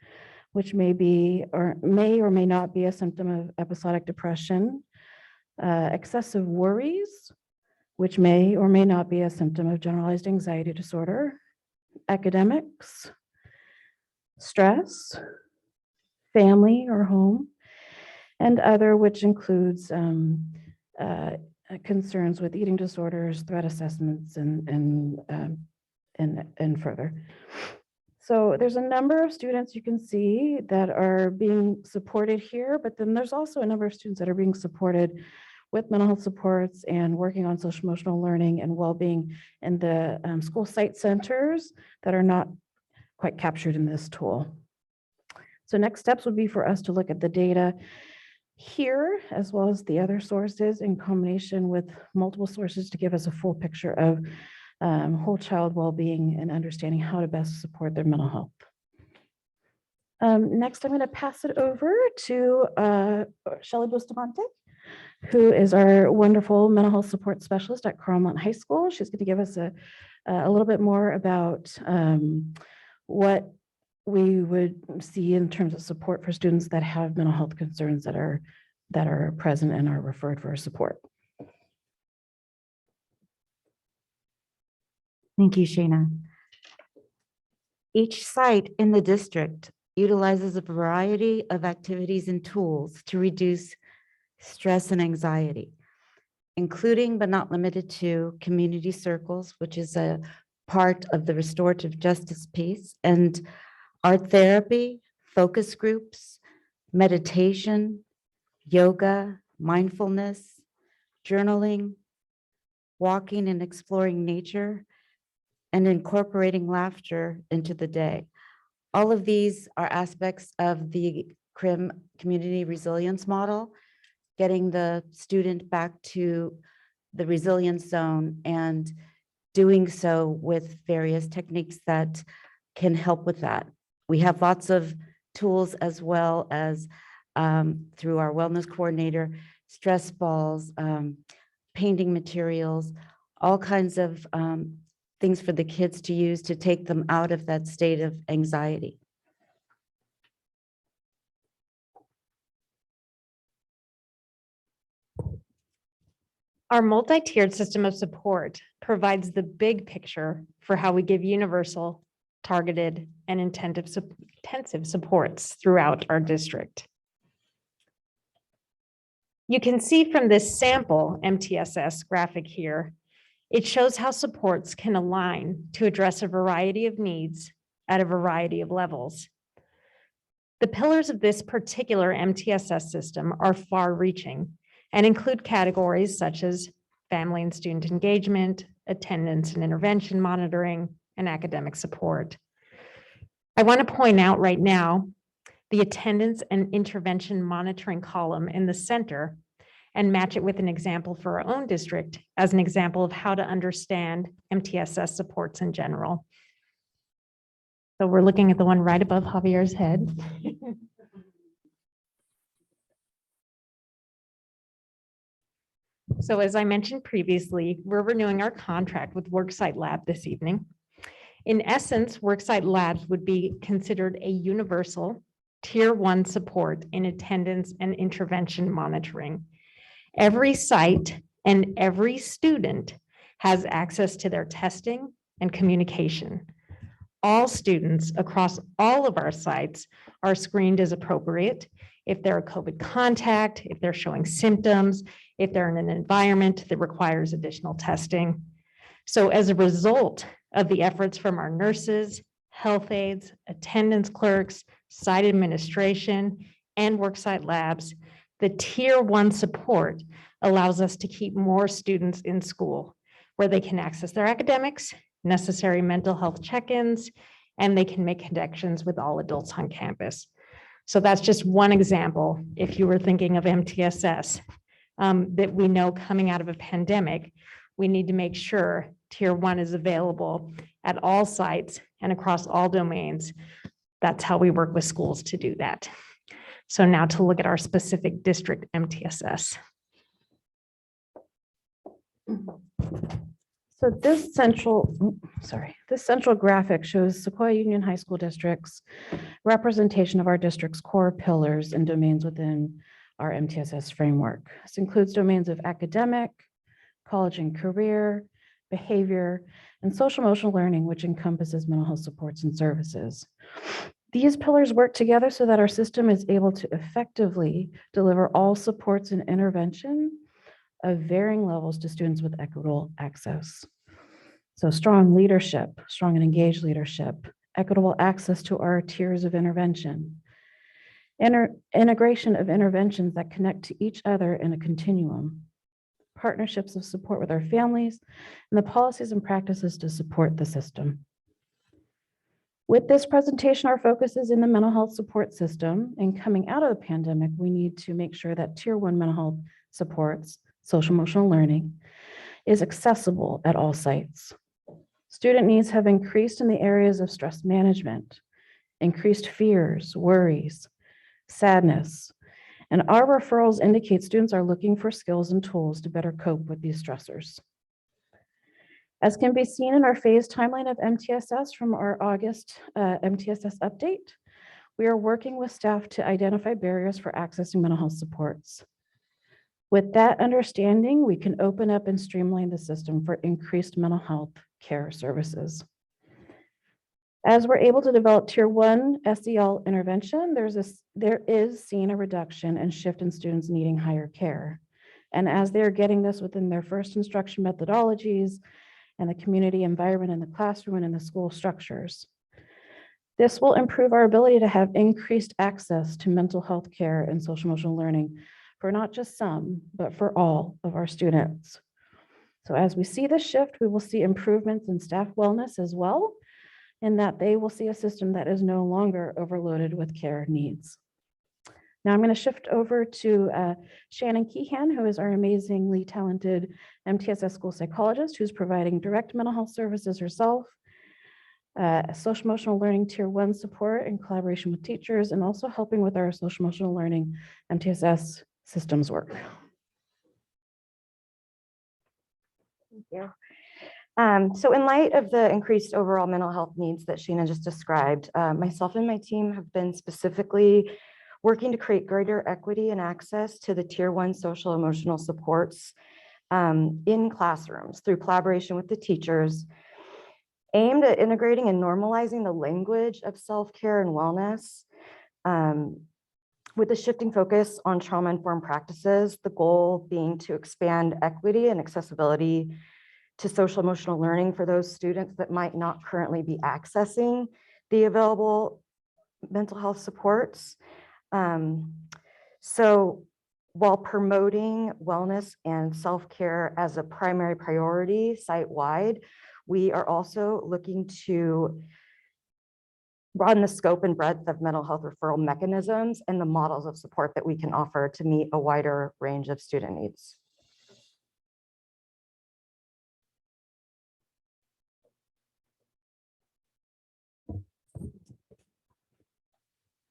which may or may not be a symptom of episodic depression. Excessive worries, which may or may not be a symptom of generalized anxiety disorder. Academics, stress, family or home, and other, which includes concerns with eating disorders, threat assessments, and further. So there's a number of students you can see that are being supported here, but then there's also a number of students that are being supported with mental health supports and working on social emotional learning and well-being in the school site centers that are not quite captured in this tool. So next steps would be for us to look at the data here, as well as the other sources in combination with multiple sources to give us a full picture of whole child well-being and understanding how to best support their mental health. Next, I'm going to pass it over to Shelley Bustamante, who is our wonderful mental health support specialist at Carlmont High School. She's going to give us a little bit more about what we would see in terms of support for students that have mental health concerns that are present and are referred for support. Thank you, Shana. Each site in the district utilizes a variety of activities and tools to reduce stress and anxiety, including but not limited to community circles, which is a part of the restorative justice piece, and art therapy, focus groups, meditation, yoga, mindfulness, journaling, walking and exploring nature, and incorporating laughter into the day. All of these are aspects of the CRIM community resilience model, getting the student back to the resilience zone and doing so with various techniques that can help with that. We have lots of tools as well as through our wellness coordinator, stress balls, painting materials, all kinds of things for the kids to use to take them out of that state of anxiety. Our multi-tiered system of support provides the big picture for how we give universal, targeted, and intensive supports throughout our district. You can see from this sample MTSS graphic here, it shows how supports can align to address a variety of needs at a variety of levels. The pillars of this particular MTSS system are far-reaching and include categories such as family and student engagement, attendance and intervention monitoring, and academic support. I want to point out right now the attendance and intervention monitoring column in the center and match it with an example for our own district as an example of how to understand MTSS supports in general. So we're looking at the one right above Javier's head. So as I mentioned previously, we're renewing our contract with Worksite Lab this evening. In essence, Worksite Labs would be considered a universal Tier 1 support in attendance and intervention monitoring. Every site and every student has access to their testing and communication. All students across all of our sites are screened as appropriate if they're a COVID contact, if they're showing symptoms, if they're in an environment that requires additional testing. So as a result of the efforts from our nurses, health aides, attendance clerks, site administration, and Worksite Labs, the Tier 1 support allows us to keep more students in school where they can access their academics, necessary mental health check-ins, and they can make connections with all adults on campus. So that's just one example. If you were thinking of MTSS, that we know coming out of a pandemic, we need to make sure Tier 1 is available at all sites and across all domains. That's how we work with schools to do that. So now to look at our specific district MTSS. So this central graphic shows Sequoia Union High School District's representation of our district's core pillars and domains within our MTSS framework. This includes domains of academic, college and career, behavior, and social emotional learning, which encompasses mental health supports and services. These pillars work together so that our system is able to effectively deliver all supports and intervention of varying levels to students with equitable access. So strong leadership, strong and engaged leadership, equitable access to our tiers of intervention, integration of interventions that connect to each other in a continuum, partnerships of support with our families, and the policies and practices to support the system. With this presentation, our focus is in the mental health support system, and coming out of the pandemic, we need to make sure that Tier 1 mental health supports, social emotional learning, is accessible at all sites. Student needs have increased in the areas of stress management, increased fears, worries, sadness, and our referrals indicate students are looking for skills and tools to better cope with these stressors. As can be seen in our phased timeline of MTSS from our August MTSS update, we are working with staff to identify barriers for accessing mental health supports. With that understanding, we can open up and streamline the system for increased mental health care services. As we're able to develop Tier 1 SEL intervention, there is seen a reduction and shift in students needing higher care. And as they're getting this within their first instruction methodologies and the community environment in the classroom and in the school structures, this will improve our ability to have increased access to mental health care and social emotional learning for not just some, but for all of our students. So as we see this shift, we will see improvements in staff wellness as well, in that they will see a system that is no longer overloaded with care needs. Now I'm going to shift over to Shannon Keehan, who is our amazingly talented MTSS school psychologist, who's providing direct mental health services herself, social emotional learning Tier 1 support in collaboration with teachers, and also helping with our social emotional learning MTSS systems work. Thank you. So in light of the increased overall mental health needs that Sheena just described, myself and my team have been specifically working to create greater equity and access to the Tier 1 social emotional supports in classrooms through collaboration with the teachers, aimed at integrating and normalizing the language of self-care and wellness, with a shifting focus on trauma-informed practices, the goal being to expand equity and accessibility to social emotional learning for those students that might not currently be accessing the available mental health supports. So while promoting wellness and self-care as a primary priority site-wide, we are also looking to broaden the scope and breadth of mental health referral mechanisms and the models of support that we can offer to meet a wider range of student needs.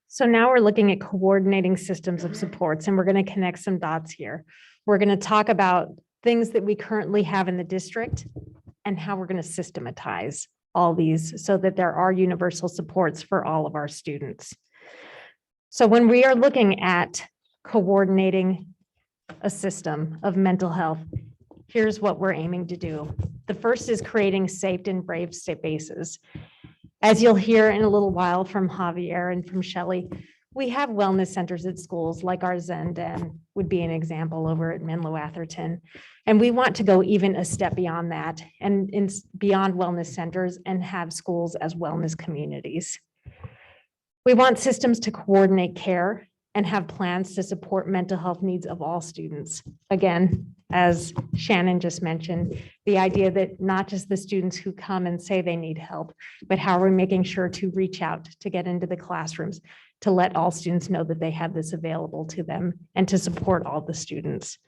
So now we're looking at coordinating systems of supports, and we're going to connect some dots here. We're going to talk about things that we currently have in the district and how we're going to systematize all these so that there are universal supports for all of our students. So when we are looking at coordinating a system of mental health, here's what we're aiming to do. The first is creating safe and brave spaces. As you'll hear in a little while from Javier and from Shelley, we have wellness centers at schools like our Zen would be an example over at Menlo Atherton. And we want to go even a step beyond that and beyond wellness centers and have schools as wellness communities. We want systems to coordinate care and have plans to support mental health needs of all students. Again, as Shannon just mentioned, the idea that not just the students who come and say they need help, but how we're making sure to reach out to get into the classrooms, to let all students know that they have this available to them and to support all the students.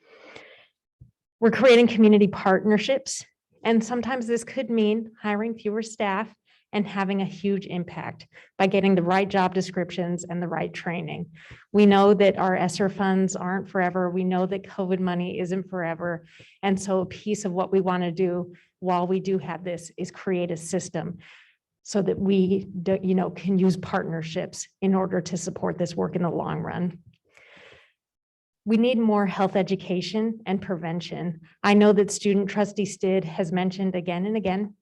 We're creating community partnerships, and sometimes this could mean hiring fewer staff and having a huge impact by getting the right job descriptions and the right training. We know that our ESSER funds aren't forever. We know that COVID money isn't forever. And so a piece of what we want to do while we do have this is create a system so that we can use partnerships in order to support this work in the long run. We need more health education and prevention. I know that student trustee Stid has mentioned again and again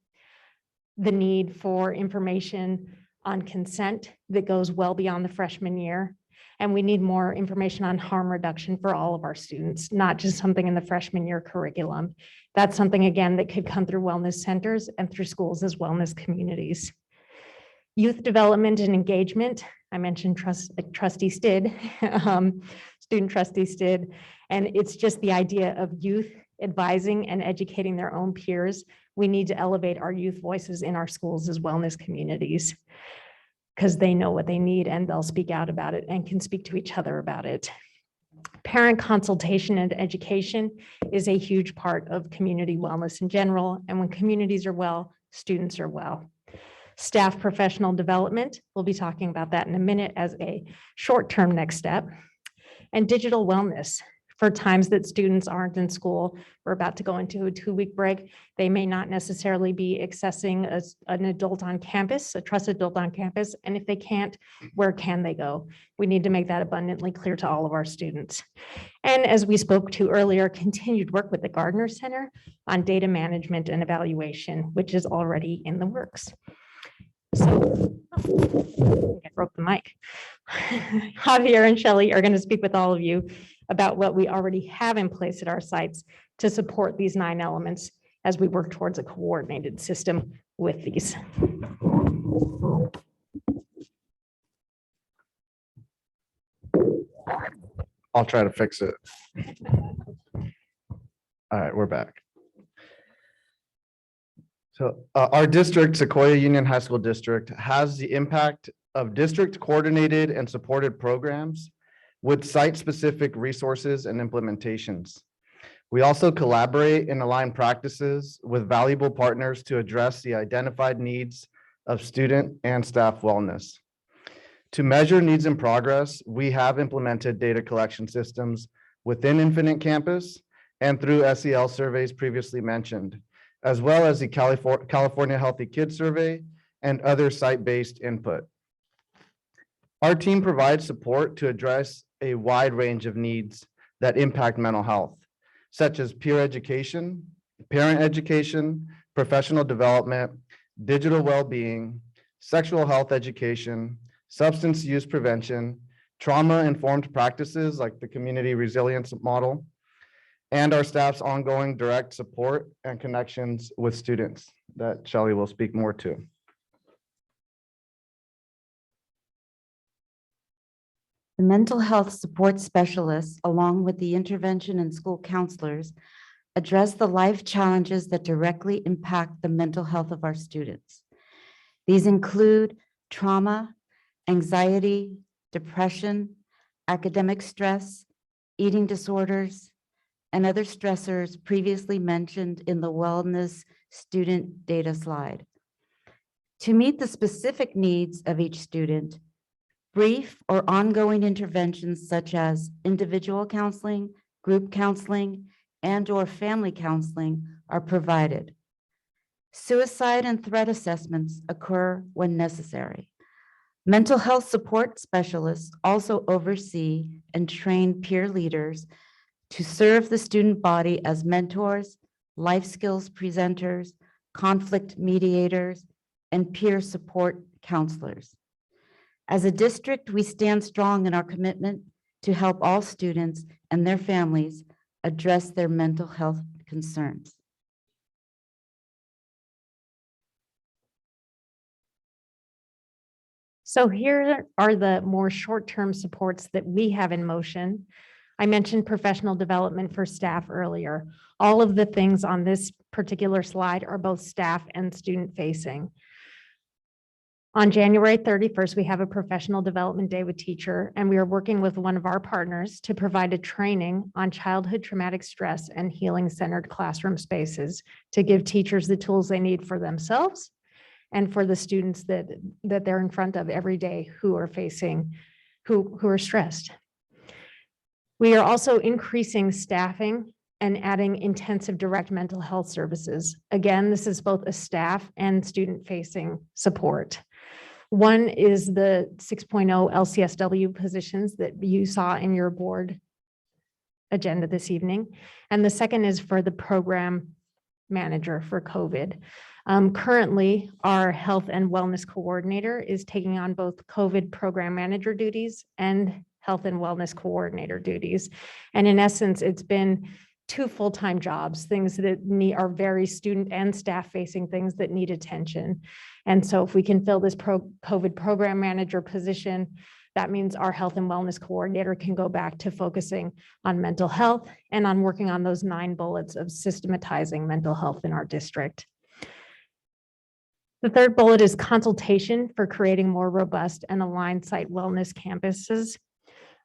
the need for information on consent that goes well beyond the freshman year. And we need more information on harm reduction for all of our students, not just something in the freshman year curriculum. That's something, again, that could come through wellness centers and through schools as wellness communities. Youth development and engagement. I mentioned trustee Stid, student trustee Stid, and it's just the idea of youth advising and educating their own peers. We need to elevate our youth voices in our schools as wellness communities because they know what they need and they'll speak out about it and can speak to each other about it. Parent consultation and education is a huge part of community wellness in general. And when communities are well, students are well. Staff professional development, we'll be talking about that in a minute as a short-term next step. And digital wellness. For times that students aren't in school, we're about to go into a 2-week break. They may not necessarily be accessing an adult on campus, a trusted adult on campus. And if they can't, where can they go? We need to make that abundantly clear to all of our students. And as we spoke to earlier, continued work with the Gardner Center on data management and evaluation, which is already in the works. So, I broke the mic. Javier and Shelley are going to speak with all of you about what we already have in place at our sites to support these 9 elements as we work towards a coordinated system with these. I'll try to fix it. All right, we're back. So our district, Sequoia Union High School District, has the impact of district coordinated and supported programs with site-specific resources and implementations. We also collaborate and align practices with valuable partners to address the identified needs of student and staff wellness. To measure needs and progress, we have implemented data collection systems within Infinite Campus and through SEL surveys previously mentioned. as well as the California Healthy Kids Survey and other site-based input. Our team provides support to address a wide range of needs that impact mental health, such as peer education, parent education, professional development, digital well-being, sexual health education, substance use prevention, trauma-informed practices like the community resilience model, and our staff's ongoing direct support and connections with students that Shelley will speak more to. The mental health support specialists, along with the intervention and school counselors, address the life challenges that directly impact the mental health of our students. These include trauma, anxiety, depression, academic stress, eating disorders, and other stressors previously mentioned in the wellness student data slide. To meet the specific needs of each student, brief or ongoing interventions such as individual counseling, group counseling, and/or family counseling are provided. Suicide and threat assessments occur when necessary. Mental health support specialists also oversee and train peer leaders to serve the student body as mentors, life skills presenters, conflict mediators, and peer support counselors. As a district, we stand strong in our commitment to help all students and their families address their mental health concerns. So here are the more short-term supports that we have in motion. I mentioned professional development for staff earlier. All of the things on this particular slide are both staff and student facing. On January 31st, we have a professional development day with teacher, and we are working with one of our partners to provide a training on childhood traumatic stress and healing-centered classroom spaces to give teachers the tools they need for themselves and for the students that they're in front of every day who are facing, who are stressed. We are also increasing staffing and adding intensive direct mental health services. Again, this is both a staff and student-facing support. One is the 6.0 LCSW positions that you saw in your board agenda this evening. And the second is for the program manager for COVID. Currently, our health and wellness coordinator is taking on both COVID program manager duties and health and wellness coordinator duties. And in essence, it's been 2 full-time jobs, things that are very student and staff facing things that need attention. And so if we can fill this COVID program manager position, that means our health and wellness coordinator can go back to focusing on mental health and on working on those 9 bullets of systematizing mental health in our district. The third bullet is consultation for creating more robust and aligned site wellness campuses.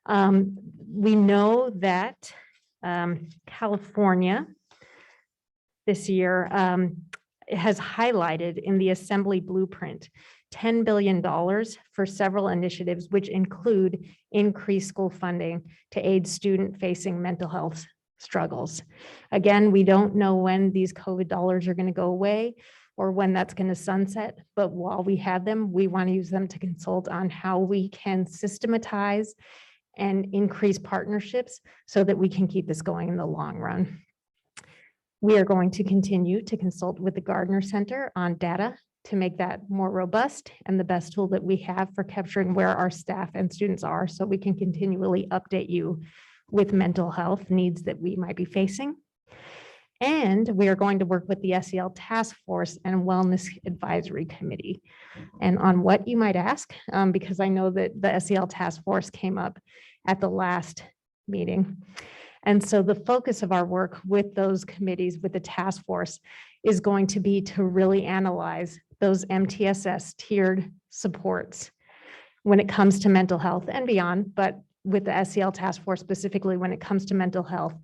We know that California this year has highlighted in the Assembly Blueprint $10 billion for several initiatives, which include increased school funding to aid student-facing mental health struggles. Again, we don't know when these COVID dollars are going to go away or when that's going to sunset, but while we have them, we want to use them to consult on how we can systematize and increase partnerships so that we can keep this going in the long run. We are going to continue to consult with the Gardner Center on data to make that more robust and the best tool that we have for capturing where our staff and students are so we can continually update you with mental health needs that we might be facing. And we are going to work with the SEL Task Force and Wellness Advisory Committee. And on what, you might ask, because I know that the SEL Task Force came up at the last meeting. And so the focus of our work with those committees, with the task force, is going to be to really analyze those MTSS tiered supports when it comes to mental health and beyond, but with the SEL Task Force specifically when it comes to mental health,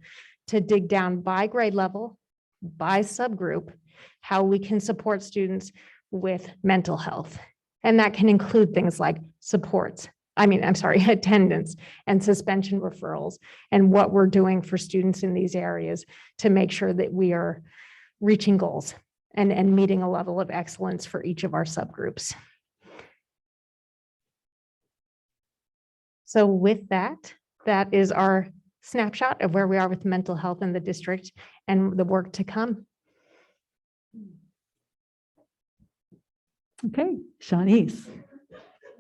to dig down by grade level, by subgroup, how we can support students with mental health. And that can include things like attendance and suspension referrals, and what we're doing for students in these areas to make sure that we are reaching goals and meeting a level of excellence for each of our subgroups. So with that, that is our snapshot of where we are with mental health in the district and the work to come. Okay, Shawnee's.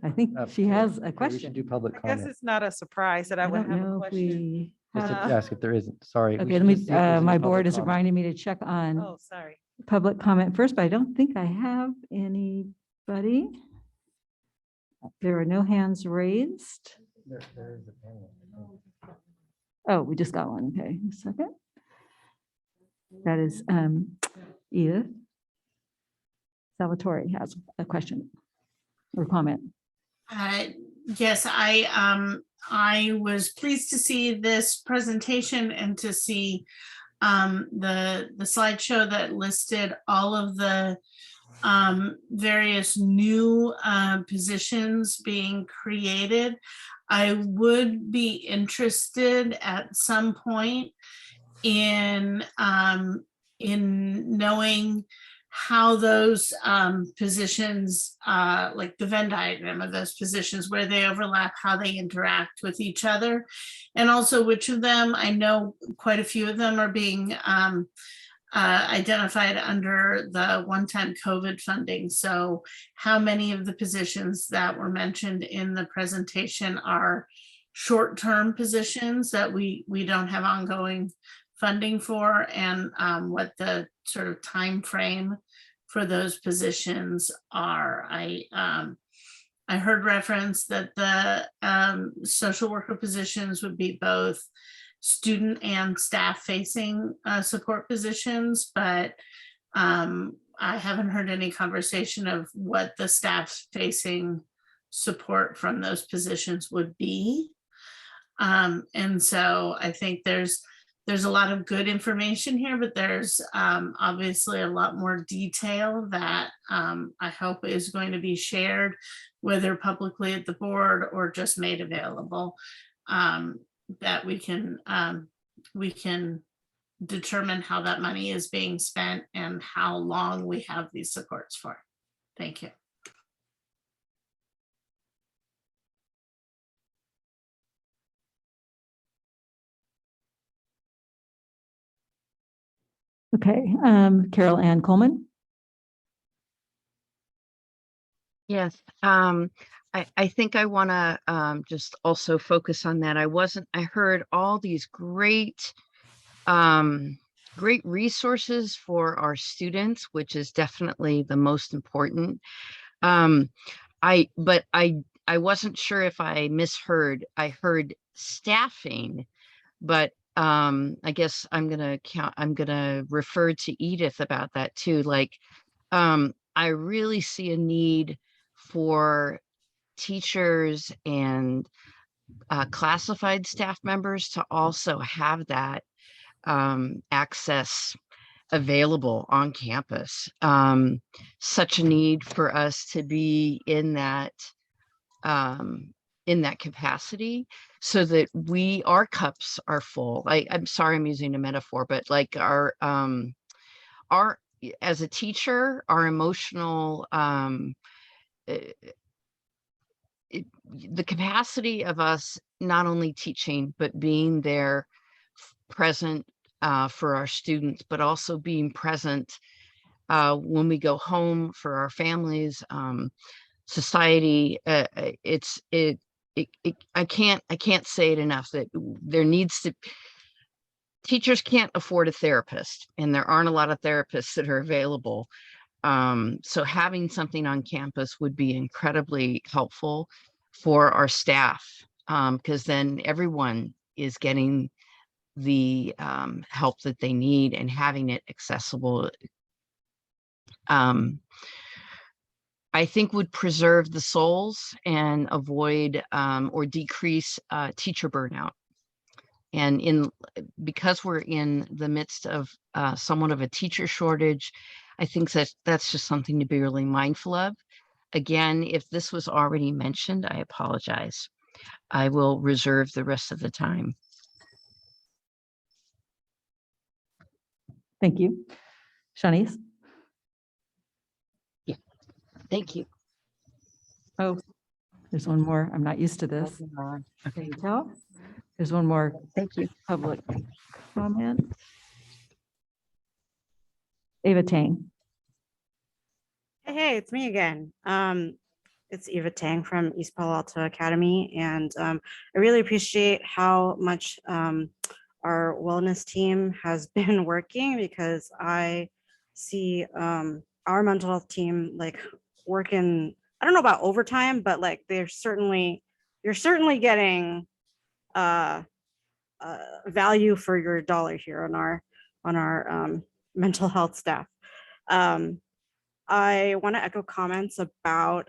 I think she has a We should question. do public I guess comment. it's not a surprise that I would don't have a know if question. we Just to have- ask if there isn't, sorry. we Okay, should let me, just see if there's any my public board is comment. reminding me to check on Oh, sorry. public comment first, but I don't think I have anybody. There are no hands raised. There is a panel. Oh, we just got one. Okay, a second. That is Edith. Salvatore has a question or comment. Yes, I was pleased to see this presentation and to see the slideshow that listed all of the various new positions being created. I would be interested at some point in knowing how those positions, like the Venn diagram of those positions, where they overlap, how they interact with each other, and also which of them, I know quite a few of them are being identified under the one-time COVID funding. So how many of the positions that were mentioned in the presentation are short-term positions that we don't have ongoing funding for, and what the sort of time frame for those positions are. I heard reference that the social worker positions would be both student and staff facing support positions, but I haven't heard any conversation of what the staff facing support from those positions would be. And so I think there's a lot of good information here, but there's obviously a lot more detail that I hope is going to be shared, whether publicly at the board or just made available, that we can determine how that money is being spent and how long we have these supports for. Thank you. Okay, Carol Ann Coleman. Yes, I think I want to just also focus on that. I heard all these great resources for our students, which is definitely the most important. But I wasn't sure if I misheard. I heard staffing, but I guess I'm gonna refer to Edith about that too. Like, I really see a need for teachers and classified staff members to also have that access available on campus. Such a need for us to be in that capacity so that our cups are full. I'm sorry I'm using a metaphor, but like our as a teacher, our emotional the capacity of us not only teaching but being there present for our students, but also being present when we go home for our families, society. I can't say it enough that there needs to. Teachers can't afford a therapist, and there aren't a lot of therapists that are available. So having something on campus would be incredibly helpful for our staff, because then everyone is getting the help that they need and having it accessible. I think would preserve the souls and avoid or decrease teacher burnout. And because we're in the midst of somewhat of a teacher shortage, I think that's just something to be really mindful of. Again, if this was already mentioned, I apologize. I will reserve the rest of the time. Thank you. Shanice? Yeah, thank you. Oh, there's one more. I'm not used to this. Can you tell? There's one more. Thank you. Public comment. Ava Tang. Hey, it's me again. It's Eva Tang from East Palo Alto Academy, and I really appreciate how much our wellness team has been working, because I see our mental health team like working, I don't know about overtime, but like you're certainly getting value for your dollar here on our mental health staff. I want to echo comments about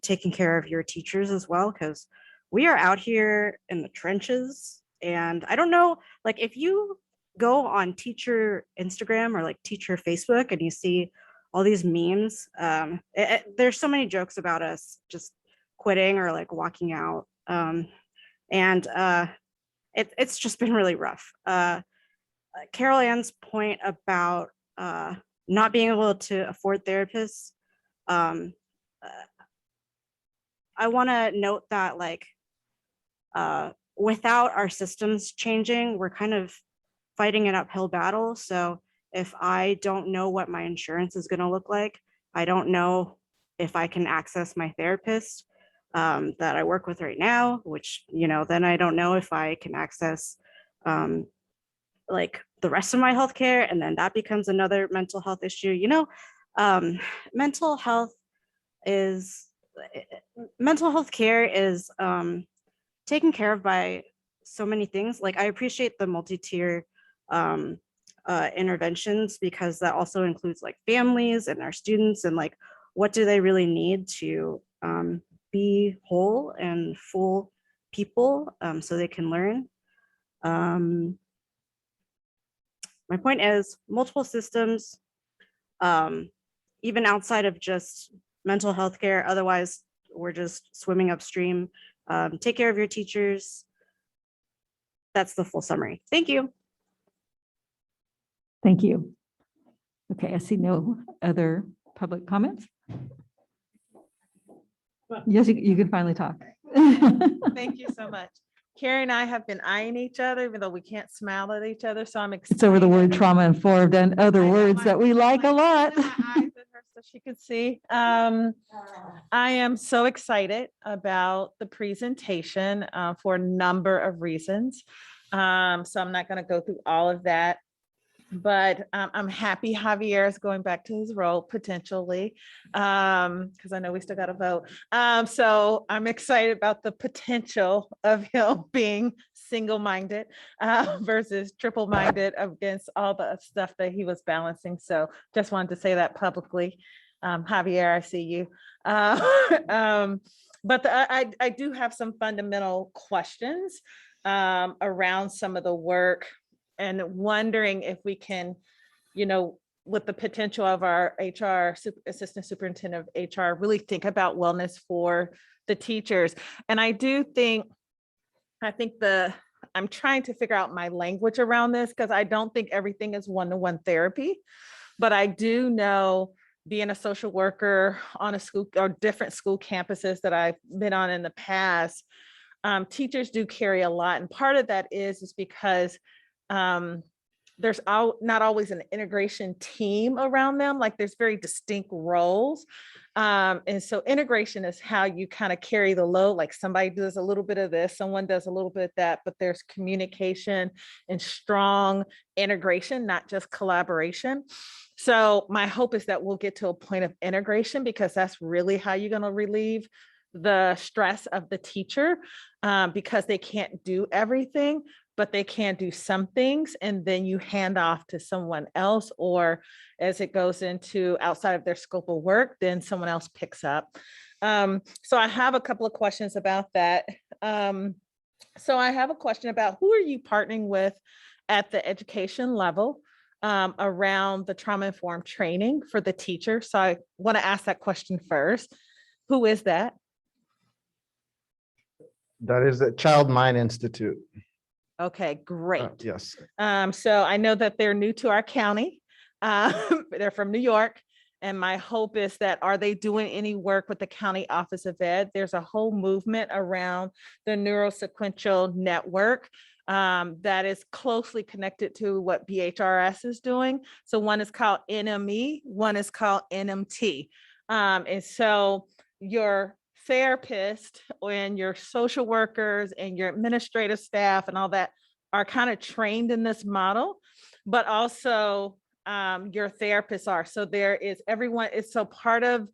taking care of your teachers as well, because we are out here in the trenches. And I don't know, like if you go on teacher Instagram or like teacher Facebook and you see all these memes, there's so many jokes about us just quitting or like walking out. It's just been really rough. Carol Ann's point about not being able to afford therapists, I want to note that like without our systems changing, we're kind of fighting an uphill battle. So if I don't know what my insurance is going to look like, I don't know if I can access my therapist that I work with right now, which, you know, then I don't know if I can access like the rest of my healthcare, and then that becomes another mental health issue. You know, mental health care is taken care of by so many things. Like I appreciate the multi-tier interventions, because that also includes like families and our students, and like what do they really need to be whole and full people, so they can learn. My point is multiple systems, even outside of just mental health care. Otherwise, we're just swimming upstream. Take care of your teachers. That's the full summary. Thank you. Thank you. Okay, I see no other public comments. Yes, you can finally talk. Thank you so much. Carrie and I have been eyeing each other, even though we can't smile at each other. So I'm excited. It's over the word trauma informed and other words that we like a lot. So she could see. I am so excited about the presentation for a number of reasons. So I'm not going to go through all of that. But I'm happy Javier is going back to his role potentially, because I know we still got to vote. So I'm excited about the potential of him being single-minded versus triple-minded against all the stuff that he was balancing. So just wanted to say that publicly. Javier, I see you. But I do have some fundamental questions around some of the work, and wondering if we can, you know, with the potential of our HR assistant superintendent of HR, really think about wellness for the teachers. And I think I'm trying to figure out my language around this, because I don't think everything is one-to-one therapy, but I do know, being a social worker on a school or different school campuses that I've been on in the past, teachers do carry a lot. And part of that is because there's not always an integration team around them. Like there's very distinct roles. And so integration is how you kind of carry the load. Like somebody does a little bit of this, someone does a little bit of that, but there's communication and strong integration, not just collaboration. So my hope is that we'll get to a point of integration, because that's really how you're going to relieve the stress of the teacher, because they can't do everything, but they can do some things, and then you hand off to someone else, or as it goes into outside of their scope of work, then someone else picks up. So I have a couple of questions about that. So I have a question about who are you partnering with at the education level around the trauma-informed training for the teacher? So I want to ask that question first. Who is that? That is the Child Mind Institute. Okay, great. Yes. So I know that they're new to our county. They're from New York. And my hope is that, are they doing any work with the County Office of Ed? There's a whole movement around the neurosequential network that is closely connected to what BHRS is doing. So one is called NME, one is called NMT. And so your therapist and your social workers and your administrative staff and all that are kind of trained in this model, but also your therapists are. So there is everyone, it's so part of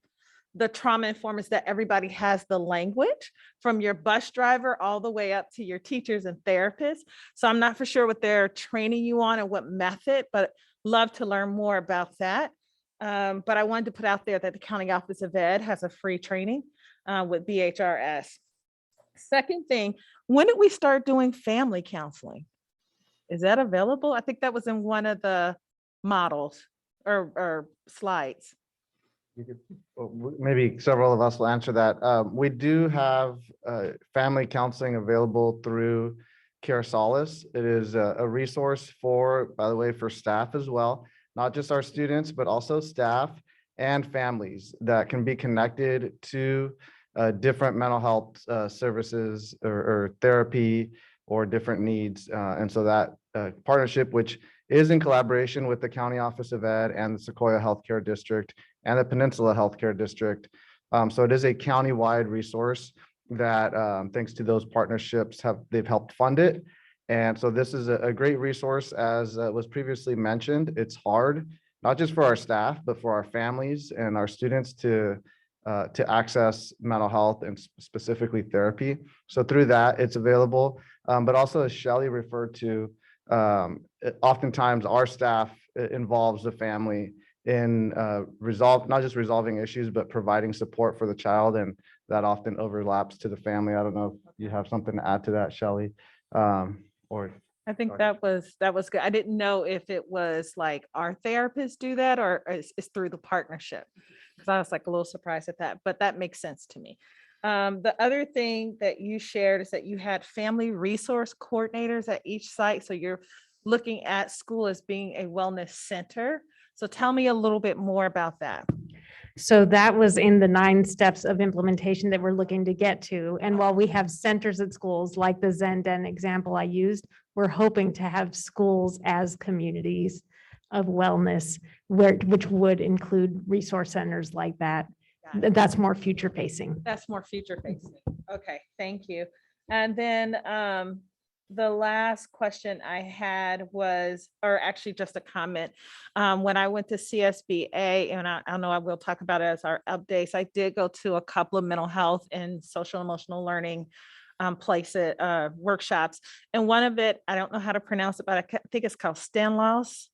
the trauma informed is that everybody has the language, from your bus driver all the way up to your teachers and therapists. So I'm not for sure what they're training you on and what method, but love to learn more about that. But I wanted to put out there that the County Office of Ed has a free training with BHRS. Second thing, when did we start doing family counseling? Is that available? I think that was in one of the models or slides. Maybe several of us will answer that. We do have family counseling available through Care Solace. It is a resource for, by the way, for staff as well, not just our students, but also staff and families that can be connected to different mental health services or therapy or different needs. And so that partnership, which is in collaboration with the County Office of Ed and the Sequoia Healthcare District and the Peninsula Healthcare District. So it is a county-wide resource that, thanks to those partnerships, they've helped fund it. And so this is a great resource, as was previously mentioned. It's hard, not just for our staff, but for our families and our students to access mental health and specifically therapy. So through that, it's available. But also, as Shelley referred to, oftentimes our staff involves the family in not just resolving issues, but providing support for the child. And that often overlaps to the family. I don't know if you have something to add to that, Shelley. Or I think that was good. I didn't know if it was like our therapists do that or it's through the partnership. Because I was like a little surprised at that, but that makes sense to me. The other thing that you shared is that you had family resource coordinators at each site. So you're looking at school as being a wellness center. So tell me a little bit more about that. So that was in the 9 steps of implementation that we're looking to get to. And while we have centers at schools like the Zenden example I used, we're hoping to have schools as communities of wellness, which would include resource centers like that. That's more future facing. That's more future facing. Okay, thank you. And then the last question I had was, or actually just a comment. When I went to CSBA, and I know I will talk about it as our updates, I did go to a couple of mental health and social emotional learning places, workshops. And one of it, I don't know how to pronounce it, but I think it's called Stanislaus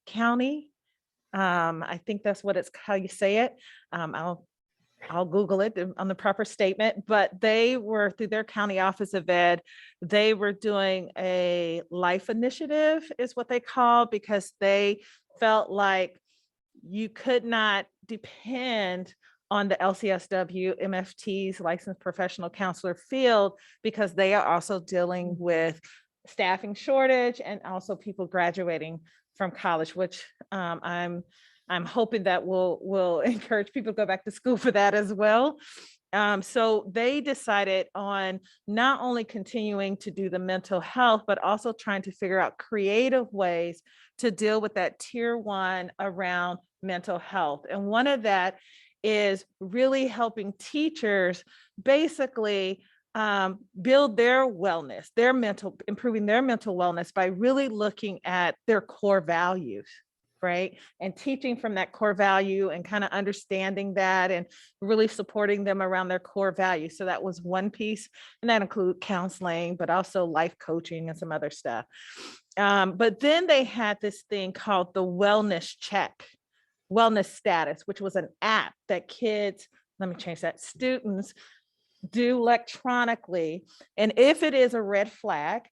County. I think that's how you say it. I'll Google it on the proper statement, but they were, through their County Office of Ed, they were doing a life initiative is what they call, because they felt like you could not depend on the LCSW MFT's licensed professional counselor field, because they are also dealing with staffing shortage and also people graduating from college, which I'm hoping that will encourage people to go back to school for that as well. So they decided on not only continuing to do the mental health, but also trying to figure out creative ways to deal with that tier 1 around mental health. And one of that is really helping teachers basically build their wellness, improving their mental wellness by really looking at their core values. Right. And teaching from that core value and kind of understanding that and really supporting them around their core values. So that was one piece, and that include counseling, but also life coaching and some other stuff. But then they had this thing called the wellness check, wellness status, which was an app that students do electronically. And if it is a red flag,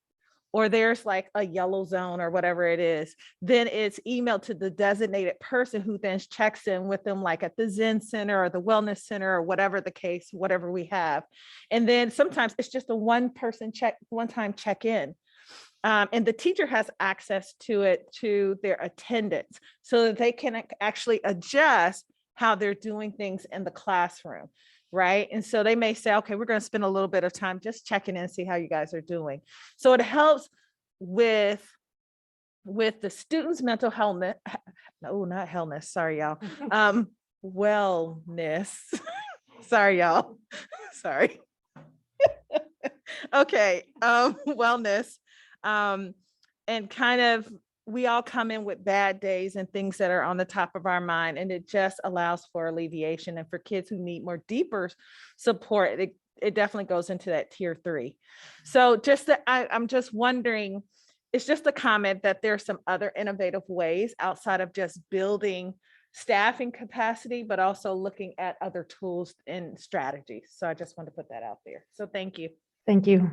or there's like a yellow zone or whatever it is, then it's emailed to the designated person who then checks in with them, like at the Zen Center or the Wellness Center or whatever the case, whatever we have. And then sometimes it's just a one-time check-in. And the teacher has access to it, to their attendance, so that they can actually adjust how they're doing things in the classroom, right? And so they may say, okay, we're going to spend a little bit of time just checking in and see how you guys are doing. So it helps with the students' mental health, no, not healthness, sorry, y'all. Wellness. Sorry, y'all. Sorry. Okay, wellness. And kind of, we all come in with bad days and things that are on the top of our mind, and it just allows for alleviation. And for kids who need more deeper support, it definitely goes into that tier 3. So just that I'm just wondering, it's just a comment that there's some other innovative ways outside of just building staffing capacity, but also looking at other tools and strategies. So I just want to put that out there. So thank you. Thank you.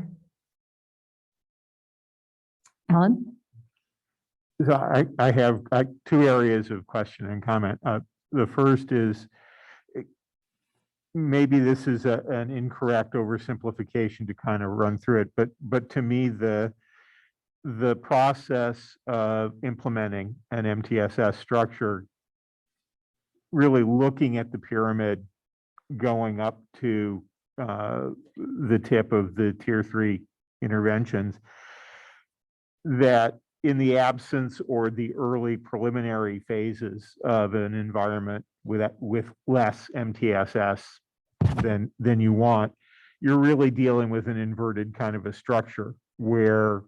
Alan? So I have 2 areas of question and comment. The first is, maybe this is an incorrect oversimplification to kind of run through it, but to me, the process of implementing an MTSS structure, really looking at the pyramid going up to the tip of the tier 3 interventions, that in the absence or the early preliminary phases of an environment with less MTSS than you want, you're really dealing with an inverted kind of a structure where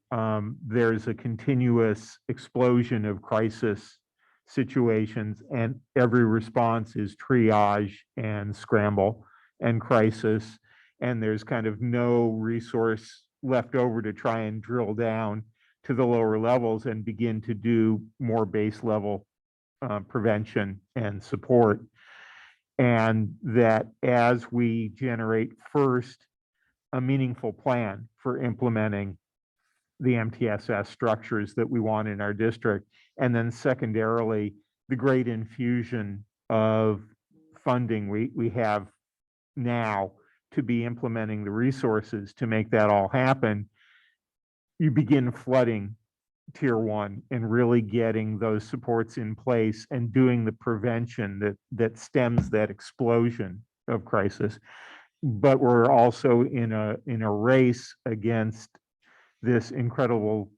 there's a continuous explosion of crisis situations, and every response is triage and scramble and crisis, and there's kind of no resource left over to try and drill down to the lower levels and begin to do more base level prevention and support. And that as we generate first a meaningful plan for implementing the MTSS structures that we want in our district, and then secondarily, the great infusion of funding we have now to be implementing the resources to make that all happen, you begin flooding tier 1 and really getting those supports in place and doing the prevention that stems that explosion of crisis. But we're also in a race against this incredible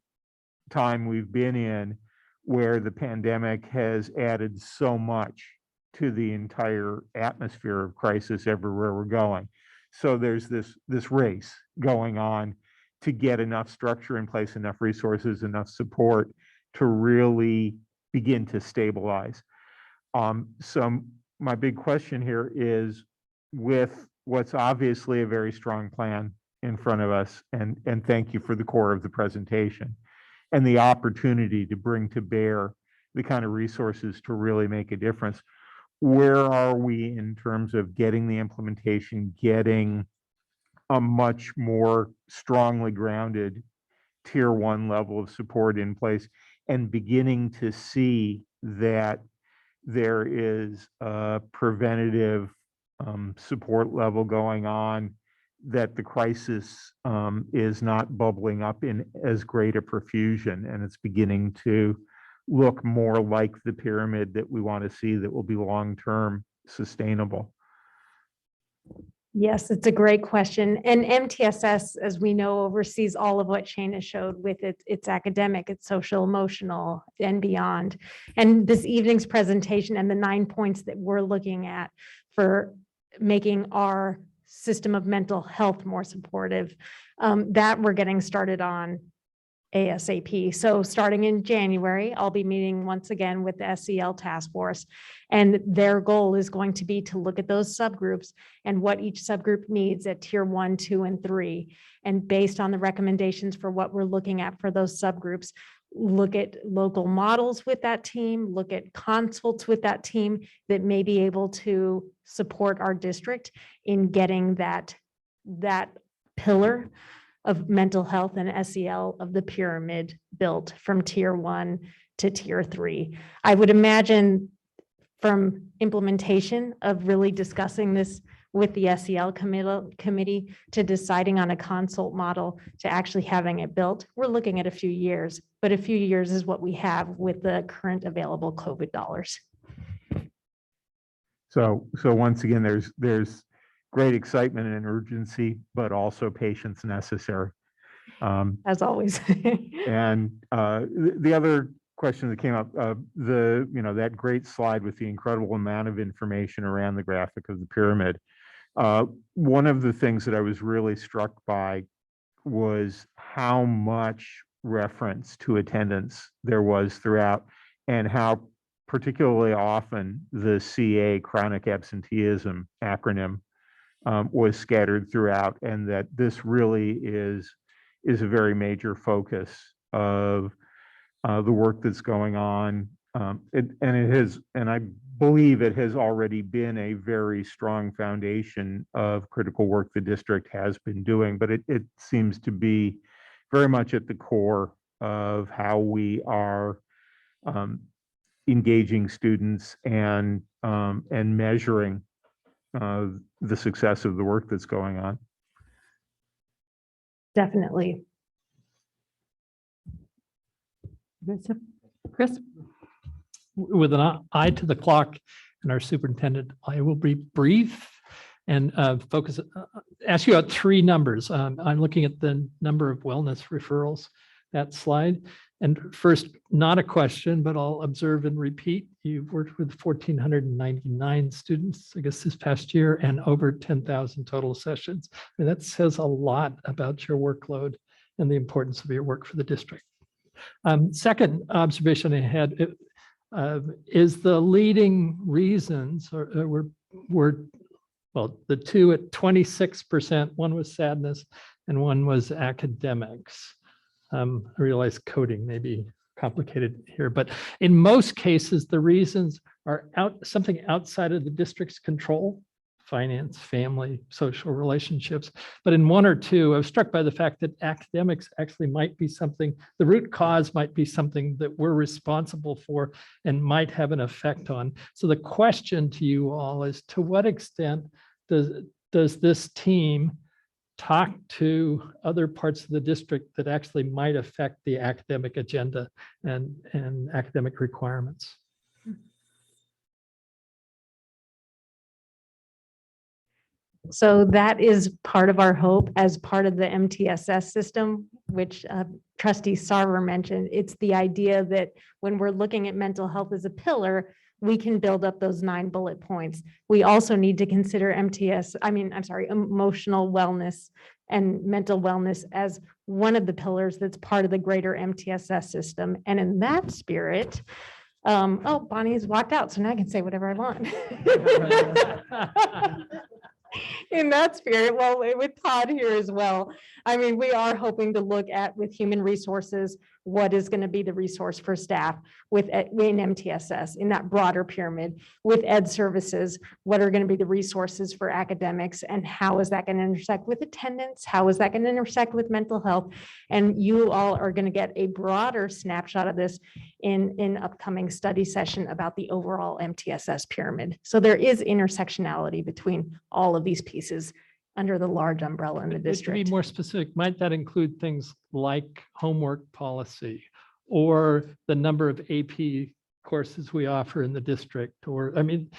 time we've been in, where the pandemic has added so much to the entire atmosphere of crisis everywhere we're going. So there's this race going on to get enough structure in place, enough resources, enough support to really begin to stabilize. So my big question here is, with what's obviously a very strong plan in front of us, and thank you for the core of the presentation, and the opportunity to bring to bear the kind of resources to really make a difference, where are we in terms of getting the implementation, getting a much more strongly grounded tier 1 level of support in place, and beginning to see that there is a preventative support level going on, that the crisis is not bubbling up in as great a profusion, and it's beginning to look more like the pyramid that we want to see, that will be long-term sustainable? Yes, it's a great question. And MTSS, as we know, oversees all of what Shana showed with its academic, its social, emotional, and beyond. And this evening's presentation and the 9 points that we're looking at for making our system of mental health more supportive, that we're getting started on ASAP. So starting in January, I'll be meeting once again with the SEL task force, and their goal is going to be to look at those subgroups and what each subgroup needs at tier 1, 2, and 3. And based on the recommendations for what we're looking at for those subgroups, look at local models with that team, look at consults with that team that may be able to support our district in getting that pillar of mental health and SEL of the pyramid built from tier 1 to tier 3. I would imagine from implementation of really discussing this with the SEL committee to deciding on a consult model to actually having it built. We're looking at a few years, but a few years is what we have with the current available COVID dollars. So once again, there's great excitement and urgency, but also patience necessary. As always. And the other question that came up, that great slide with the incredible amount of information around the graphic of the pyramid. One of the things that I was really struck by was how much reference to attendance there was throughout, and how particularly often the CA, chronic absenteeism acronym, was scattered throughout, and that this really is a very major focus of the work that's going on. And I believe it has already been a very strong foundation of critical work the district has been doing, but it seems to be very much at the core of how we are engaging students and measuring the success of the work that's going on. Definitely. Chris? With an eye to the clock and our superintendent, I will be brief and ask you about three numbers. I'm looking at the number of wellness referrals, that slide. And first, not a question, but I'll observe and repeat. You've worked with 1,499 students, I guess, this past year, and over 10,000 total sessions. I mean, that says a lot about your workload and the importance of your work for the district. Second observation I had is the leading reasons were the two at 26%. One was sadness and one was academics. I realize coding may be complicated here, but in most cases, the reasons are something outside of the district's control: finance, family, social relationships. But in one or two, I was struck by the fact that academics actually might be something, the root cause might be something that we're responsible for and might have an effect on. So the question to you all is, to what extent does this team talk to other parts of the district that actually might affect the academic agenda and academic requirements? So that is part of our hope as part of the MTSS system, which Trustee Sarver mentioned. It's the idea that when we're looking at mental health as a pillar, we can build up those 9 bullet points. We also need to consider emotional wellness and mental wellness as one of the pillars that's part of the greater MTSS system. And in that spirit, oh, Bonnie's walked out, so now I can say whatever I want. In that spirit, well, with Todd here as well, I mean, we are hoping to look at, with human resources, what is going to be the resource for staff in MTSS, in that broader pyramid, with ed services, what are going to be the resources for academics, and how is that going to intersect with attendance? How is that going to intersect with mental health? And you all are going to get a broader snapshot of this in upcoming study session about the overall MTSS pyramid. So there is intersectionality between all of these pieces under the large umbrella in the district. To be more specific, might that include things like homework policy or the number of AP courses we offer in the district? Or, I mean,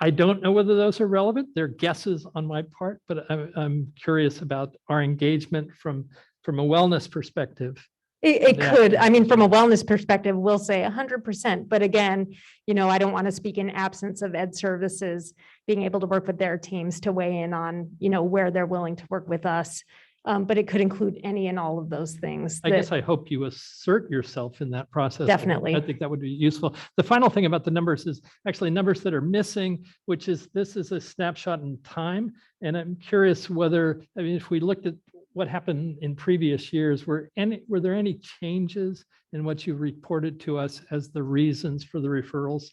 I don't know whether those are relevant. They're guesses on my part, but I'm curious about our engagement from a wellness perspective. It could, I mean, from a wellness perspective, we'll say 100%. But again, I don't want to speak in absence of ed services being able to work with their teams to weigh in on, where they're willing to work with us. But it could include any and all of those things. I guess I hope you assert yourself in that process. Definitely. I think that would be useful. The final thing about the numbers is actually numbers that are missing, which is this is a snapshot in time. And I'm curious whether, if we looked at what happened in previous years, were there any changes in what you reported to us as the reasons for the referrals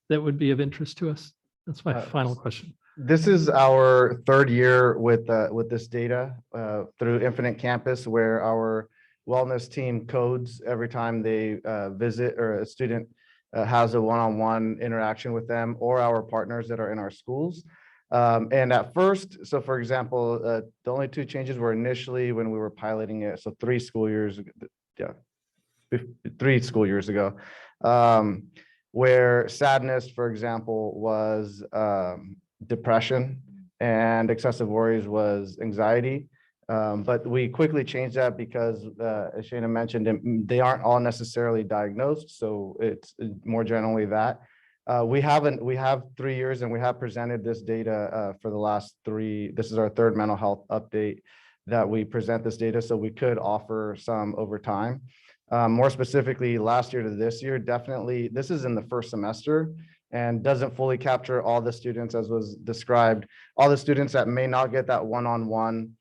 that would be of interest to us? That's my final question. This is our third year with this data through Infinite Campus, where our wellness team codes every time they visit or a student has a one-on-one interaction with them or our partners that are in our schools. And at first, so for example, the only two changes were initially when we were piloting it. So 3 school years, yeah, 3 school years ago, where sadness, for example, was depression and excessive worries was anxiety. But we quickly changed that because, as Shana mentioned, they aren't all necessarily diagnosed. So it's more generally that. We have 3 years and we have presented this data for the last 3. This is our 3rd mental health update that we present this data. So we could offer some over time. More specifically, last year to this year, definitely, this is in the first semester and doesn't fully capture all the students as was described, all the students that may not get that one-on-one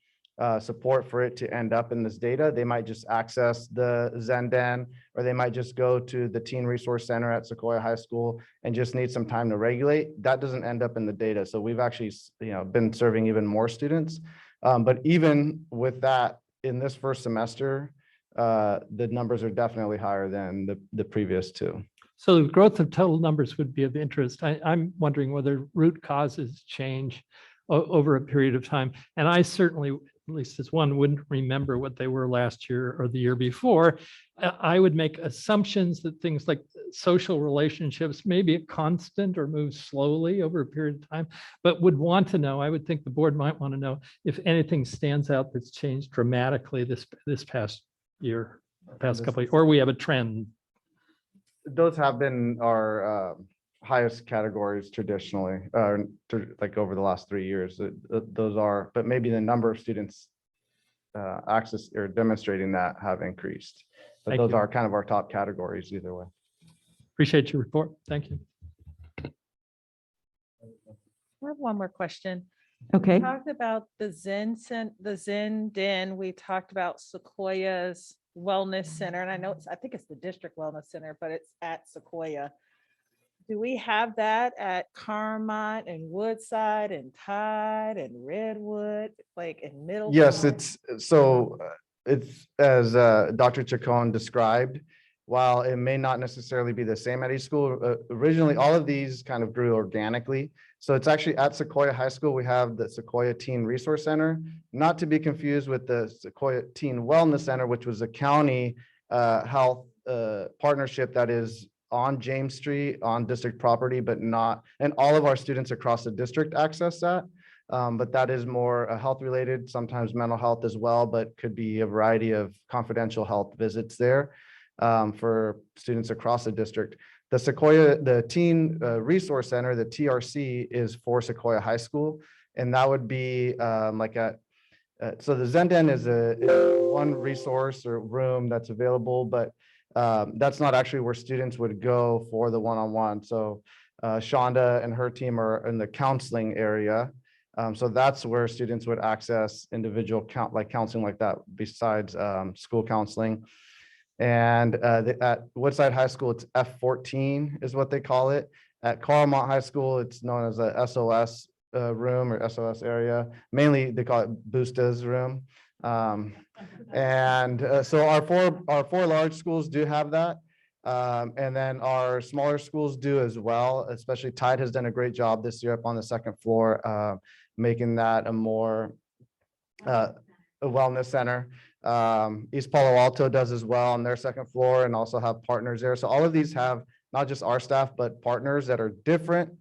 support for it to end up in this data. They might just access the Zendan, or they might just go to the Teen Resource Center at Sequoia High School and just need some time to regulate. That doesn't end up in the data. So we've actually, been serving even more students. But even with that, in this first semester, the numbers are definitely higher than the previous 2. So the growth of total numbers would be of interest. I'm wondering whether root causes change over a period of time. And I certainly, at least as one, wouldn't remember what they were last year or the year before. I would make assumptions that things like social relationships may be a constant or move slowly over a period of time, but would want to know, I would think the board might want to know if anything stands out that's changed dramatically this past year, past couple of years, or we have a trend. Those have been our highest categories traditionally, like over the last 3 years. Those are, but maybe the number of students access or demonstrating that have increased. But those are kind of our top categories either way. Appreciate your report. Thank you. I have one more question. Okay. We talked about the Zen Den. We talked about Sequoia's Wellness Center, and I think it's the District Wellness Center, but it's at Sequoia. Do we have that at Carmont and Woodside and Tide and Redwood, like in Middle? Yes, it's as Dr. Chacon described. While it may not necessarily be the same at each school, originally all of these kind of grew organically. So it's actually at Sequoia High School, we have the Sequoia Teen Resource Center, not to be confused with the Sequoia Teen Wellness Center, which was a county health partnership that is on James Street on district property, but not, and all of our students across the district access that. But that is more health related, sometimes mental health as well, but could be a variety of confidential health visits there for students across the district. The Sequoia, the Teen Resource Center, the TRC, is for Sequoia High School. And that would be so the Zendan is one resource or room that's available, but that's not actually where students would go for the one-on-one. So Shonda and her team are in the counseling area. So that's where students would access individual counseling like that besides school counseling. And at Woodside High School, it's F14 is what they call it. At Carmont High School, it's known as a SOS room or SOS area. Mainly they call it Busta's room. So our four large schools do have that. And then our smaller schools do as well, especially Tide has done a great job this year up on the 2nd floor, making that a more a wellness center. East Palo Alto does as well on their 2nd floor and also have partners there. So all of these have not just our staff, but partners that are different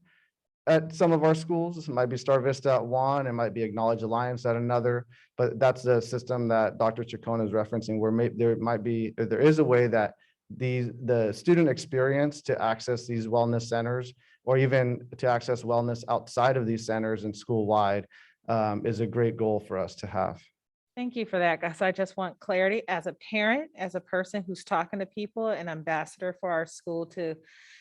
at some of our schools. It might be Star Vista at one, it might be Acknowledge Alliance at another, but that's the system that Dr. Chacon is referencing, where there is a way that the student experience to access these wellness centers, or even to access wellness outside of these centers and school-wide, is a great goal for us to have. Thank you for that, guys. I just want clarity as a parent, as a person who's talking to people, an ambassador for our school, to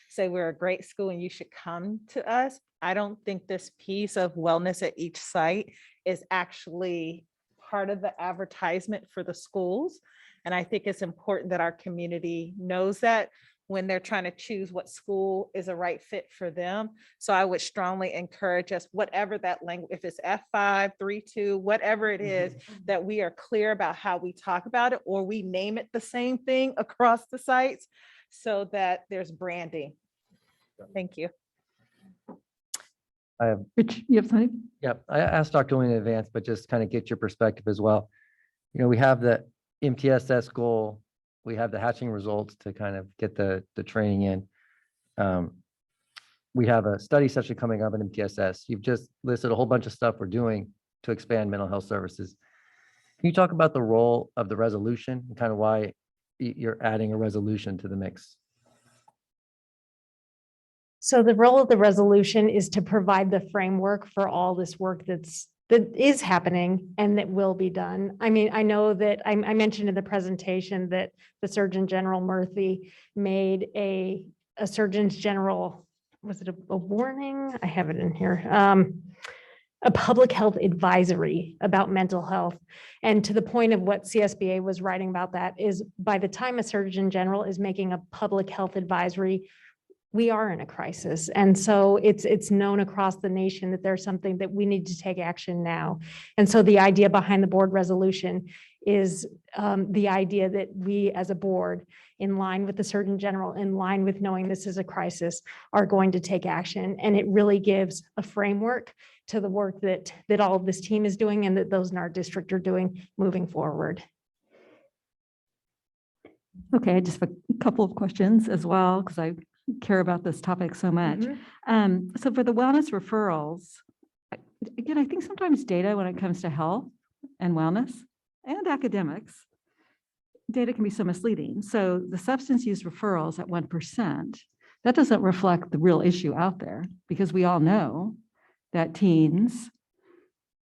say we're a great school and you should come to us. I don't think this piece of wellness at each site is actually part of the advertisement for the schools. And I think it's important that our community knows that when they're trying to choose what school is a right fit for them. So I would strongly encourage us, whatever that language, if it's F5, 3-2, whatever it is, that we are clear about how we talk about it, or we name it the same thing across the sites so that there's branding. Thank you. I have, Rich, you have something? yep, I asked Dr. Lewin in advance, but just kind of get your perspective as well. You know, we have the MTSS goal, we have the hatching results to kind of get the training in. We have a study session coming up in MTSS. You've just listed a whole bunch of stuff we're doing to expand mental health services. Can you talk about the role of the resolution and kind of why you're adding a resolution to the mix? So the role of the resolution is to provide the framework for all this work that is happening and that will be done. I mean, I know that I mentioned in the presentation that the Surgeon General Murthy made a Surgeon's General, was it a warning? I have it in here. A public health advisory about mental health. And to the point of what CSBA was writing about, that is by the time a Surgeon General is making a public health advisory, we are in a crisis. And so it's known across the nation that there's something that we need to take action now. And so the idea behind the board resolution is the idea that we as a board, in line with the Surgeon General, in line with knowing this is a crisis, are going to take action. And it really gives a framework to the work that all of this team is doing and that those in our district are doing moving forward. Okay, I just have a couple of questions as well, because I care about this topic so much. So for the wellness referrals, again, I think sometimes data when it comes to health and wellness and academics, data can be so misleading. So the substance use referrals at 1%, that doesn't reflect the real issue out there, because we all know that teens,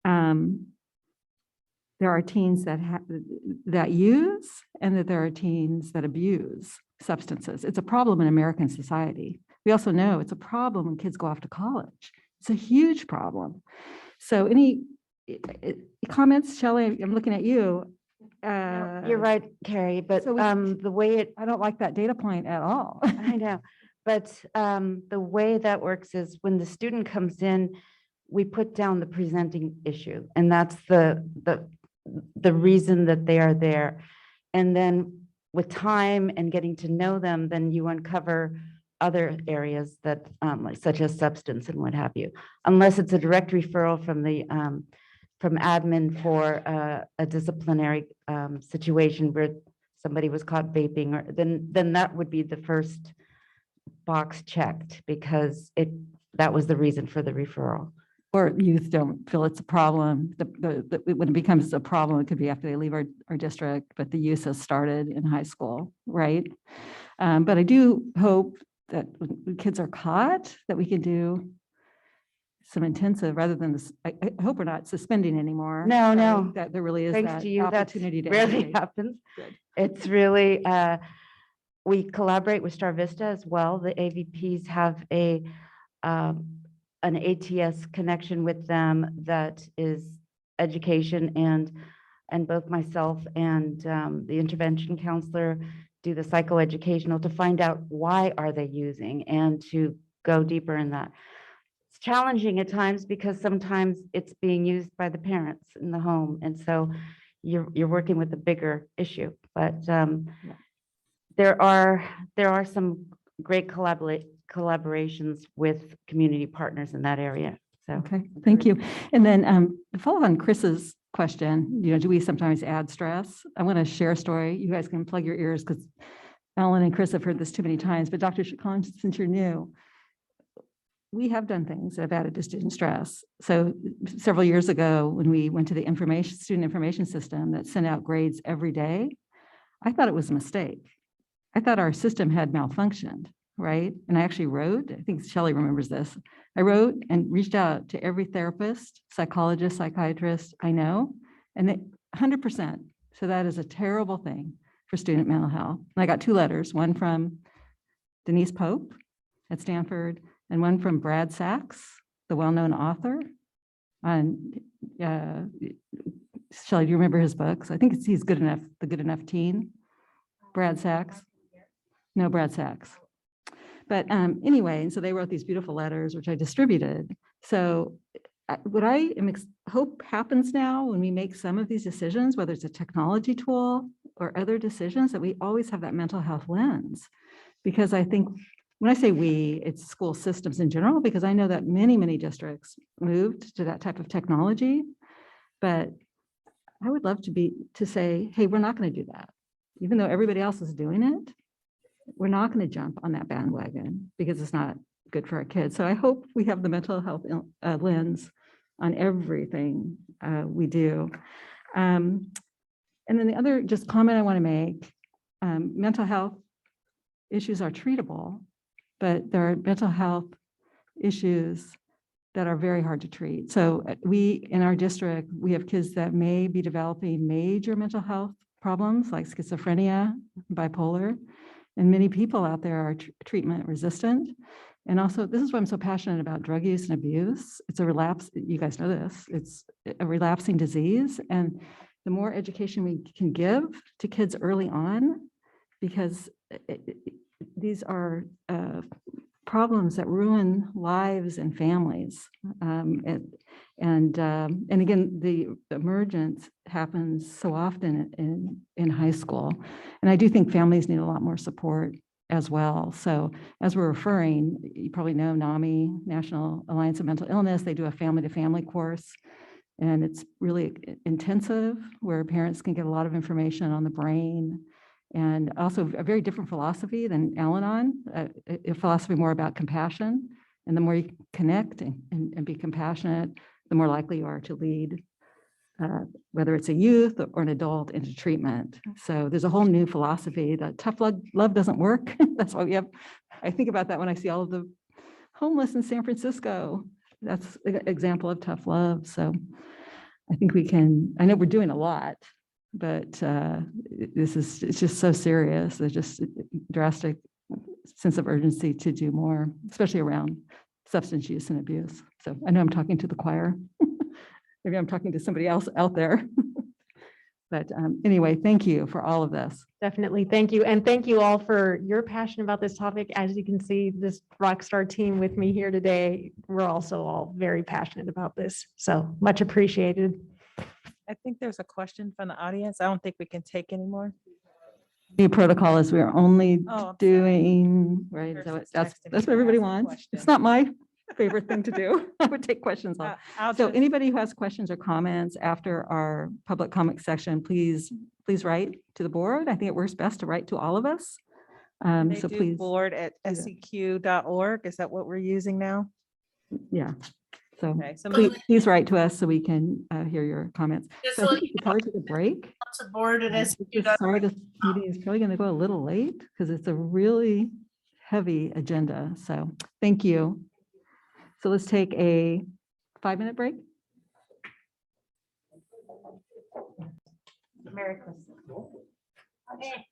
there are teens that use and that there are teens that abuse substances. It's a problem in American society. We also know it's a problem when kids go off to college. It's a huge problem. So any comments, Shelley? I'm looking at you. You're right, Carrie, but So the way I don't like that data point at all. I know, but the way that works is when the student comes in, we put down the presenting issue, and that's the reason that they are there. And then with time and getting to know them, then you uncover other areas that such as substance and what have you, unless it's a direct referral from the from admin for a disciplinary situation where somebody was caught vaping, or then that would be the first box checked, because that was the reason for the referral. Or youth don't feel it's a problem. When it becomes a problem, it could be after they leave our district, but the use has started in high school, right? But I do hope that when kids are caught, that we can do some intensive, rather than this. I hope we're not suspending anymore. No, right? no. That there really is Thanks that to you, that's opportunity to rarely educate. happens. Good. It's really, we collaborate with Star Vista as well. The AVPs have an ATS connection with them that is education, and both myself and the intervention counselor do the psychoeducational to find out why are they using and to go deeper in that. It's challenging at times because sometimes it's being used by the parents in the home, and so you're working with a bigger issue. But there are some great collaborations with community partners in that area. So okay, thank you. And then to follow on Chris's question, do we sometimes add stress? I want to share a story. You guys can plug your ears because Ellen and Chris have heard this too many times, but Dr. Collins, since you're new, we have done things that have added to student stress. So several years ago, when we went to the student information system that sent out grades every day, I thought it was a mistake. I thought our system had malfunctioned, right? And I actually wrote, I think Shelley remembers this. I wrote and reached out to every therapist, psychologist, psychiatrist I know, and they 100%. So that is a terrible thing for student mental health. And I got 2 letters, one from Denise Pope at Stanford, and one from Brad Sachs, the well-known author. And Shelley, do you remember his books? I think he's Good Enough, The Good Enough Teen. Brad Sachs. No, Brad Sachs. But anyway, so they wrote these beautiful letters, which I distributed. So what I hope happens now when we make some of these decisions, whether it's a technology tool or other decisions, that we always have that mental health lens. Because I think when I say we, it's school systems in general, because I know that many, many districts moved to that type of technology. But I would love to say, hey, we're not going to do that. Even though everybody else is doing it, we're not going to jump on that bandwagon because it's not good for our kids. So I hope we have the mental health lens on everything we do. And then the other just comment I want to make, mental health issues are treatable, but there are mental health issues that are very hard to treat. So we, in our district, we have kids that may be developing major mental health problems like schizophrenia, bipolar, and many people out there are treatment resistant. And also, this is why I'm so passionate about drug use and abuse. It's a relapse, you guys know this, it's a relapsing disease. And the more education we can give to kids early on, because these are problems that ruin lives and families. And again, the emergence happens so often in high school. And I do think families need a lot more support as well. So as we're referring, you probably know NAMI, National Alliance of Mental Illness, they do a family-to-family course. And it's really intensive where parents can get a lot of information on the brain, and also a very different philosophy than Al-Anon, a philosophy more about compassion. And the more you connect and be compassionate, the more likely you are to lead, whether it's a youth or an adult, into treatment. So there's a whole new philosophy that tough love doesn't work. That's why we have, I think about that when I see all of the homeless in San Francisco. That's an example of tough love. So I think we can, I know we're doing a lot, but it's just so serious. There's just a drastic sense of urgency to do more, especially around substance use and abuse. So I know I'm talking to the choir. Maybe I'm talking to somebody else out there. But anyway, thank you for all of this. Definitely. Thank you. And thank you all for your passion about this topic. As you can see, this rockstar team with me here today, we're also all very passionate about this. So much appreciated. I think there's a question from the audience. I don't think we can take anymore. New protocol is we're only Oh, doing, right? So Person's that's texting me what to everybody ask a wants. question. It's not my favorite thing to do. I would take questions on. I'll So just- anybody who has questions or comments after our public comment section, please write to the board. I think it works best to write to all of us. They So do please, board@seq.org. Is that what we're using now? yeah. So Okay, so please write to us so we can hear your comments. Just So I let think we should probably take a break. To board at Sorry, this meeting is probably going to go a little late because it's a really heavy agenda. So thank you. So let's take a 5-minute break. Merry Christmas. Okay.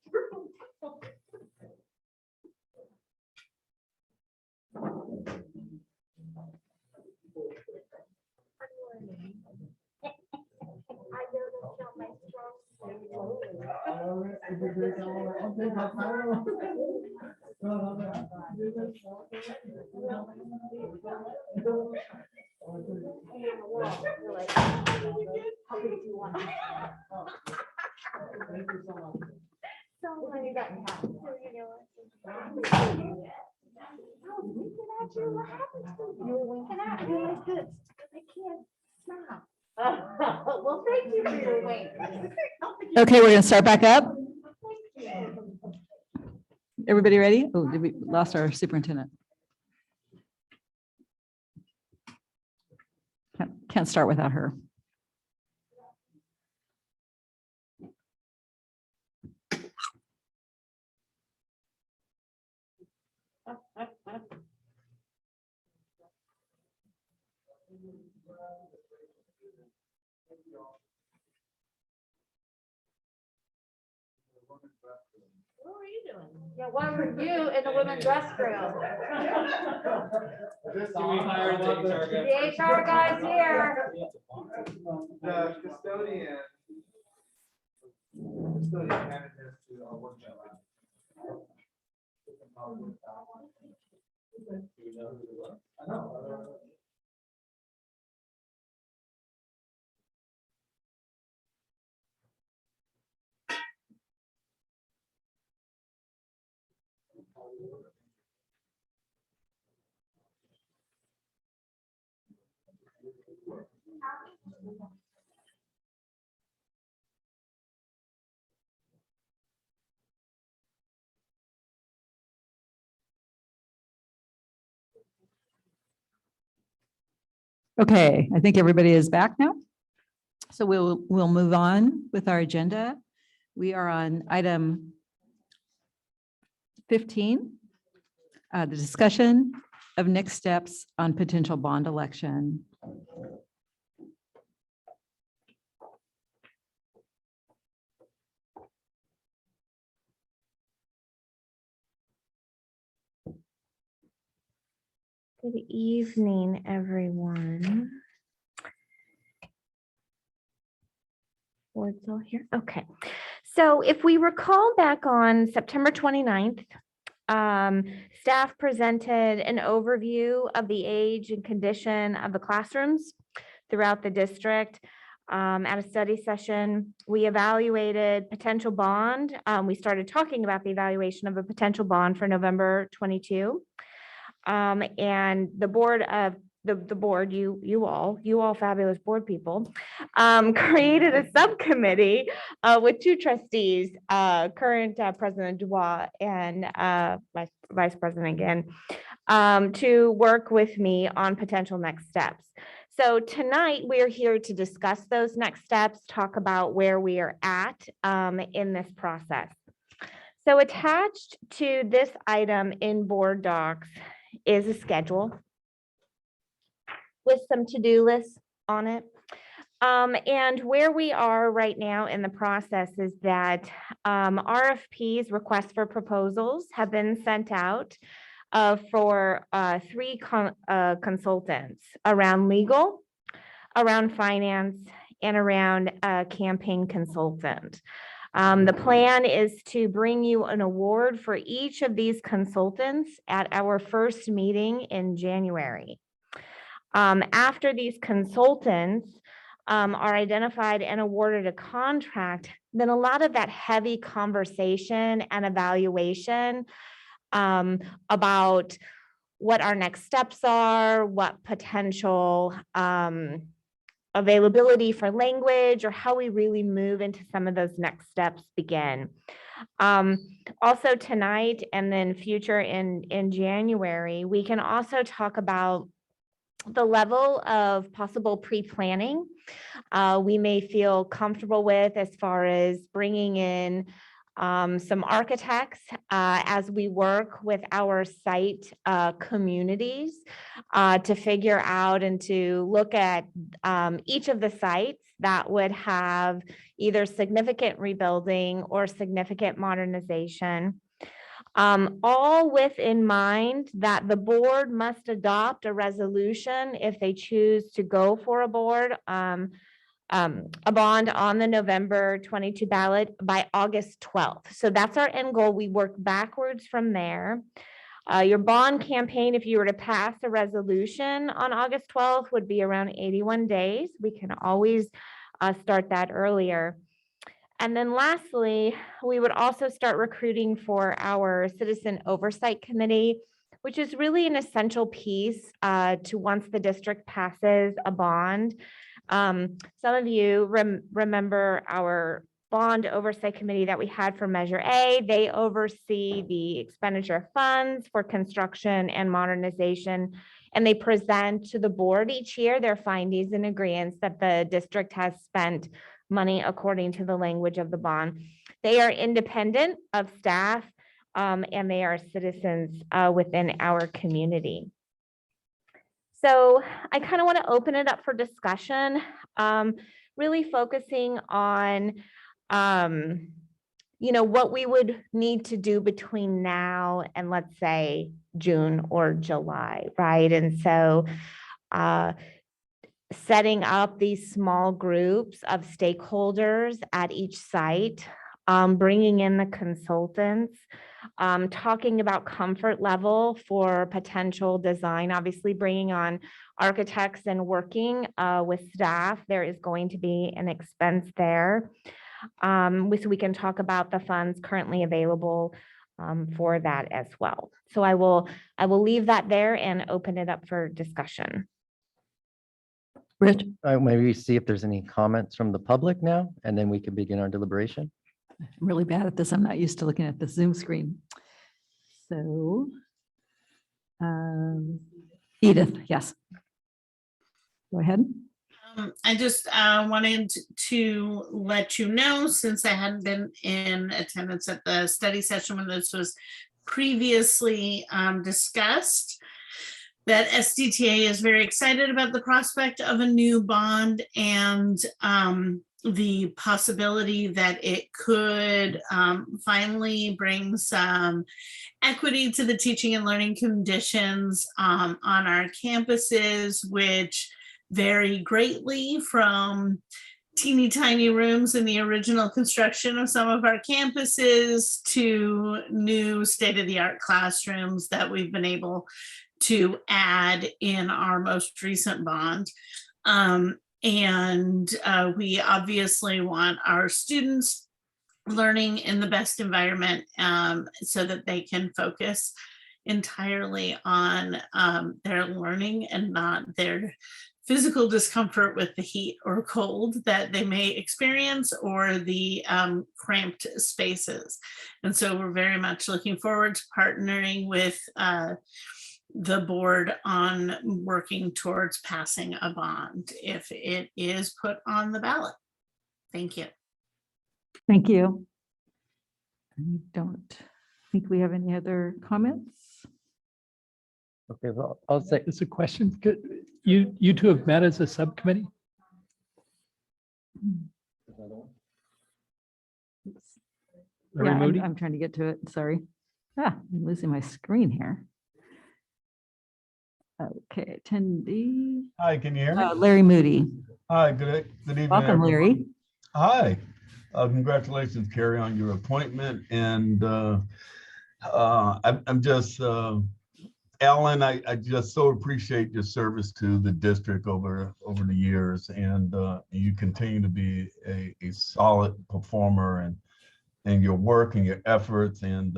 Well, thank you for your wait. Okay, we're going to start back up. Everybody ready? Oh, did we lost our superintendent? Can't start without her. What were you doing? Yeah, why were you in the women's restroom? The HR guy's here. The custodian. Handed this to our workshop. I know. Okay, I think everybody is back now. So we'll move on with our agenda. We are on item 15, the discussion of next steps on potential bond election. Good evening, everyone. Board's all here. Okay. So if we recall back on September 29th, staff presented an overview of the age and condition of the classrooms throughout the district. At a study session, we evaluated potential bond. We started talking about the evaluation of a potential bond for November 22. And the board of the board, you all fabulous board people, created a subcommittee with two trustees, current President Dubois and Vice President again, to work with me on potential next steps. So tonight we are here to discuss those next steps, talk about where we are at in this process. So attached to this item in board docs is a schedule with some to-do lists on it. And where we are right now in the process is that RFPs, requests for proposals, have been sent out for 3 consultants around legal, around finance, and around a campaign consultant. The plan is to bring you an award for each of these consultants at our first meeting in January. After these consultants are identified and awarded a contract, then a lot of that heavy conversation and evaluation about what our next steps are, what potential availability for language, or how we really move into some of those next steps begin. Also tonight and then future in January, we can also talk about the level of possible pre-planning we may feel comfortable with as far as bringing in some architects as we work with our site communities to figure out and to look at each of the sites that would have either significant rebuilding or significant modernization. All with in mind that the board must adopt a resolution if they choose to go for a bond on the November 22 ballot by August 12th. So that's our end goal. We work backwards from there. Your bond campaign, if you were to pass a resolution on August 12th, would be around 81 days. We can always start that earlier. And then lastly, we would also start recruiting for our Citizen Oversight Committee, which is really an essential piece to once the district passes a bond. Some of you remember our bond oversight committee that we had for Measure A. They oversee the expenditure of funds for construction and modernization, and they present to the board each year their findings and agreements that the district has spent money according to the language of the bond. They are independent of staff and they are citizens within our community. So I kind of want to open it up for discussion, really focusing on, what we would need to do between now and let's say June or July, right? And so setting up these small groups of stakeholders at each site, bringing in the consultants, talking about comfort level for potential design, obviously bringing on architects and working with staff. There is going to be an expense there. So we can talk about the funds currently available for that as well. So I will leave that there and open it up for discussion. Rich, maybe see if there's any comments from the public now, and then we can begin our deliberation. I'm really bad at this. I'm not used to looking at the Zoom screen. So, Edith, yes. Go ahead. I just wanted to let you know, since I hadn't been in attendance at the study session when this was previously discussed, that SDTA is very excited about the prospect of a new bond and the possibility that it could finally bring some equity to the teaching and learning conditions on our campuses, which vary greatly from teeny tiny rooms in the original construction of some of our campuses to new state-of-the-art classrooms that we've been able to add in our most recent bond. We obviously want our students learning in the best environment so that they can focus entirely on their learning and not their physical discomfort with the heat or cold that they may experience, or the cramped spaces. And so we're very much looking forward to partnering with the board on working towards passing a bond if it is put on the ballot. Thank you. Thank you. I don't think we have any other comments. Okay, well, I'll say It's a question. You two have met as a subcommittee? Larry Yeah, Moody? I'm trying to get to it. Sorry. I'm losing my screen here. Okay, attendee. Hi, can you hear me? Larry Moody. Hi, good evening. Welcome, everyone. Larry. Hi, congratulations, Carrie, on your appointment. And I'm just, Alan, I just so appreciate your service to the district over the years. And you continue to be a solid performer and your work and your efforts. And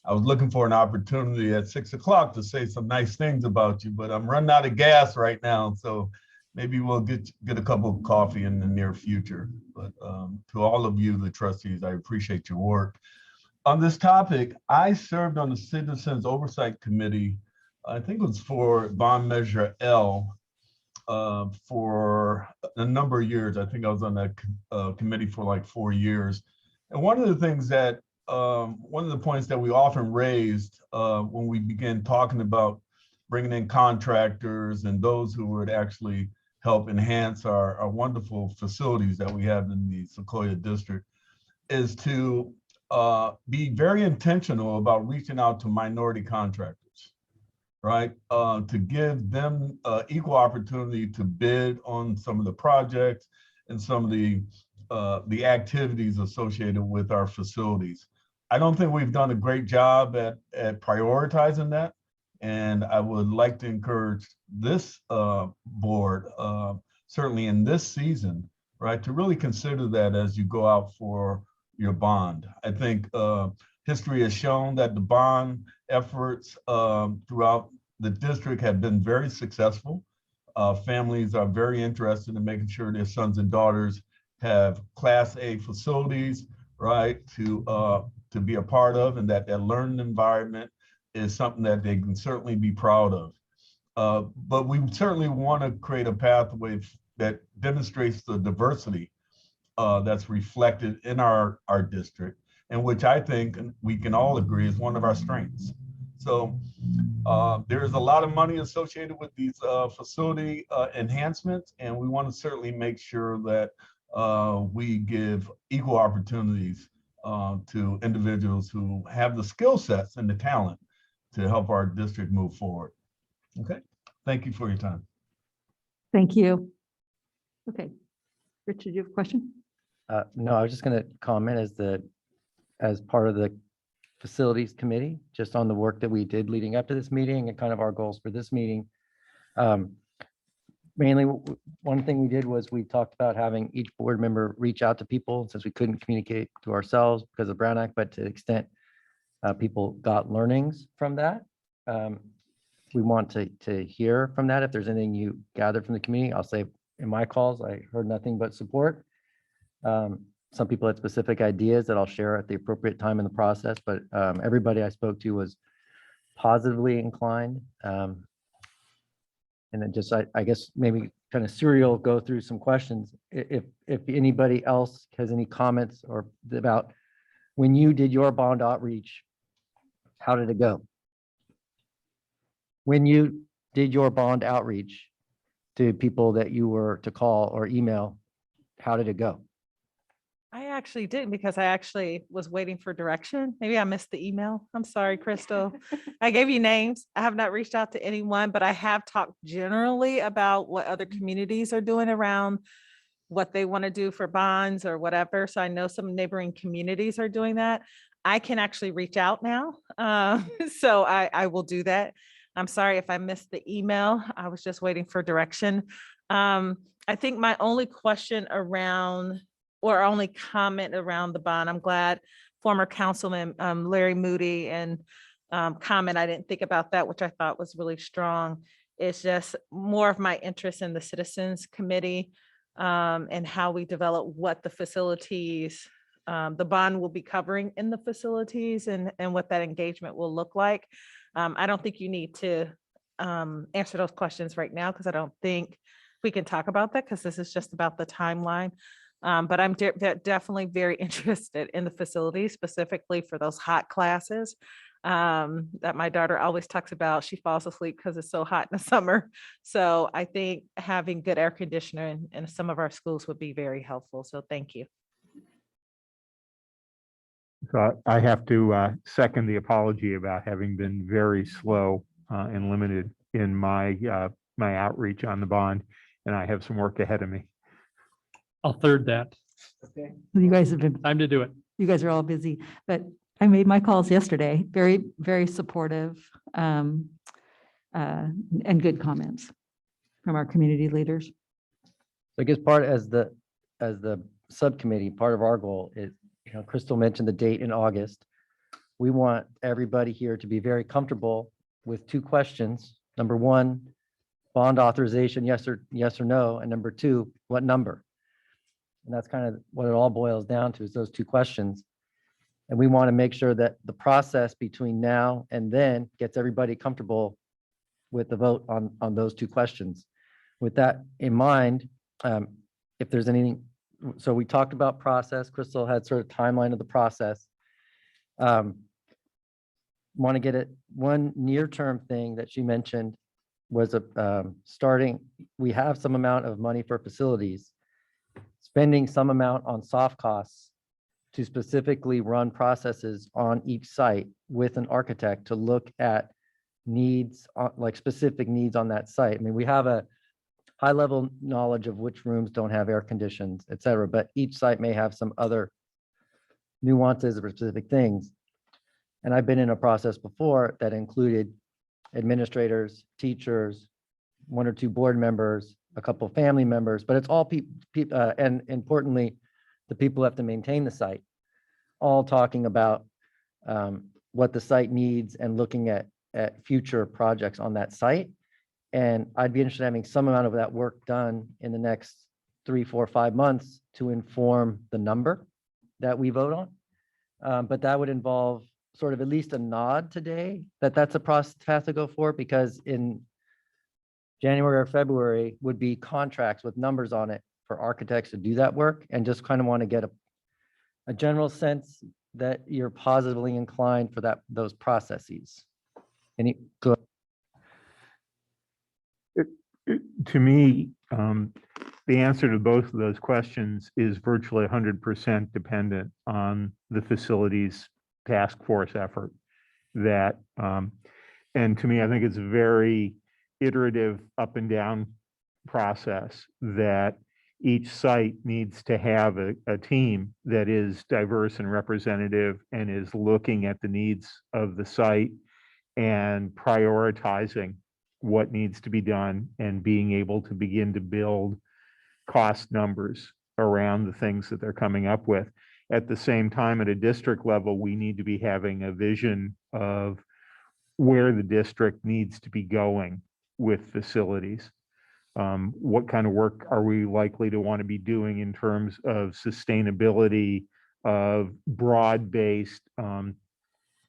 I was looking for an opportunity at 6 o'clock to say some nice things about you, but I'm running out of gas right now. So maybe we'll get a cup of coffee in the near future. But to all of you, the trustees, I appreciate your work. On this topic, I served on the Citizens Oversight Committee, I think it was for Bond Measure L, for a number of years. I think I was on that committee for like 4 years. And one of the things that, one of the points that we often raised when we began talking about bringing in contractors and those who would actually help enhance our wonderful facilities that we have in the Sequoia district is to be very intentional about reaching out to minority contractors, right? To give them equal opportunity to bid on some of the projects and some of the activities associated with our facilities. I don't think we've done a great job at prioritizing that. And I would like to encourage this board, certainly in this season, right, to really consider that as you go out for your bond. I think history has shown that the bond efforts throughout the district have been very successful. Families are very interested in making sure their sons and daughters have Class A facilities, right, to be a part of, and that learning environment is something that they can certainly be proud of. But we certainly want to create a pathway that demonstrates the diversity that's reflected in our district, and which I think we can all agree is one of our strengths. So there's a lot of money associated with these facility enhancements, and we want to certainly make sure that we give equal opportunities to individuals who have the skill sets and the talent to help our district move forward. Okay, thank you for your time. Thank you. Okay, Richard, do you have a question? No, I was just going to comment as part of the facilities committee, just on the work that we did leading up to this meeting and kind of our goals for this meeting. Mainly, one thing we did was we talked about having each board member reach out to people, since we couldn't communicate to ourselves because of Brown Act, but to the extent people got learnings from that. We want to hear from that. If there's anything you gathered from the community, I'll say in my calls, I heard nothing but support. Some people had specific ideas that I'll share at the appropriate time in the process, but everybody I spoke to was positively inclined. And then just, I guess, maybe kind of serial go through some questions. If anybody else has any comments or about when you did your bond outreach, how did it go? When you did your bond outreach to people that you were to call or email, how did it go? I actually didn't because I actually was waiting for direction. Maybe I missed the email. I'm sorry, Crystal. I gave you names. I have not reached out to anyone, but I have talked generally about what other communities are doing around what they want to do for bonds or whatever. So I know some neighboring communities are doing that. I can actually reach out now. So I will do that. I'm sorry if I missed the email. I was just waiting for direction. I think my only question around or only comment around the bond, I'm glad former Councilman Larry Moody and comment, I didn't think about that, which I thought was really strong. It's just more of my interest in the Citizens Committee and how we develop what the facilities, the bond will be covering in the facilities and what that engagement will look like. I don't think you need to answer those questions right now because I don't think we can talk about that because this is just about the timeline. But I'm definitely very interested in the facilities, specifically for those hot classes that my daughter always talks about. She falls asleep because it's so hot in the summer. So I think having good air conditioning in some of our schools would be very helpful. So thank you. So I have to second the apology about having been very slow and limited in my my outreach on the bond, and I have some work ahead of me. I'll third that. Okay. You guys have been, Time to do it. you guys are all busy, but I made my calls yesterday, very, very supportive and good comments from our community leaders. I guess part as the subcommittee, part of our goal is, you know, Crystal mentioned the date in August. We want everybody here to be very comfortable with two questions. Number one, bond authorization, yes or no, and number two, what number? And that's kind of what it all boils down to, is those two questions. And we want to make sure that the process between now and then gets everybody comfortable with the vote on those two questions. With that in mind, if there's anything, so we talked about process. Crystal had sort of timeline of the process. Want to get it, one near-term thing that she mentioned was starting, we have some amount of money for facilities, spending some amount on soft costs to specifically run processes on each site with an architect to look at needs, like specific needs on that site. I mean, we have a high level knowledge of which rooms don't have air conditions, et cetera, but each site may have some other nuances or specific things. And I've been in a process before that included administrators, teachers, one or two board members, a couple of family members, but it's all people, and importantly, the people who have to maintain the site, all talking about what the site needs and looking at future projects on that site. And I'd be interested in having some amount of that work done in the next 3, 4, 5 months to inform the number that we vote on. But that would involve sort of at least a nod today that that's a process to go for, because in January or February would be contracts with numbers on it for architects to do that work, and just kind of want to get a general sense that you're positively inclined for those processes. Any go To me, the answer to both of those questions is virtually 100% dependent on the facilities task force effort. That, and to me, I think it's a very iterative up and down process that each site needs to have a team that is diverse and representative and is looking at the needs of the site and prioritizing what needs to be done and being able to begin to build cost numbers around the things that they're coming up with. At the same time, at a district level, we need to be having a vision of where the district needs to be going with facilities. What kind of work are we likely to want to be doing in terms of sustainability of broad-based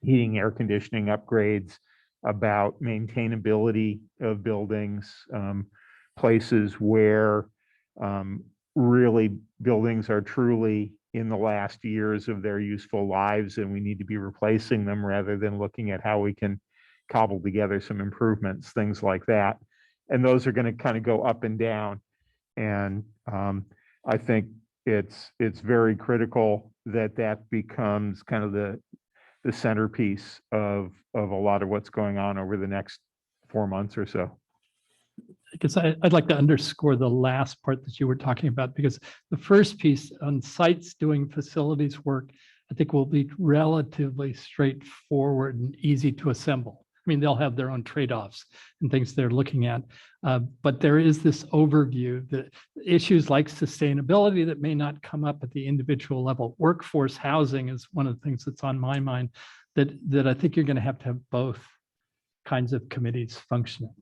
heating, air conditioning upgrades, about maintainability of buildings, places where really buildings are truly in the last years of their useful lives and we need to be replacing them rather than looking at how we can cobble together some improvements, things like that. And those are going to kind of go up and down. And I think it's very critical that that becomes kind of the centerpiece of a lot of what's going on over the next 4 months or so. Because I'd like to underscore the last part that you were talking about, because the first piece on sites doing facilities work, I think will be relatively straightforward and easy to assemble. I mean, they'll have their own trade-offs and things they're looking at. But there is this overview that issues like sustainability that may not come up at the individual level. Workforce housing is one of the things that's on my mind, that I think you're going to have both kinds of committees functioning.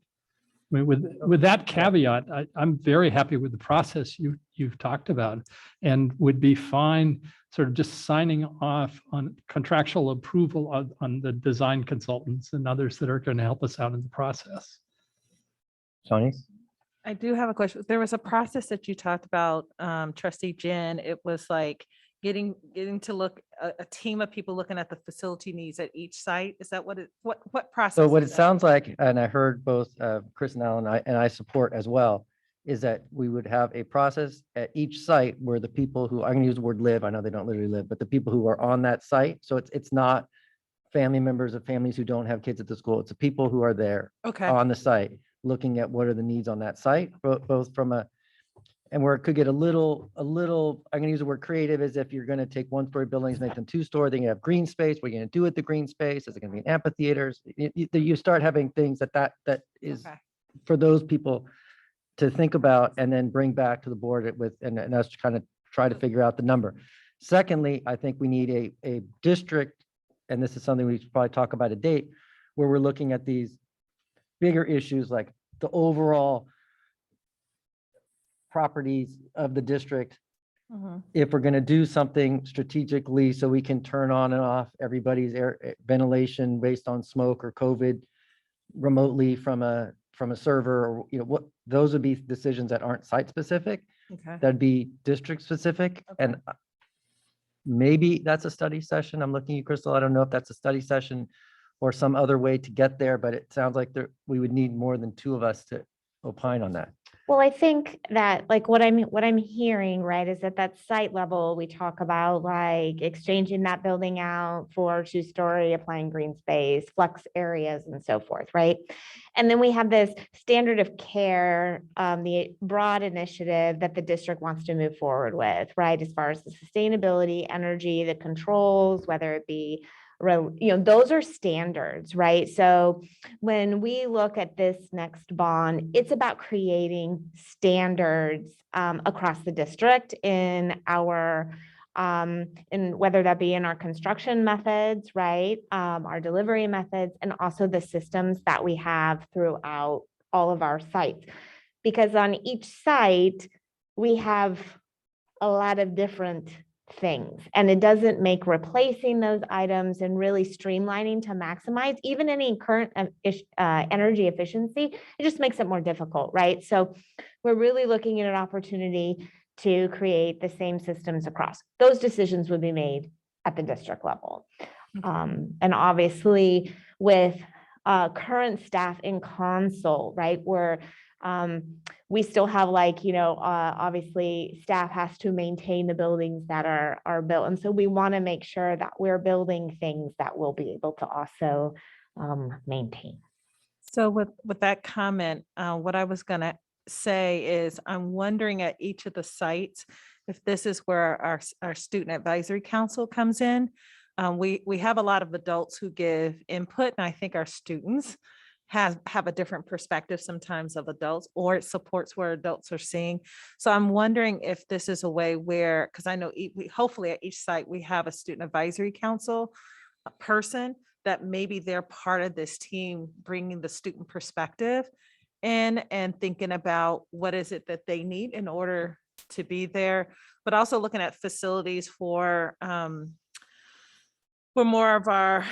I mean, with that caveat, I'm very happy with the process you've talked about, and would be fine sort of just signing off on contractual approval on the design consultants and others that are going to help us out in the process. Shani? I do have a question. There was a process that you talked about, Trustee Jen. It was like getting to look a team of people looking at the facility needs at each site. Is that what process? So what it is that? sounds like, and I heard both Chris and Alan, and I support as well, is that we would have a process at each site where the people who, I'm going to use the word live, I know they don't literally live, but the people who are on that site. So it's not family members of families who don't have kids at the school. It's the people who are there on the site, looking at what are the needs on that site, both from a, and where it could get a little, I'm going to use the word creative, as if you're going to take 1-story buildings, make them 2-story, then you have green space. What are you going to do with the green space? Is it going to be amphitheaters? You start having things that is for those people to think about and then bring back to the board with, and us to kind of try to figure out the number. Secondly, I think we need a district, and this is something we should probably talk about a date, where we're looking at these bigger issues like the overall properties of the district. If we're going to do something strategically so we can turn on and off everybody's air ventilation based on smoke or COVID remotely from a server, or what, those would be decisions that aren't site specific. That'd be district specific. And maybe that's a study session. I'm looking at you, Crystal. I don't know if that's a study session or some other way to get there, but it sounds like we would need more than 2 of us to opine on that. Well, I think that like what I'm hearing, right, is at that site level, we talk about like exchanging that building out for 2-story, applying green space, flex areas and so forth, right? And then we have this standard of care, the broad initiative that the district wants to move forward with, right? As far as the sustainability, energy, the controls, whether it be, those are standards, right? So when we look at this next bond, it's about creating standards across the district in our, in whether that be in our construction methods, right? Our delivery methods, and also the systems that we have throughout all of our sites. Because on each site, we have a lot of different things, and it doesn't make replacing those items and really streamlining to maximize even any current energy efficiency, it just makes it more difficult, right? So we're really looking at an opportunity to create the same systems across. Those decisions would be made at the district level. And obviously with current staff in consult, right, where we still have obviously staff has to maintain the buildings that are built. And so we want to make sure that we're building things that we'll be able to also maintain. So with that comment, what I was going to say is I'm wondering at each of the sites, if this is where our student advisory council comes in. We have a lot of adults who give input, and I think our students have a different perspective sometimes of adults, or it supports where adults are seeing. So I'm wondering if this is a way where, because I know hopefully at each site we have a student advisory council person that maybe they're part of this team bringing the student perspective in and thinking about what is it that they need in order to be there, but also looking at facilities for more of our,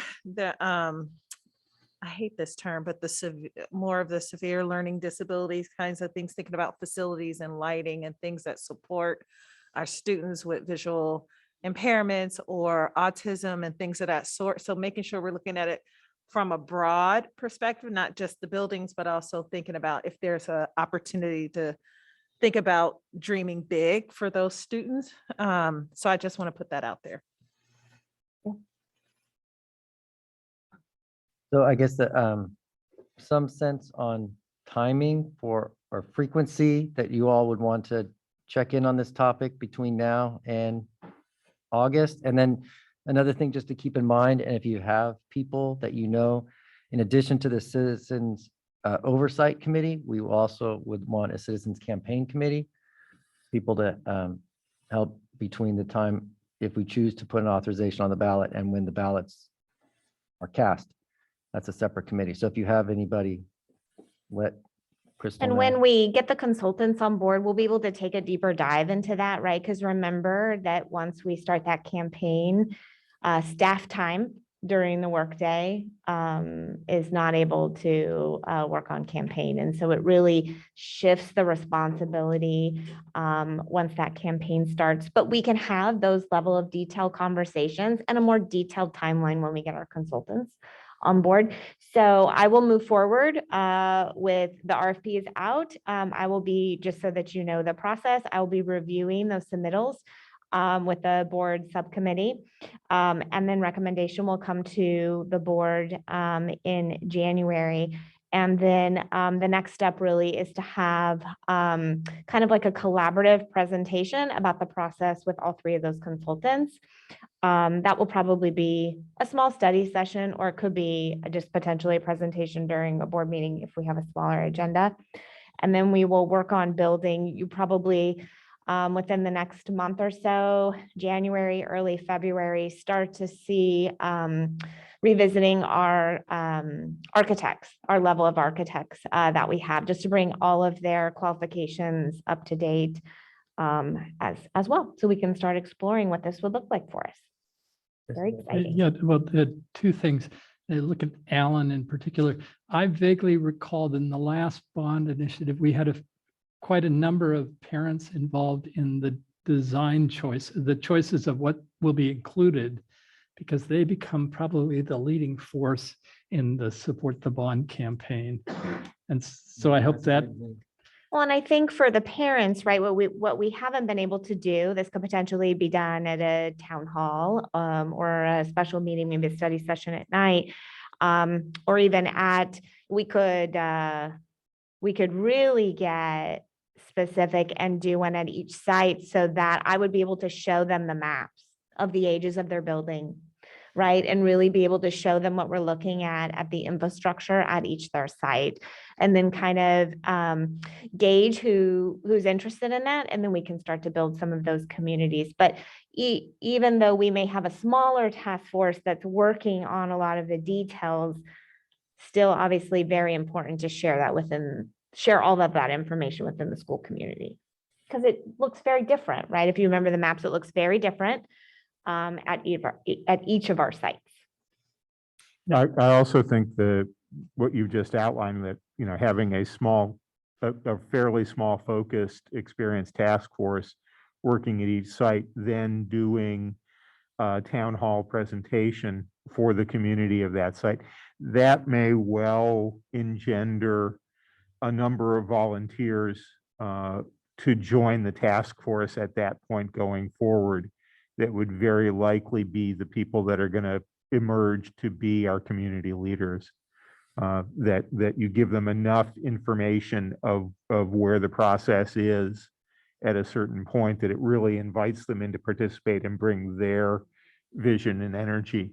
I hate this term, but more of the severe learning disabilities kinds of things, thinking about facilities and lighting and things that support our students with visual impairments or autism and things of that sort. So making sure we're looking at it from a broad perspective, not just the buildings, but also thinking about if there's an opportunity to think about dreaming big for those students. So I just want to put that out there. So I guess that some sense on timing for or frequency that you all would want to check in on this topic between now and August. And then another thing just to keep in mind, and if you have people that you know, in addition to the Citizens Oversight Committee, we also would want a Citizens Campaign Committee, people to help between the time if we choose to put an authorization on the ballot and when the ballots are cast. That's a separate committee. So if you have anybody, let Crystal And know. when we get the consultants on board, we'll be able to take a deeper dive into that, right? Because remember that once we start that campaign, staff time during the workday is not able to work on campaign. And so it really shifts the responsibility once that campaign starts. But we can have those level of detailed conversations and a more detailed timeline when we get our consultants on board. So I will move forward with the RFP is out. I will be, just so that you know the process, I will be reviewing those submittals with the board subcommittee. And then recommendation will come to the board in January. And then the next step really is to have kind of like a collaborative presentation about the process with all three of those consultants. That will probably be a small study session, or it could be just potentially a presentation during a board meeting if we have a smaller agenda. And then we will work on building, you probably within the next month or so, January, early February, start to see revisiting our architects, our level of architects that we have, just to bring all of their qualifications up to date as well. So we can start exploring what this would look like for us. Very exciting. Yeah, well, the two things. Look at Alan in particular. I vaguely recalled in the last bond initiative, we had quite a number of parents involved in the design choice, the choices of what will be included, because they become probably the leading force in the Support the Bond campaign. And so I hope that. Well, and I think for the parents, right, what we haven't been able to do, this could potentially be done at a town hall or a special meeting, maybe a study session at night, or even we could really get specific and do one at each site so that I would be able to show them the maps of the ages of their building, right? And really be able to show them what we're looking at the infrastructure at each their site, and then kind of gauge who's interested in that. And then we can start to build some of those communities. But even though we may have a smaller task force that's working on a lot of the details, still obviously very important to share all of that information within the school community, because it looks very different, right? If you remember the maps, it looks very different at each of our sites. I also think what you just outlined, that having a fairly small focused experienced task force working at each site, then doing a town hall presentation for the community of that site, that may well engender a number of volunteers to join the task force at that point going forward. That would very likely be the people that are going to emerge to be our community leaders. That you give them enough information of where the process is at a certain point that it really invites them in to participate and bring their vision and energy.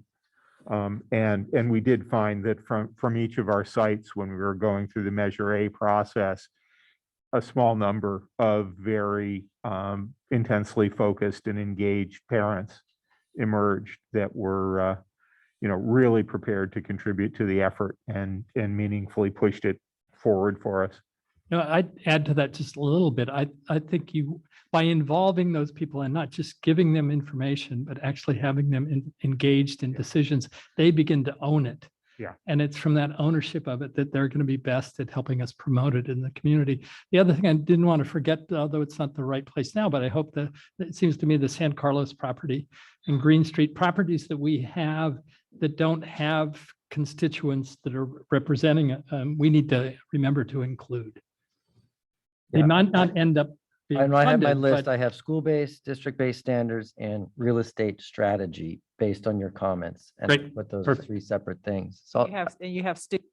And we did find that from each of our sites, when we were going through the Measure A process, a small number of very intensely focused and engaged parents emerged that were really prepared to contribute to the effort and meaningfully pushed it forward for us. No, I'd add to that just a little bit. I think by involving those people and not just giving them information, but actually having them engaged in decisions, they begin to own it. Yeah. And it's from that ownership of it that they're going to be best at helping us promote it in the community. The other thing I didn't want to forget, although it's not the right place now, but I hope that it seems to me the San Carlos property and Green Street properties that we have that don't have constituents that are representing, we need to remember to include. They might not end up being I have my funded, list. but I have school-based, district-based standards and real estate strategy based on your comments. And Great. what those Perfect. are three separate things. So, You have students.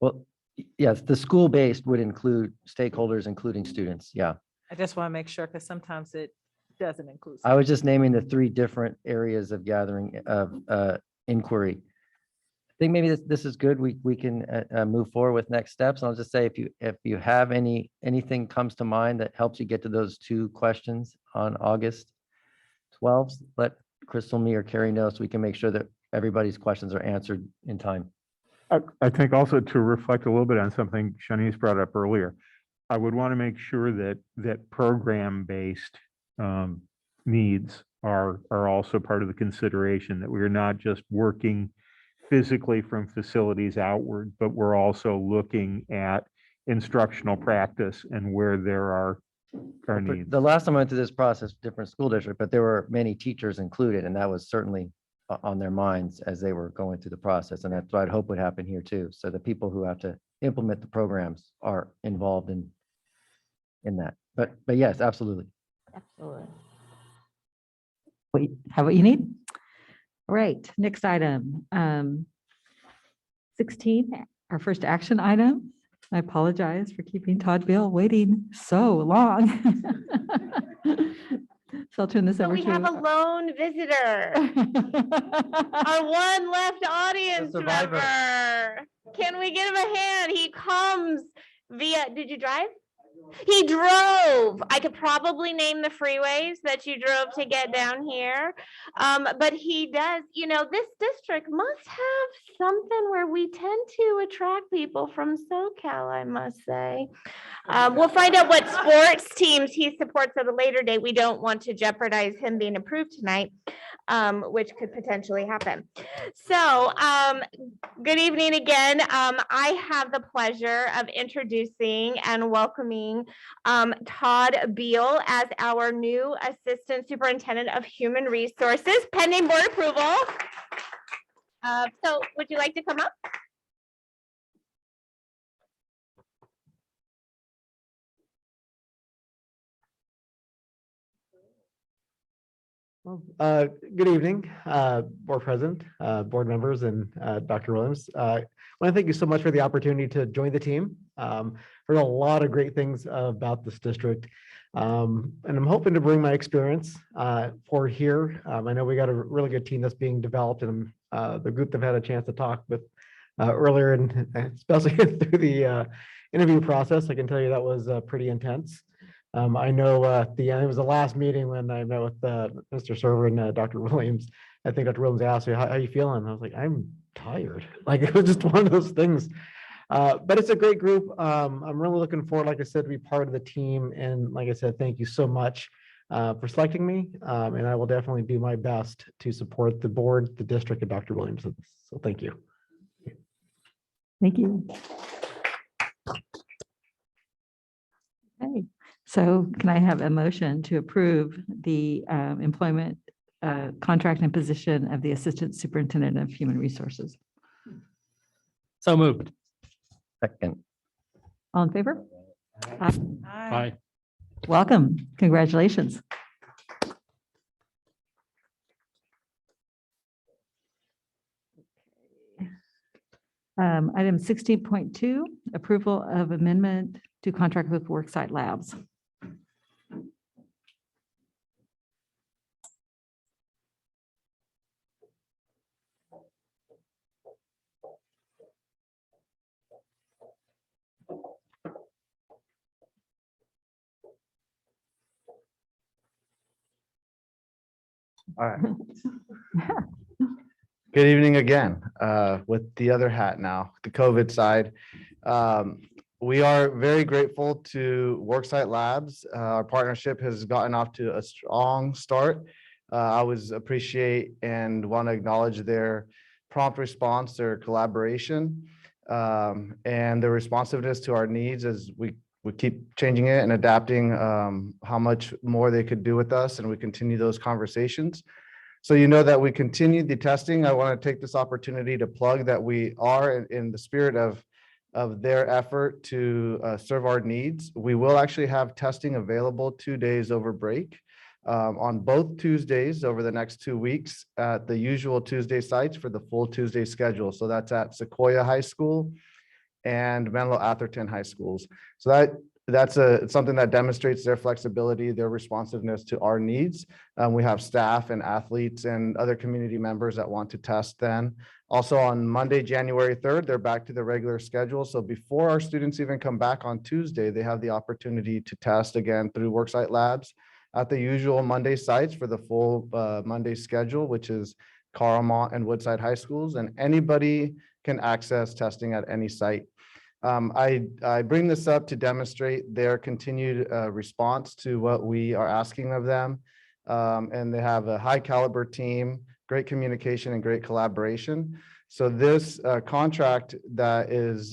well, yes, the school-based would include stakeholders, including students. Yeah. I just want to make sure because sometimes it doesn't include. I was just naming the three different areas of gathering of inquiry. I think maybe this is good. We can move forward with next steps. And I'll just say if you have anything comes to mind that helps you get to those two questions on August 12th, let Crystal, me, or Carrie know so we can make sure that everybody's questions are answered in time. I think also to reflect a little bit on something Shanice brought up earlier, I would want to make sure that program-based needs are also part of the consideration, that we're not just working physically from facilities outward, but we're also looking at instructional practice and where there are needs. The last time I went through this process, different school district, but there were many teachers included, and that was certainly on their minds as they were going through the process. And that's what I'd hope would happen here too. So the people who have to implement the programs are involved in that. But yes, absolutely. Absolutely. Wait, have what you need? All right, next item. 16, our first action item. I apologize for keeping Todd Beal waiting so long. So I'll turn this over We to. have a lone visitor. Our one left audience survivor. member. Can we give him a hand? He comes via, did you drive? He drove. I could probably name the freeways that you drove to get down here. But he does, this district must have something where we tend to attract people from SoCal, I must say. We'll find out what sports teams he supports at a later date. We don't want to jeopardize him being approved tonight, which could potentially happen. So good evening again. I have the pleasure of introducing and welcoming Todd Beal as our new Assistant Superintendent of Human Resources, pending board approval. So would you like to come up? Good evening, board president, board members, and Dr. Williams. I want to thank you so much for the opportunity to join the team. Heard a lot of great things about this district, and I'm hoping to bring my experience for here. I know we got a really good team that's being developed, and the group that I've had a chance to talk with earlier, and especially through the interview process, I can tell you that was pretty intense. I know it was the last meeting when I met with Mr. Server and Dr. Williams. I think Dr. Williams asked me, how are you feeling? I was like, I'm tired. Like, it was just one of those things. But it's a great group. I'm really looking forward, like I said, to be part of the team. And like I said, thank you so much for selecting me. And I will definitely do my best to support the board, the district, and Dr. Williams. So thank you. Thank you. Okay. So can I have a motion to approve the employment contract and position of the Assistant Superintendent of Human Resources? So moved. Second. All in favor? Aye. Welcome. Congratulations. Item 16.2, approval of amendment to contract with Worksite Labs. All right. Good evening again, with the other hat now, the COVID side. We are very grateful to Worksite Labs. Our partnership has gotten off to a strong start. I always appreciate and want to acknowledge their prompt response, their collaboration, and their responsiveness to our needs as we keep changing it and adapting how much more they could do with us, and we continue those conversations. So you know that we continue the testing. I want to take this opportunity to plug that we are in the spirit of their effort to serve our needs. We will actually have testing available 2 days over break on both Tuesdays over the next 2 weeks at the usual Tuesday sites for the full Tuesday schedule. So that's at Sequoia High School and Menlo Atherton High Schools. So that's something that demonstrates their flexibility, their responsiveness to our needs. We have staff and athletes and other community members that want to test then. Also on Monday, January 3rd, they're back to the regular schedule. So before our students even come back on Tuesday, they have the opportunity to test again through Worksite Labs at the usual Monday sites for the full Monday schedule, which is Carlmont and Woodside High Schools, and anybody can access testing at any site. I bring this up to demonstrate their continued response to what we are asking of them. And they have a high caliber team, great communication and great collaboration. So this contract that is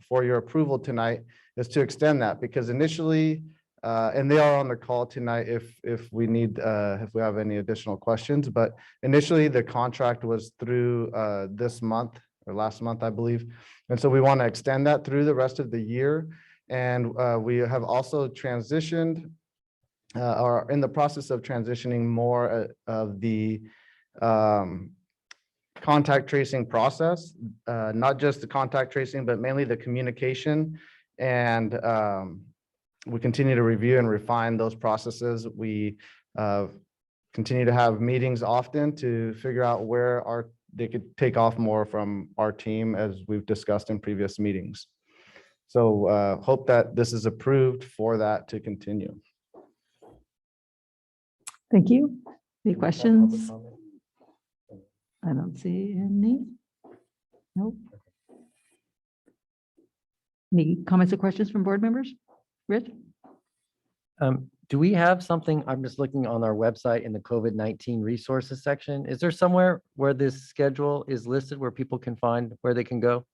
for your approval tonight is to extend that, because initially, and they are on the call tonight if we have any additional questions, but initially the contract was through this month or last month, I believe. And so we want to extend that through the rest of the year. And we have also transitioned or in the process of transitioning more of the contact tracing process, not just the contact tracing, but mainly the communication. And we continue to review and refine those processes. We continue to have meetings often to figure out where they could take off more from our team, as we've discussed in previous meetings. So hope that this is approved for that to continue. Thank you. Any questions? I don't see any. Nope. Any comments or questions from board members? Rich? Do we have something, I'm just looking on our website in the COVID-19 resources section. Is there somewhere where this schedule is listed where people can find where they can go?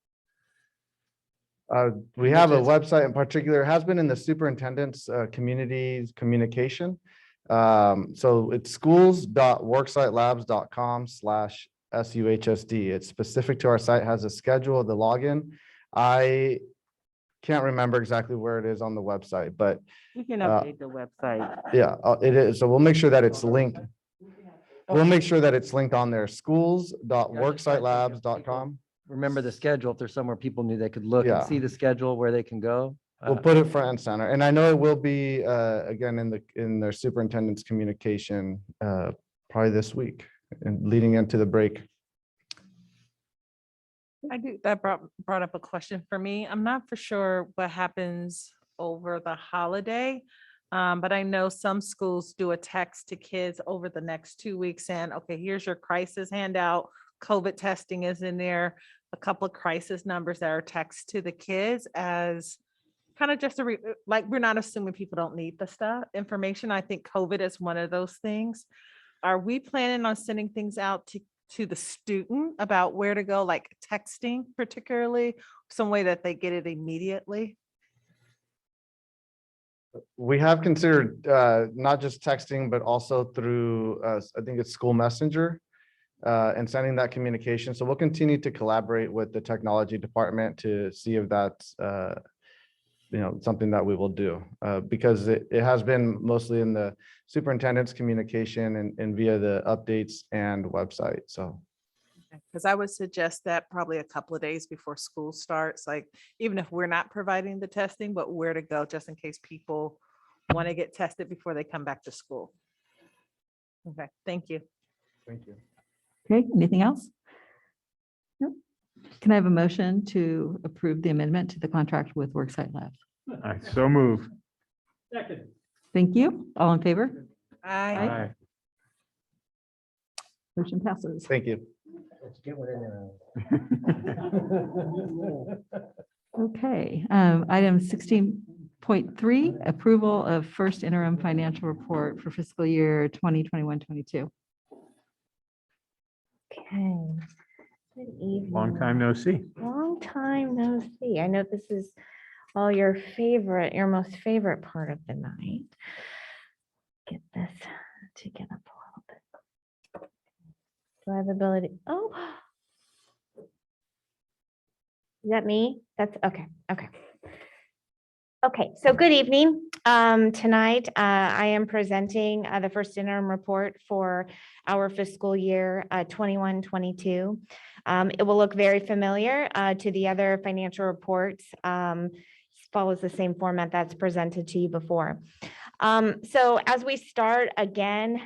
We have a website in particular, it has been in the superintendent's community's communication. So it's schools.worksitelabs.com/SUHSD. It's specific to our site, has a schedule, the login. I can't remember exactly where it is on the website, but You can update the website. yeah, it is. So we'll make sure that it's linked. We'll make sure that it's linked on there, schools.worksitelabs.com. Remember the schedule, if there's somewhere people knew they could look and Yeah. see the schedule where they can go. We'll put it front and center. And I know it will be, again, in their superintendent's communication, probably this week and leading into the break. That brought up a question for me. I'm not for sure what happens over the holiday, but I know some schools do a text to kids over the next 2 weeks saying, okay, here's your crisis handout. COVID testing is in there, a couple of crisis numbers that are text to the kids as kind of just like, we're not assuming people don't need the information. I think COVID is one of those things. Are we planning on sending things out to the student about where to go, like texting particularly, some way that they get it immediately? We have considered not just texting, but also through, I think it's School Messenger, and sending that communication. So we'll continue to collaborate with the technology department to see if that's something that we will do, because it has been mostly in the superintendent's communication and via the updates and website. So Because I would suggest that probably a couple of days before school starts, like even if we're not providing the testing, but where to go just in case people want to get tested before they come back to school. Okay, thank you. Thank you. Okay, anything else? Nope. Can I have a motion to approve the amendment to the contract with Worksite Labs? I so move. Second. Thank you. All in favor? Aye. Motion passes. Thank you. Let's get one in there. Okay, item 16.3, approval of first interim financial report for fiscal year 2021-22. Okay. Good evening. Long time no see. Long time no see. I know this is all your most favorite part of the night. Get this to get up a little bit. Do I have ability? Oh. Is that me? That's okay. Okay. Okay, so good evening. Tonight, I am presenting the first interim report for our fiscal year 21-22. It will look very familiar to the other financial reports. Follows the same format that's presented to you before. So as we start again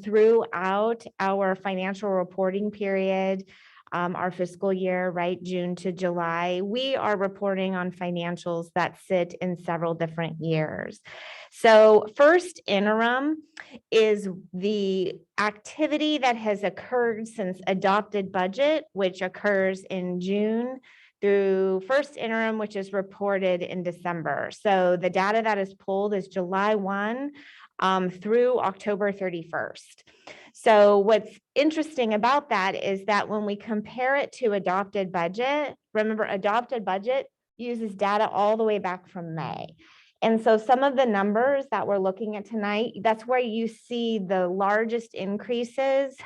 throughout our financial reporting period, our fiscal year, right, June to July, we are reporting on financials that sit in several different years. So first interim is the activity that has occurred since adopted budget, which occurs in June, through first interim, which is reported in December. So the data that is pulled is July 1 through October 31st. So what's interesting about that is that when we compare it to adopted budget, remember adopted budget uses data all the way back from May. And so some of the numbers that we're looking at tonight, that's where you see the largest increases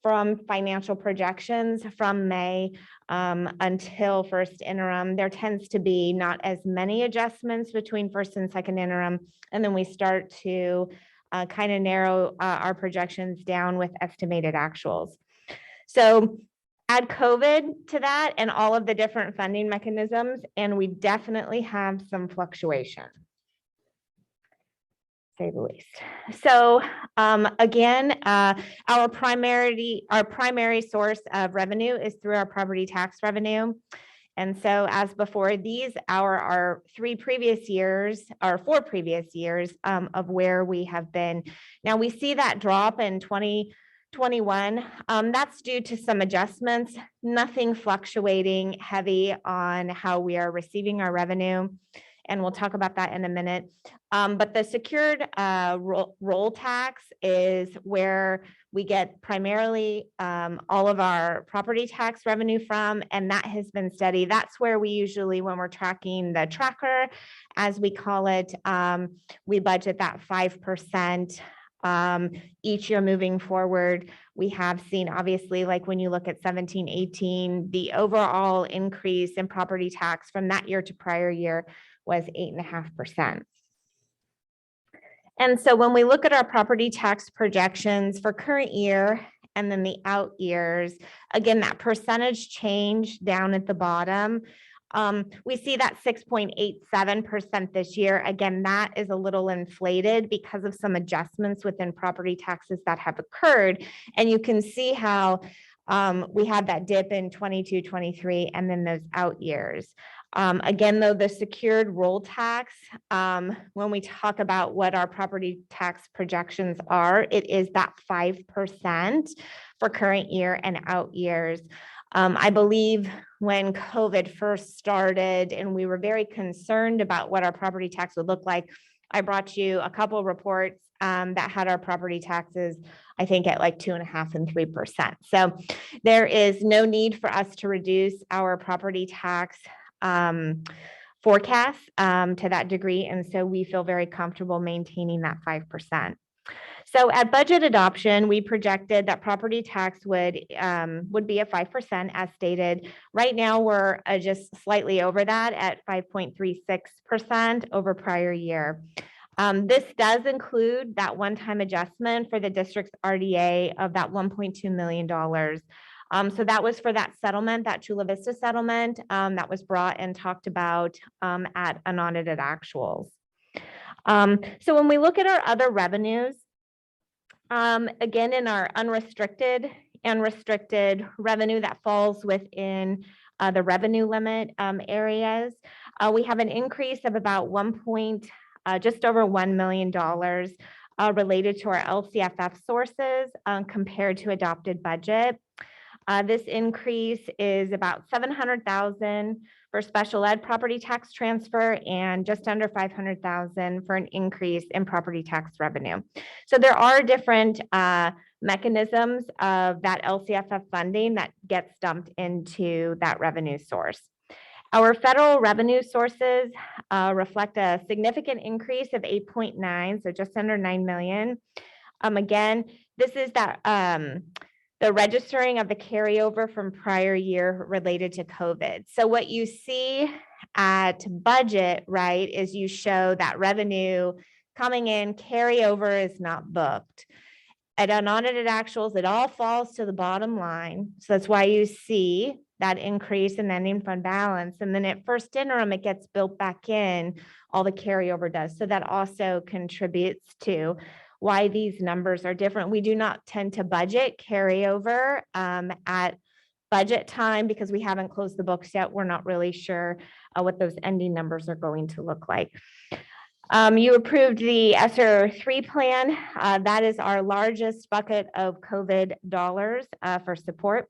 from financial projections from May until first interim. There tends to be not as many adjustments between first and second interim. And then we start to kind of narrow our projections down with estimated actuals. So add COVID to that and all of the different funding mechanisms, and we definitely have some fluctuation, say the least. So again, our primary source of revenue is through our property tax revenue. And so as before, these are our 4 previous years of where we have been. Now we see that drop in 2021. That's due to some adjustments, nothing fluctuating heavy on how we are receiving our revenue. And we'll talk about that in a minute. But the secured roll tax is where we get primarily all of our property tax revenue from, and that has been steady. That's where we usually, when we're tracking the tracker, as we call it, we budget that 5%. Each year moving forward, we have seen, obviously, like when you look at 17-18, the overall increase in property tax from that year to prior year was 8.5%. And so when we look at our property tax projections for current year and then the out years, again, that percentage change down at the bottom, we see that 6.87% this year. Again, that is a little inflated because of some adjustments within property taxes that have occurred. And you can see how we had that dip in 22, 23, and then those out years. Again, though, the secured roll tax, when we talk about what our property tax projections are, it is that 5% for current year and out years. I believe when COVID first started and we were very concerned about what our property tax would look like, I brought you a couple of reports that had our property taxes, I think, at like 2.5% and 3%. So there is no need for us to reduce our property tax forecast to that degree. And so we feel very comfortable maintaining that 5%. So at budget adoption, we projected that property tax would be at 5% as stated. Right now, we're just slightly over that at 5.36% over prior year. This does include that one-time adjustment for the district's RDA of that $1.2 million. So that was for that settlement, that Chula Vista settlement that was brought and talked about at unaudited actuals. So when we look at our other revenues, again, in our unrestricted and restricted revenue that falls within the revenue limit areas, we have an increase of about just over $1 million. related to our LCFF sources compared to adopted budget. This increase is about $700,000 for special ed property tax transfer and just under $500,000 for an increase in property tax revenue. So there are different mechanisms of that LCFF funding that gets dumped into that revenue source. Our federal revenue sources reflect a significant increase of 8.9, so just under 9 million. Again, this is that the registering of the carryover from prior year related to COVID. So what you see at budget, right, is you show that revenue coming in, carryover is not booked. At unaudited actuals, it all falls to the bottom line. So that's why you see that increase in ending fund balance. And then at first interim, it gets built back in, all the carryover does. So that also contributes to why these numbers are different. We do not tend to budget carryover at budget time because we haven't closed the books yet. We're not really sure what those ending numbers are going to look like. You approved the ESSER 3 plan. That is our largest bucket of COVID dollars for support.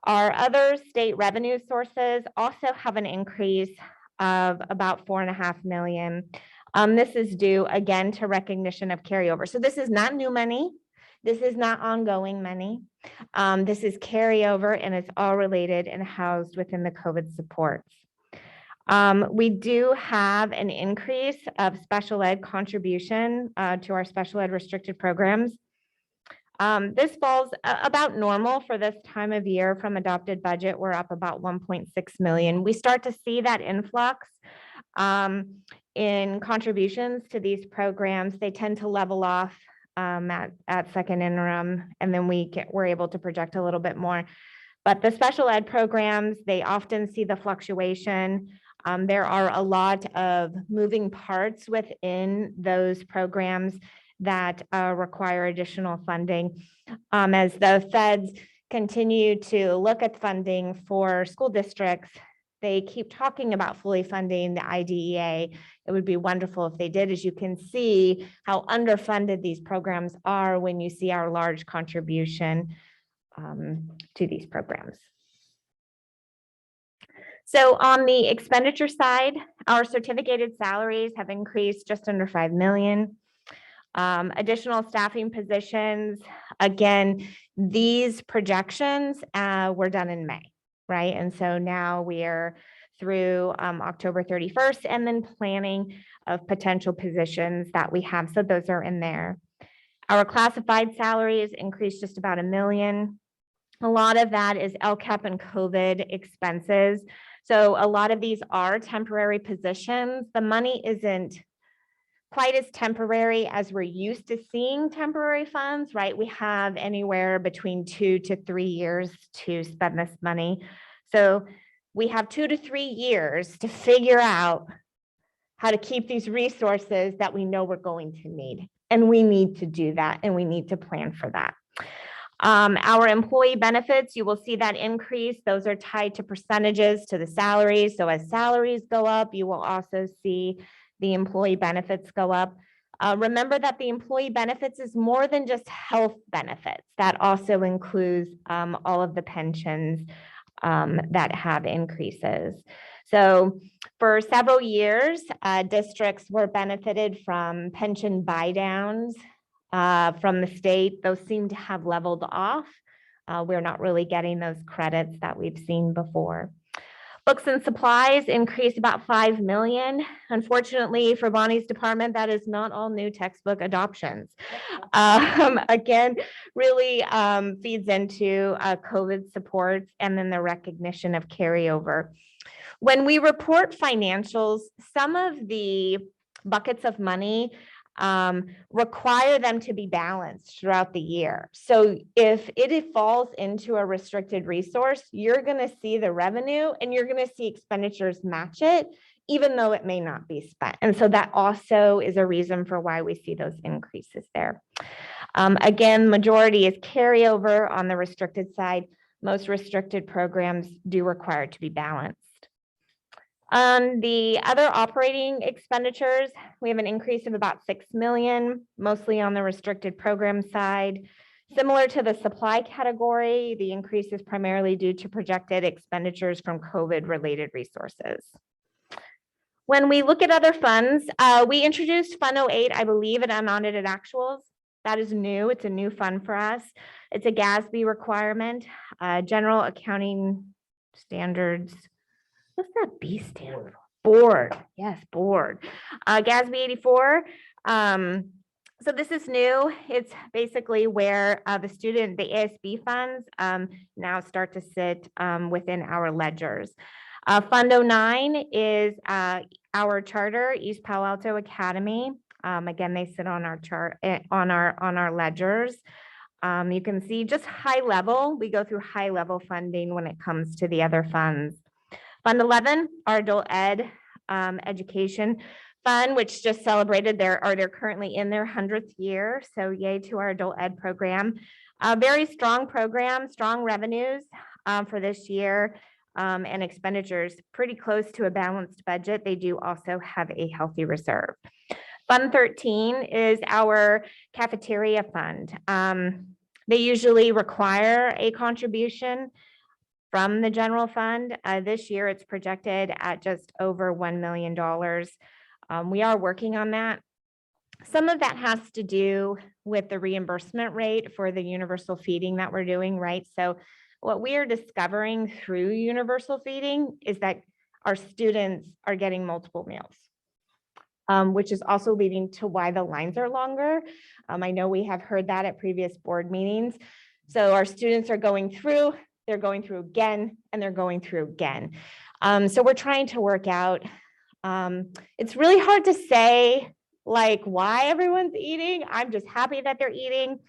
Our other state revenue sources also have an increase of about $4.5 million. This is due again to recognition of carryover. So this is not new money. This is not ongoing money. This is carryover and it's all related and housed within the COVID supports. We do have an increase of special ed contribution to our special ed restricted programs. This falls about normal for this time of year from adopted budget. We're up about 1.6 million. We start to see that influx in contributions to these programs. They tend to level off at second interim, and then we're able to project a little bit more. But the special ed programs, they often see the fluctuation. There are a lot of moving parts within those programs that require additional funding. As the feds continue to look at funding for school districts, they keep talking about fully funding the IDEA. It would be wonderful if they did. As you can see how underfunded these programs are when you see our large contribution to these programs. So on the expenditure side, our certificated salaries have increased just under 5 million. Additional staffing positions, again, these projections were done in May, right? And so now we are through October 31st and then planning of potential positions that we have. So those are in there. Our classified salaries increased just about 1 million. A lot of that is LCAP and COVID expenses. So a lot of these are temporary positions. The money isn't quite as temporary as we're used to seeing temporary funds, right? We have anywhere between 2 to 3 years to spend this money. So we have 2 to 3 years to figure out how to keep these resources that we know we're going to need. And we need to do that, and we need to plan for that. Our employee benefits, you will see that increase. Those are tied to percentages to the salaries. So as salaries go up, you will also see the employee benefits go up. Remember that the employee benefits is more than just health benefits. That also includes all of the pensions that have increases. So for several years, districts were benefited from pension buy downs from the state. Those seem to have leveled off. We're not really getting those credits that we've seen before. Books and supplies increased about 5 million. Unfortunately, for Bonnie's department, that is not all new textbook adoptions. Again, really feeds into COVID supports and then the recognition of carryover. When we report financials, some of the buckets of money require them to be balanced throughout the year. So if it falls into a restricted resource, you're going to see the revenue and you're going to see expenditures match it, even though it may not be spent. And so that also is a reason for why we see those increases there. Again, majority is carryover on the restricted side. Most restricted programs do require it to be balanced. On the other operating expenditures, we have an increase of about 6 million, mostly on the restricted program side. Similar to the supply category, the increase is primarily due to projected expenditures from COVID-related resources. When we look at other funds, we introduced Fund 08, I believe, at unaudited actuals. That is new. It's a new fund for us. It's a GASB requirement, General Accounting Standards. What's that B stand for? Board. Yes, board. GASB 84. So this is new. It's basically where the ASB funds now start to sit within our ledgers. Fund 09 is our charter, East Palo Alto Academy. Again, they sit on our chart on our ledgers. You can see just high level. We go through high level funding when it comes to the other funds. Fund 11, our adult ed education fund, which just celebrated they're currently in their 100th year. So yay to our adult ed program. Very strong program, strong revenues for this year and expenditures pretty close to a balanced budget. They do also have a healthy reserve. Fund 13 is our cafeteria fund. They usually require a contribution from the general fund. This year it's projected at just over $1 million. We are working on that. Some of that has to do with the reimbursement rate for the universal feeding that we're doing, right? So what we are discovering through universal feeding is that our students are getting multiple meals, which is also leading to why the lines are longer. I know we have heard that at previous board meetings. So our students are going through, they're going through again, and they're going through again. So we're trying to work out. It's really hard to say like why everyone's eating. I'm just happy that they're eating.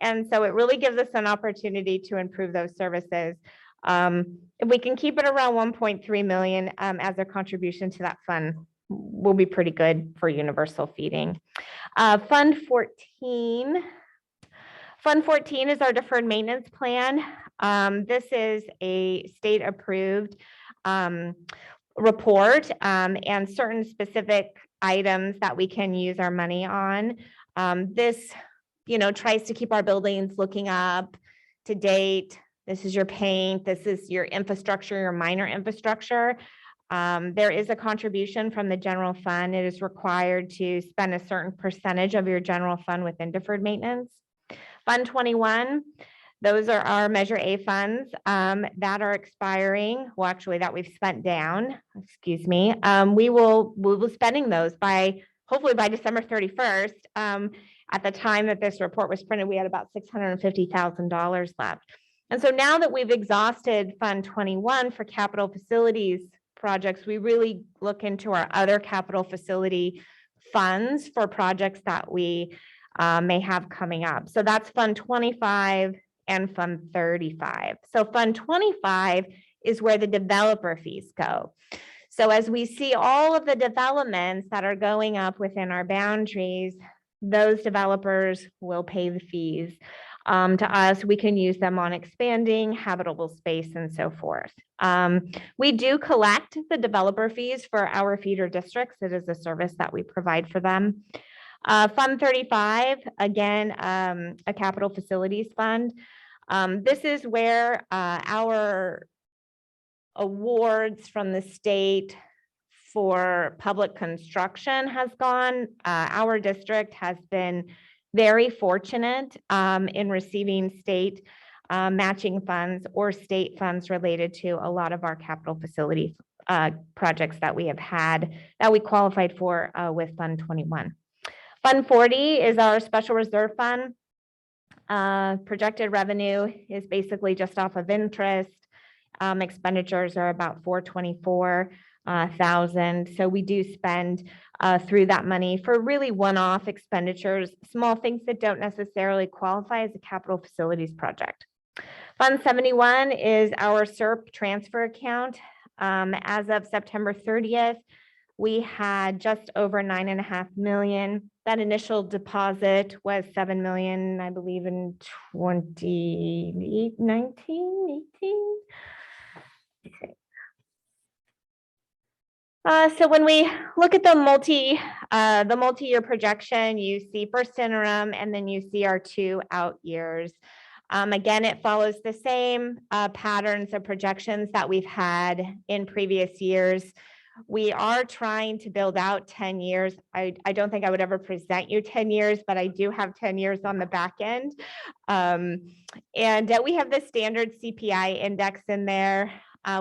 And so it really gives us an opportunity to improve those services. If we can keep it around 1.3 million as a contribution to that fund, will be pretty good for universal feeding. Fund 14. Fund 14 is our deferred maintenance plan. This is a state approved report and certain specific items that we can use our money on. This, tries to keep our buildings looking up to date. This is your paint. This is your infrastructure, your minor infrastructure. There is a contribution from the general fund. It is required to spend a certain percentage of your general fund within deferred maintenance. Fund 21, those are our Measure A funds that are expiring. Well, actually that we've spent down, excuse me. We will be spending those hopefully by December 31st. At the time that this report was printed, we had about $650,000 left. And so now that we've exhausted Fund 21 for capital facilities projects, we really look into our other capital facility funds for projects that we may have coming up. So that's Fund 25 and Fund 35. So Fund 25 is where the developer fees go. So as we see all of the developments that are going up within our boundaries, those developers will pay the fees to us. We can use them on expanding habitable space and so forth. We do collect the developer fees for our feeder districts. It is a service that we provide for them. Fund 35, again, a capital facilities fund. This is where our awards from the state for public construction has gone. Our district has been very fortunate in receiving state matching funds or state funds related to a lot of our capital facility projects that we have had that we qualified for with Fund 21. Fund 40 is our special reserve fund. Projected revenue is basically just off of interest. Expenditures are about $424,000. So we do spend through that money for really one-off expenditures, small things that don't necessarily qualify as a capital facilities project. Fund 71 is our SERP transfer account. As of September 30th, we had just over $9.5 million. That initial deposit was $7 million, I believe, in 2019, 18. So when we look at the multi-year projection, you see first interim, and then you see our 2 out years. Again, it follows the same patterns of projections that we've had in previous years. We are trying to build out 10 years. I don't think I would ever present you 10 years, but I do have 10 years on the back end. And we have the standard CPI index in there.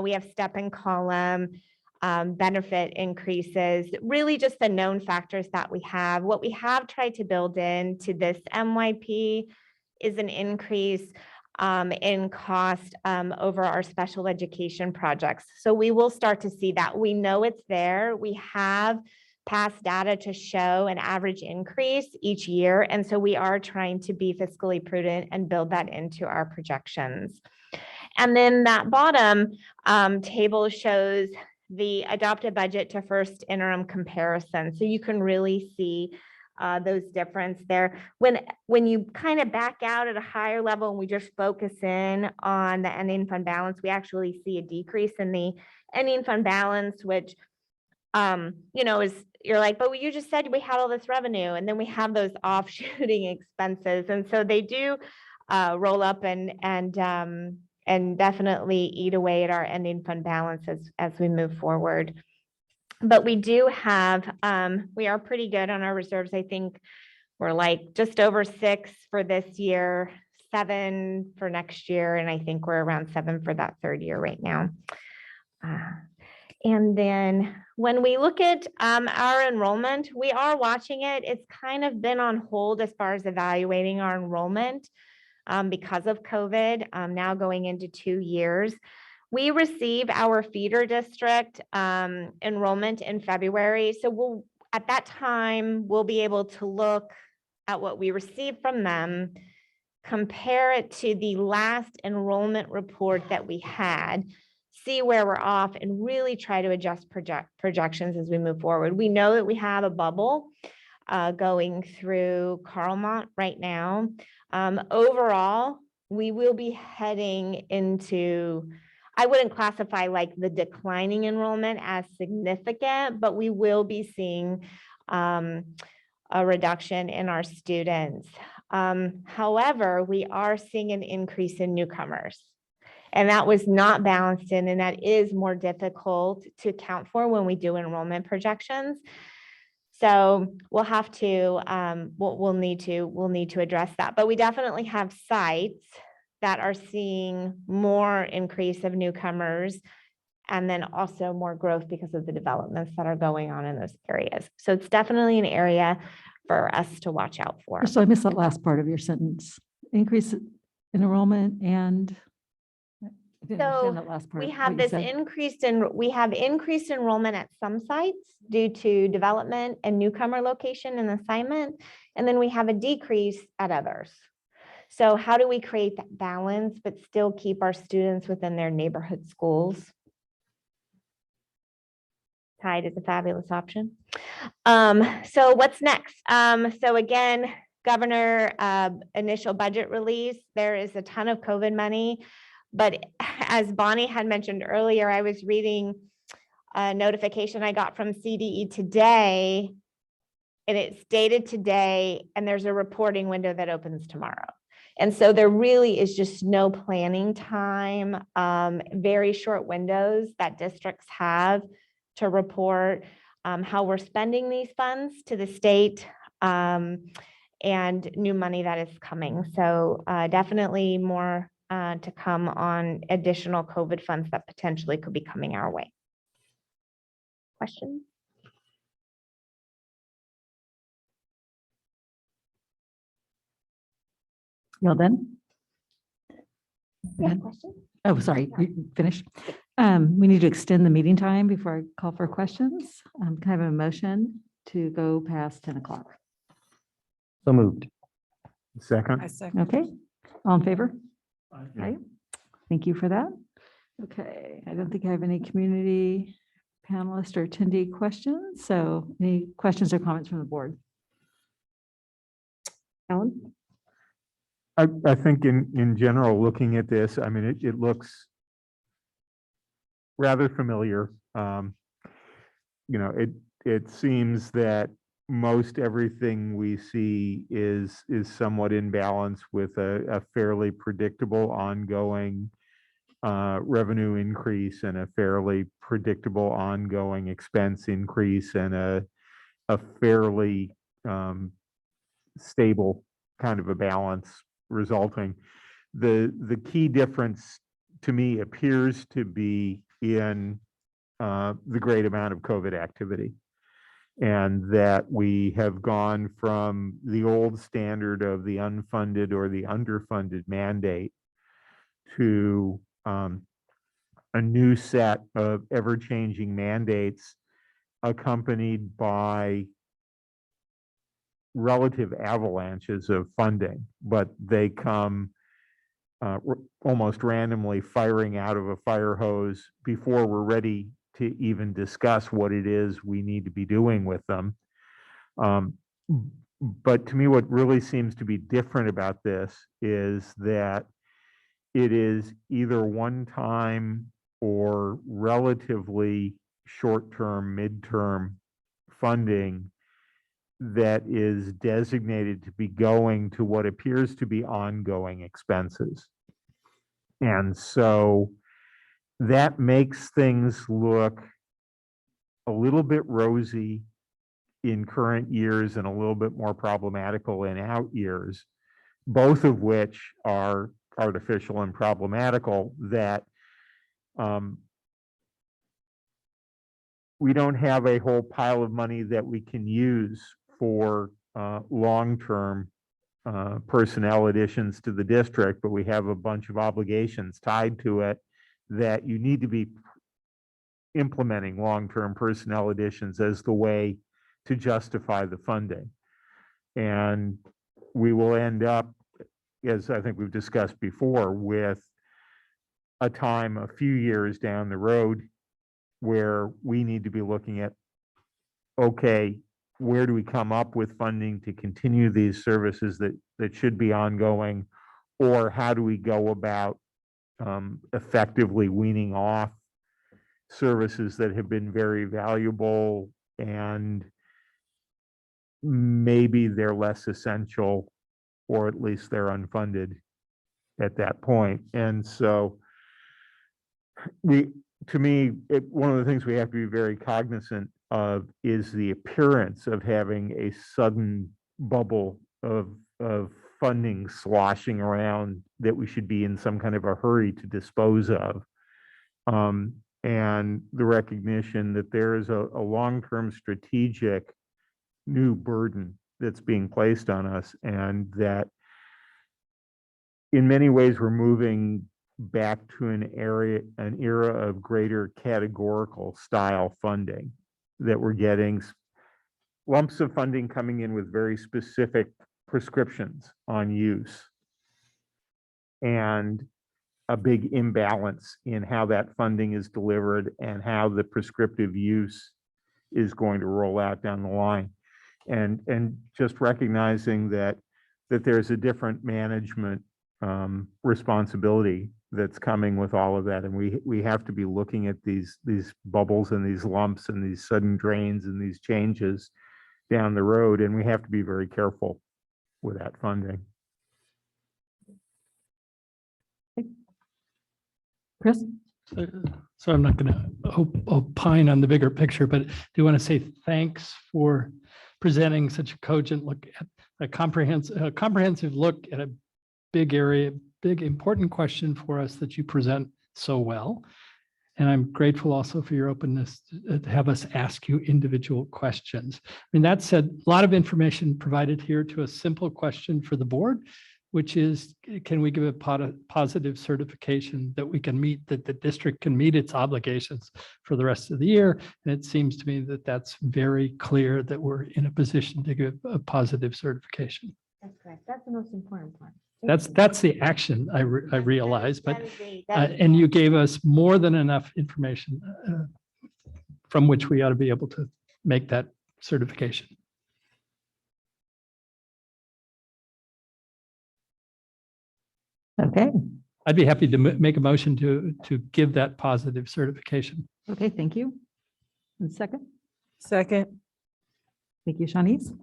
We have step and column, benefit increases, really just the known factors that we have. What we have tried to build into this MYP is an increase in cost over our special education projects. So we will start to see that. We know it's there. We have past data to show an average increase each year. And so we are trying to be fiscally prudent and build that into our projections. And then that bottom table shows the adopted budget to first interim comparison. So you can really see those difference there. When you kind of back out at a higher level and we just focus in on the ending fund balance, we actually see a decrease in the ending fund balance, which is, you're like, but you just said we had all this revenue, and then we have those offshooting expenses. And so they do roll up and definitely eat away at our ending fund balance as we move forward. But we do have, we are pretty good on our reserves. I think we're like just over 6 for this year, 7 for next year, and I think we're around 7 for that third year right now. And then when we look at our enrollment, we are watching it. It's kind of been on hold as far as evaluating our enrollment because of COVID, now going into 2 years. We receive our feeder district enrollment in February. So at that time, we'll be able to look at what we received from them, compare it to the last enrollment report that we had, see where we're off, and really try to adjust projections as we move forward. We know that we have a bubble going through Carlmont right now. Overall, we will be heading into, I wouldn't classify like the declining enrollment as significant, but we will be seeing a reduction in our students. However, we are seeing an increase in newcomers, and that was not balanced in, and that is more difficult to account for when we do enrollment projections. So we'll have to, we'll need to address that, but we definitely have sites that are seeing more increase of newcomers, and then also more growth because of the developments that are going on in those areas. So it's definitely an area for us to watch out for. So I missed that last part of your sentence. Increase in enrollment and. I didn't understand that last part. We have this increased enrollment at some sites due to development and newcomer location and assignment, and then we have a decrease at others. So how do we create that balance but still keep our students within their neighborhood schools? Tide is a fabulous option. So what's next? So again, Governor initial budget release, there is a ton of COVID money. But as Bonnie had mentioned earlier, I was reading a notification I got from CDE today, and it's dated today, and there's a reporting window that opens tomorrow. And so there really is just no planning time, very short windows that districts have to report how we're spending these funds to the state and new money that is coming. So definitely more to come on additional COVID funds that potentially could be coming our way. Questions? Well done. Yeah, question? Oh, sorry, you finished. We need to extend the meeting time before I call for questions. Can I have a motion to go past 10 o'clock? So moved. Second. Okay, all in favor? Okay, thank you for that. Okay, I don't think I have any community panelist or attendee questions. So any questions or comments from the board? Ellen? I think in general, looking at this, I mean, it looks rather familiar. it seems that most everything we see is somewhat in balance with a fairly predictable ongoing revenue increase and a fairly predictable ongoing expense increase and a fairly stable kind of a balance resulting. The key difference to me appears to be in the great amount of COVID activity, and that we have gone from the old standard of the unfunded or the underfunded mandate to a new set of ever-changing mandates accompanied by relative avalanches of funding, but they come almost randomly firing out of a fire hose before we're ready to even discuss what it is we need to be doing with them. But to me, what really seems to be different about this is that it is either one-time or relatively short-term, midterm funding that is designated to be going to what appears to be ongoing expenses. And so that makes things look a little bit rosy in current years and a little bit more problematical in out years, both of which are artificial and problematical, that we don't have a whole pile of money that we can use for long-term personnel additions to the district, but we have a bunch of obligations tied to it that you need to be implementing long-term personnel additions as the way to justify the funding. And we will end up, as I think we've discussed before, with a time a few years down the road where we need to be looking at, okay, where do we come up with funding to continue these services that should be ongoing, or how do we go about effectively weaning off services that have been very valuable and maybe they're less essential, or at least they're unfunded at that point. And so to me, one of the things we have to be very cognizant of is the appearance of having a sudden bubble of funding sloshing around that we should be in some kind of a hurry to dispose of. And the recognition that there is a long-term strategic new burden that's being placed on us, and that in many ways we're moving back to an era of greater categorical style funding, that we're getting lumps of funding coming in with very specific prescriptions on use, and a big imbalance in how that funding is delivered and how the prescriptive use is going to roll out down the line. And just recognizing that there's a different management responsibility that's coming with all of that. And we have to be looking at these bubbles and these lumps and these sudden drains and these changes down the road. And we have to be very careful with that funding. Chris? So I'm not going to opine on the bigger picture, but do want to say thanks for presenting such a cogent look at a comprehensive look at a big area, big important question for us that you present so well. And I'm grateful also for your openness to have us ask you individual questions. I mean, that said, a lot of information provided here to a simple question for the board, which is, can we give a positive certification that we can meet, that the district can meet its obligations for the rest of the year? And it seems to me that that's very clear that we're in a position to give a positive certification. That's correct. That's the most important part. That's the action I realize, but and you gave us more than enough information from which we ought to be able to make that certification. Okay. I'd be happy to make a motion to give that positive certification. Okay, thank you. And second? Second. Thank you, Shanice.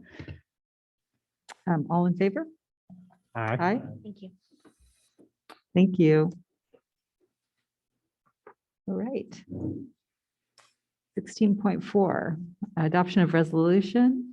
All in favor? Aye. Aye. Thank you. Thank you. All right. 16.4, adoption of resolution.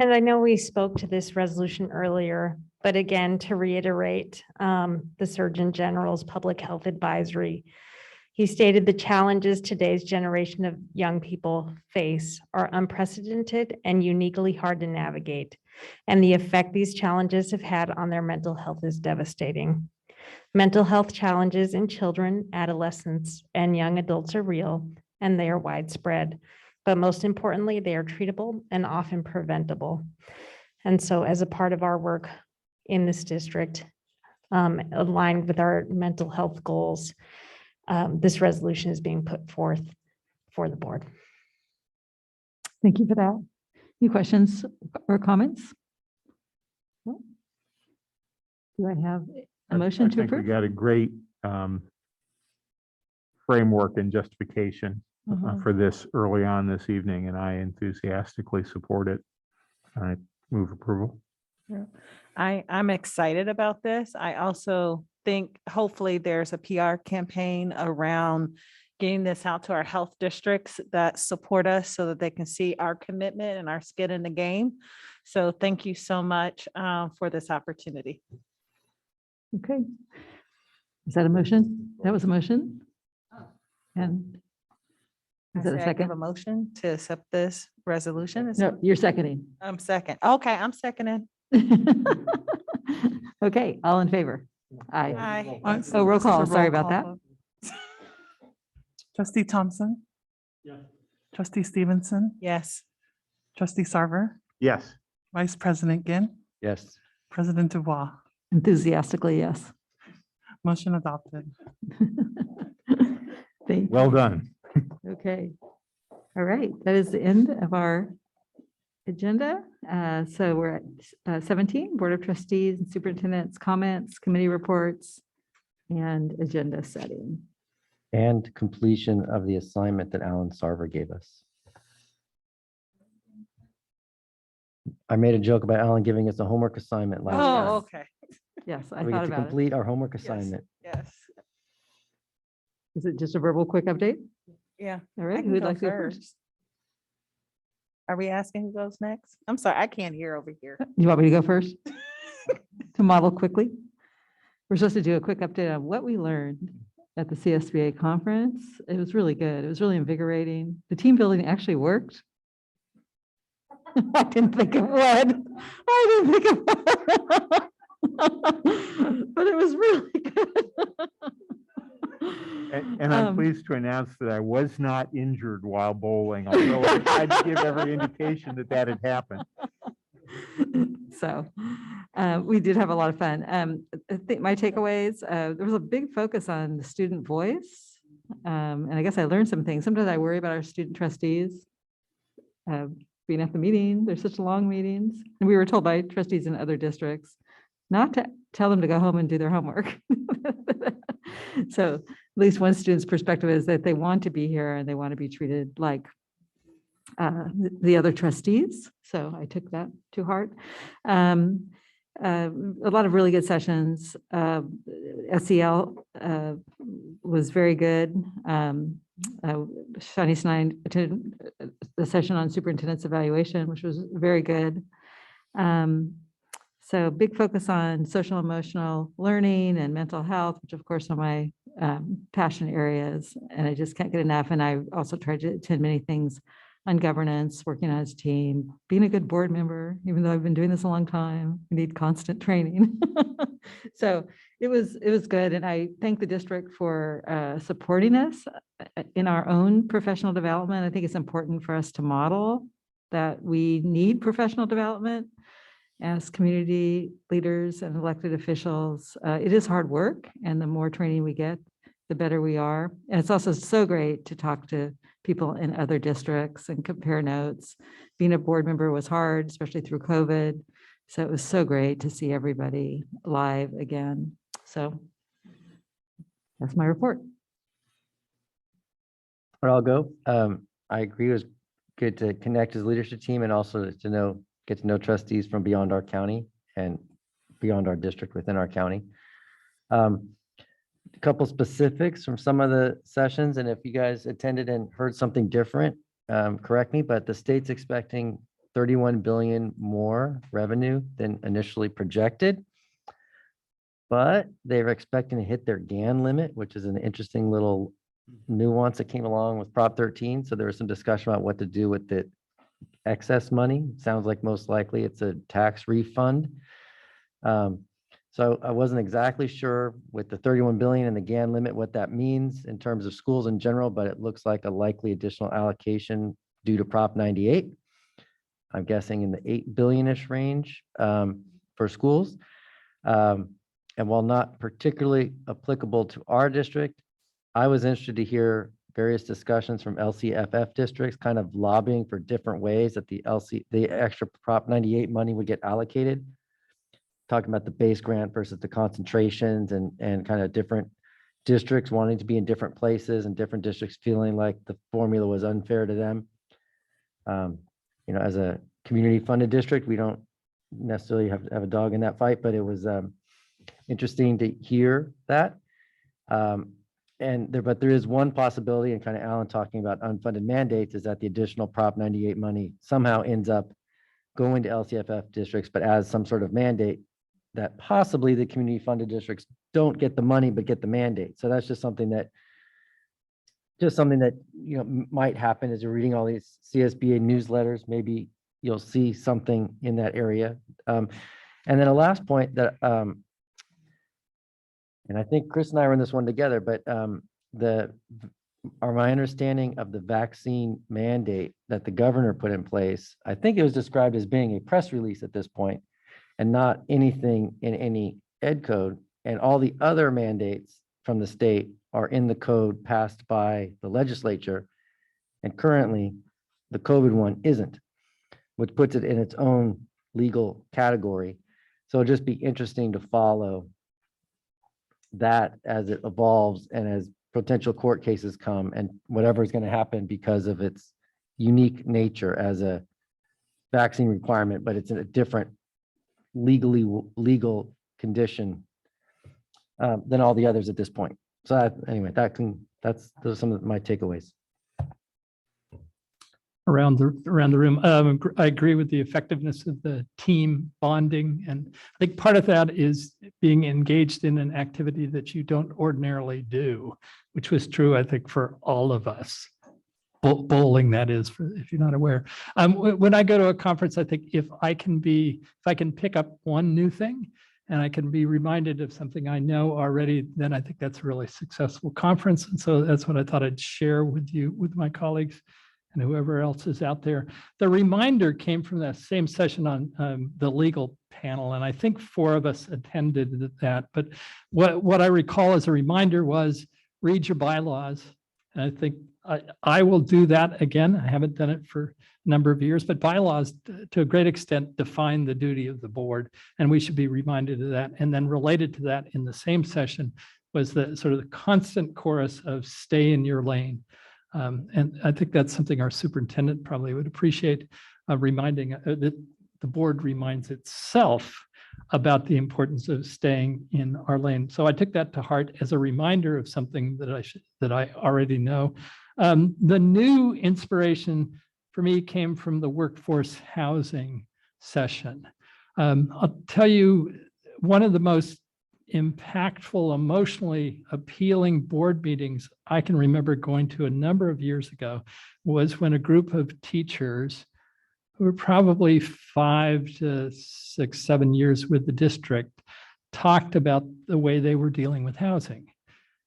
And I know we spoke to this resolution earlier, but again, to reiterate, the Surgeon General's public health advisory. He stated the challenges today's generation of young people face are unprecedented and uniquely hard to navigate. And the effect these challenges have had on their mental health is devastating. Mental health challenges in children, adolescents, and young adults are real, and they are widespread. But most importantly, they are treatable and often preventable. And so as a part of our work in this district, aligned with our mental health goals, this resolution is being put forth for the board. Thank you for that. Any questions or comments? No? Do I have a motion I to think we approve? got a great framework and justification for this early on this evening, and I enthusiastically support it. I move approval. Yeah. I'm excited about this. I also think hopefully there's a PR campaign around getting this out to our health districts that support us so that they can see our commitment and our skin in the game. So thank you so much for this opportunity. Okay. Is that a motion? That was a motion? And is that a I give second? a motion to accept this resolution? Is No, you're seconding. I'm second. Okay, I'm seconding. Okay, all in favor? Aye. Aye. Oh, roll This is a call. Sorry roll about that. call vote. Trustee Thompson. Trustee Stevenson. Yes. Trustee Sarver. Yes. Vice President Ginn. Yes. President Dubois. Enthusiastically, yes. Motion adopted. Thank Well you. done. Okay. All right, that is the end of our agenda. So we're at 17, Board of Trustees and Superintendent's comments, committee reports, and agenda setting. And completion of the assignment that Alan Sarver gave us. I made a joke about Alan giving us a homework assignment last time. Oh, okay. Yes, I We thought get to about it. complete our homework assignment. Yes. Is it just a verbal quick update? Yeah. All I right, can who would go like to go first? Are we asking who goes next? I'm sorry, I can't hear over here. You want me to go first? To model quickly? We're supposed to do a quick update on what we learned at the CSBA conference. It was really good. It was really invigorating. The team building actually worked. I didn't think it would. I didn't think it would. But it was really good. And I'm pleased to announce that I was not injured while bowling, although I tried to give every indication that that had happened. So we did have a lot of fun. I think my takeaways, there was a big focus on the student voice. And I guess I learned some things. Sometimes I worry about our student trustees being at the meeting. They're such long meetings. And we were told by trustees in other districts not to tell them to go home and do their homework. So at least one student's perspective is that they want to be here and they want to be treated like the other trustees. So I took that to heart. A lot of really good sessions. SEL was very good. Shanice and I attended the session on superintendent's evaluation, which was very good. So big focus on social emotional learning and mental health, which of course are my passion areas, and I just can't get enough. And I also tried to attend many things on governance, working on his team, being a good board member, even though I've been doing this a long time, we need constant training. So it was good. And I thank the district for supporting us in our own professional development. I think it's important for us to model that we need professional development. as community leaders and elected officials. It is hard work, and the more training we get, the better we are. And it's also so great to talk to people in other districts and compare notes. Being a board member was hard, especially through COVID. So it was so great to see everybody live again. So that's my report. But I'll go. I agree. It was good to connect as leadership team and also to get to know trustees from beyond our county and beyond our district within our county. A couple specifics from some of the sessions, and if you guys attended and heard something different, correct me, but the state's expecting 31 billion more revenue than initially projected. But they're expecting to hit their GAN limit, which is an interesting little nuance that came along with Prop 13. So there was some discussion about what to do with the excess money. Sounds like most likely it's a tax refund. So I wasn't exactly sure with the 31 billion and the GAN limit what that means in terms of schools in general, but it looks like a likely additional allocation due to Prop 98. I'm guessing in the 8 billion-ish range for schools. And while not particularly applicable to our district, I was interested to hear various discussions from LCFF districts kind of lobbying for different ways that the extra Prop 98 money would get allocated. Talking about the base grant versus the concentrations and kind of different districts wanting to be in different places and different districts feeling like the formula was unfair to them. You know, as a community funded district, we don't necessarily have to have a dog in that fight, but it was interesting to hear that. But there is one possibility, and kind of Alan talking about unfunded mandates, is that the additional Prop 98 money somehow ends up going to LCFF districts, but as some sort of mandate that possibly the community funded districts don't get the money, but get the mandate. So that's just something that you know might happen as you're reading all these CSBA newsletters. Maybe you'll see something in that area. And then a last point that, and I think Chris and I were in this one together, but my understanding of the vaccine mandate that the governor put in place, I think it was described as being a press release at this point and not anything in any ed code. And all the other mandates from the state are in the code passed by the legislature. And currently the COVID one isn't, which puts it in its own legal category. So it'll just be interesting to follow that as it evolves and as potential court cases come and whatever is going to happen because of its unique nature as a vaccine requirement, but it's in a different legal condition than all the others at this point. So anyway, those are some of my takeaways. Around the room, I agree with the effectiveness of the team bonding, and I think part of that is being engaged in an activity that you don't ordinarily do, which was true, I think, for all of us. Bowling, that is, if you're not aware. When I go to a conference, I think if I can pick up one new thing and I can be reminded of something I know already, then I think that's a really successful conference. And so that's what I thought I'd share with you, with my colleagues and whoever else is out there. The reminder came from that same session on the legal panel, and I think 4 of us attended that. But what I recall as a reminder was read your bylaws. And I think I will do that again. I haven't done it for a number of years, but bylaws to a great extent define the duty of the board, and we should be reminded of that. And then related to that in the same session was the sort of the constant chorus of stay in your lane. And I think that's something our superintendent probably would appreciate, reminding that the board reminds itself about the importance of staying in our lane. So I took that to heart as a reminder of something that I already know. The new inspiration for me came from the workforce housing session. I'll tell you, one of the most impactful, emotionally appealing board meetings I can remember going to a number of years ago was when a group of teachers who were probably 5 to 6, 7 years with the district talked about the way they were dealing with housing.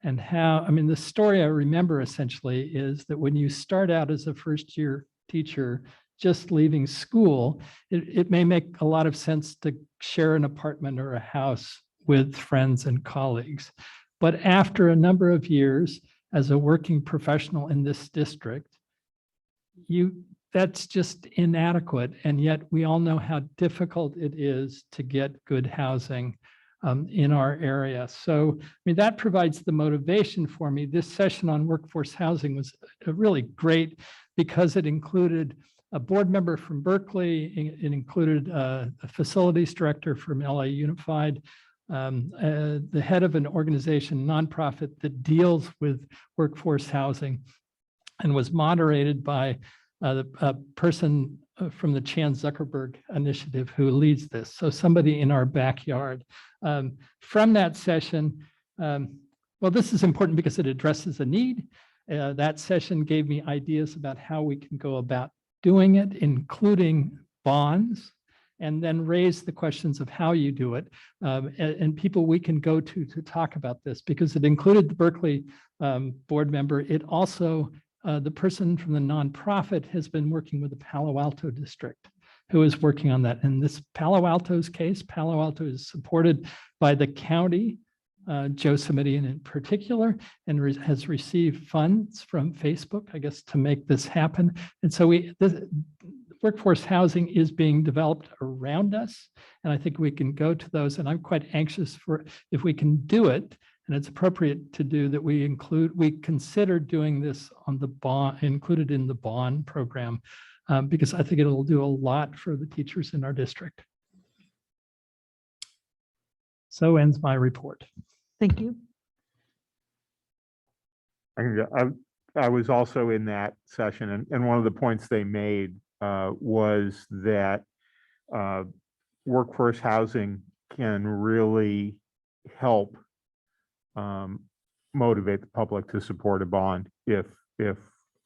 And how, I mean, the story I remember essentially is that when you start out as a first year teacher, just leaving school, it may make a lot of sense to share an apartment or a house with friends and colleagues. But after a number of years as a working professional in this district, that's just inadequate. And yet we all know how difficult it is to get good housing in our area. So, I mean, that provides the motivation for me. This session on workforce housing was really great because it included a board member from Berkeley. It included a facilities director from LA Unified, the head of an organization, nonprofit that deals with workforce housing, and was moderated by a person from the Chan Zuckerberg Initiative who leads this. So somebody in our backyard. From that session, well, this is important because it addresses a need. That session gave me ideas about how we can go about doing it, including bonds, and then raise the questions of how you do it, and people we can go to talk about this, because it included the Berkeley board member. It also, the person from the nonprofit has been working with the Palo Alto district who is working on that. In this Palo Alto's case, Palo Alto is supported by the county, Joe Samitian in particular, and has received funds from Facebook, I guess, to make this happen. And so workforce housing is being developed around us, and I think we can go to those. And I'm quite anxious for, if we can do it, and it's appropriate to do that, we consider doing this on the bond, included in the bond program, because I think it'll do a lot for the teachers in our district. So ends my report. Thank you. I was also in that session, and one of the points they made was that workforce housing can really help motivate the public to support a bond if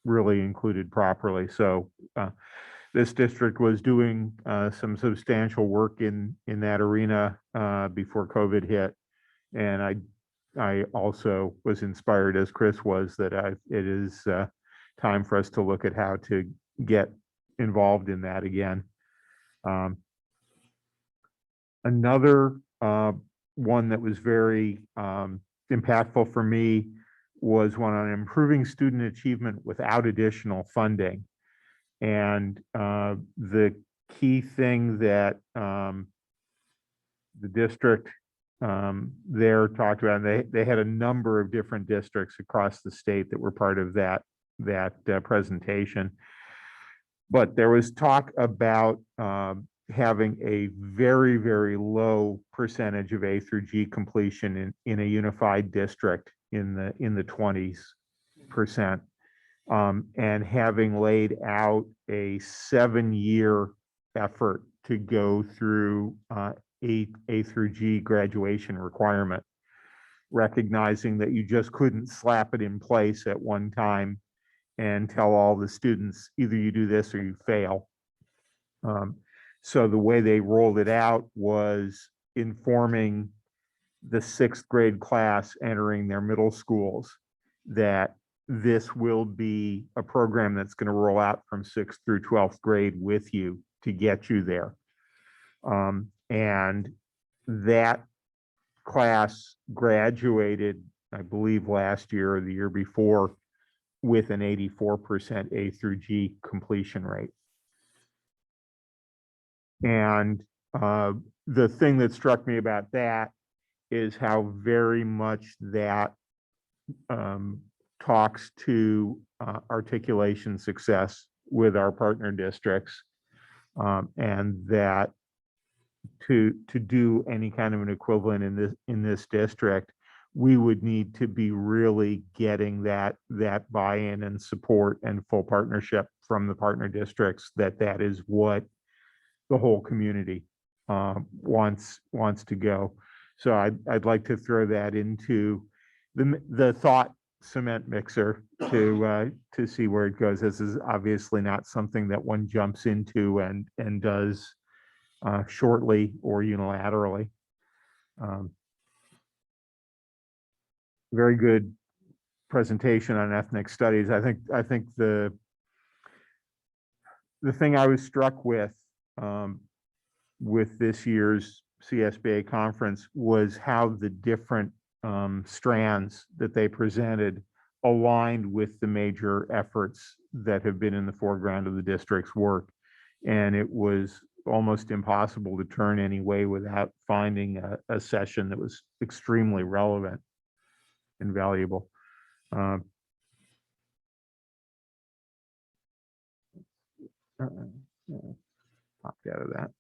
really included properly. So this district was doing some substantial work in that arena before COVID hit, and I also was inspired, as Chris was, that it is time for us to look at how to get involved in that again. Another one that was very impactful for me was one on improving student achievement without additional funding. And the key thing that the district there talked about, and they had a number of different districts across the state that were part of that presentation. But there was talk about having a very, very low percentage of A through G completion in a unified district in the 20%, and having laid out a 7-year effort to go through A through G graduation requirement, recognizing that you just couldn't slap it in place at one time and tell all the students, either you do this or you fail. So the way they rolled it out was informing the 6th grade class entering their middle schools that this will be a program that's going to roll out from 6th through 12th grade with you to get you there. And that class graduated, I believe, last year or the year before with an 84% A through G completion rate. And the thing that struck me about that is how very much that talks to articulation success with our partner districts, and that to do any kind of an equivalent in this district, we would need to be really getting that buy-in and support and full partnership from the partner districts, that is what the whole community wants to go. So I'd like to throw that into the thought cement mixer to see where it goes. This is obviously not something that one jumps into and does shortly or unilaterally. Very good presentation on ethnic studies. I think the the thing I was struck with this year's CSBA conference was how the different strands that they presented aligned with the major efforts that have been in the foreground of the district's work. And it was almost impossible to turn any way without finding a session that was extremely relevant and valuable. Popped out of that.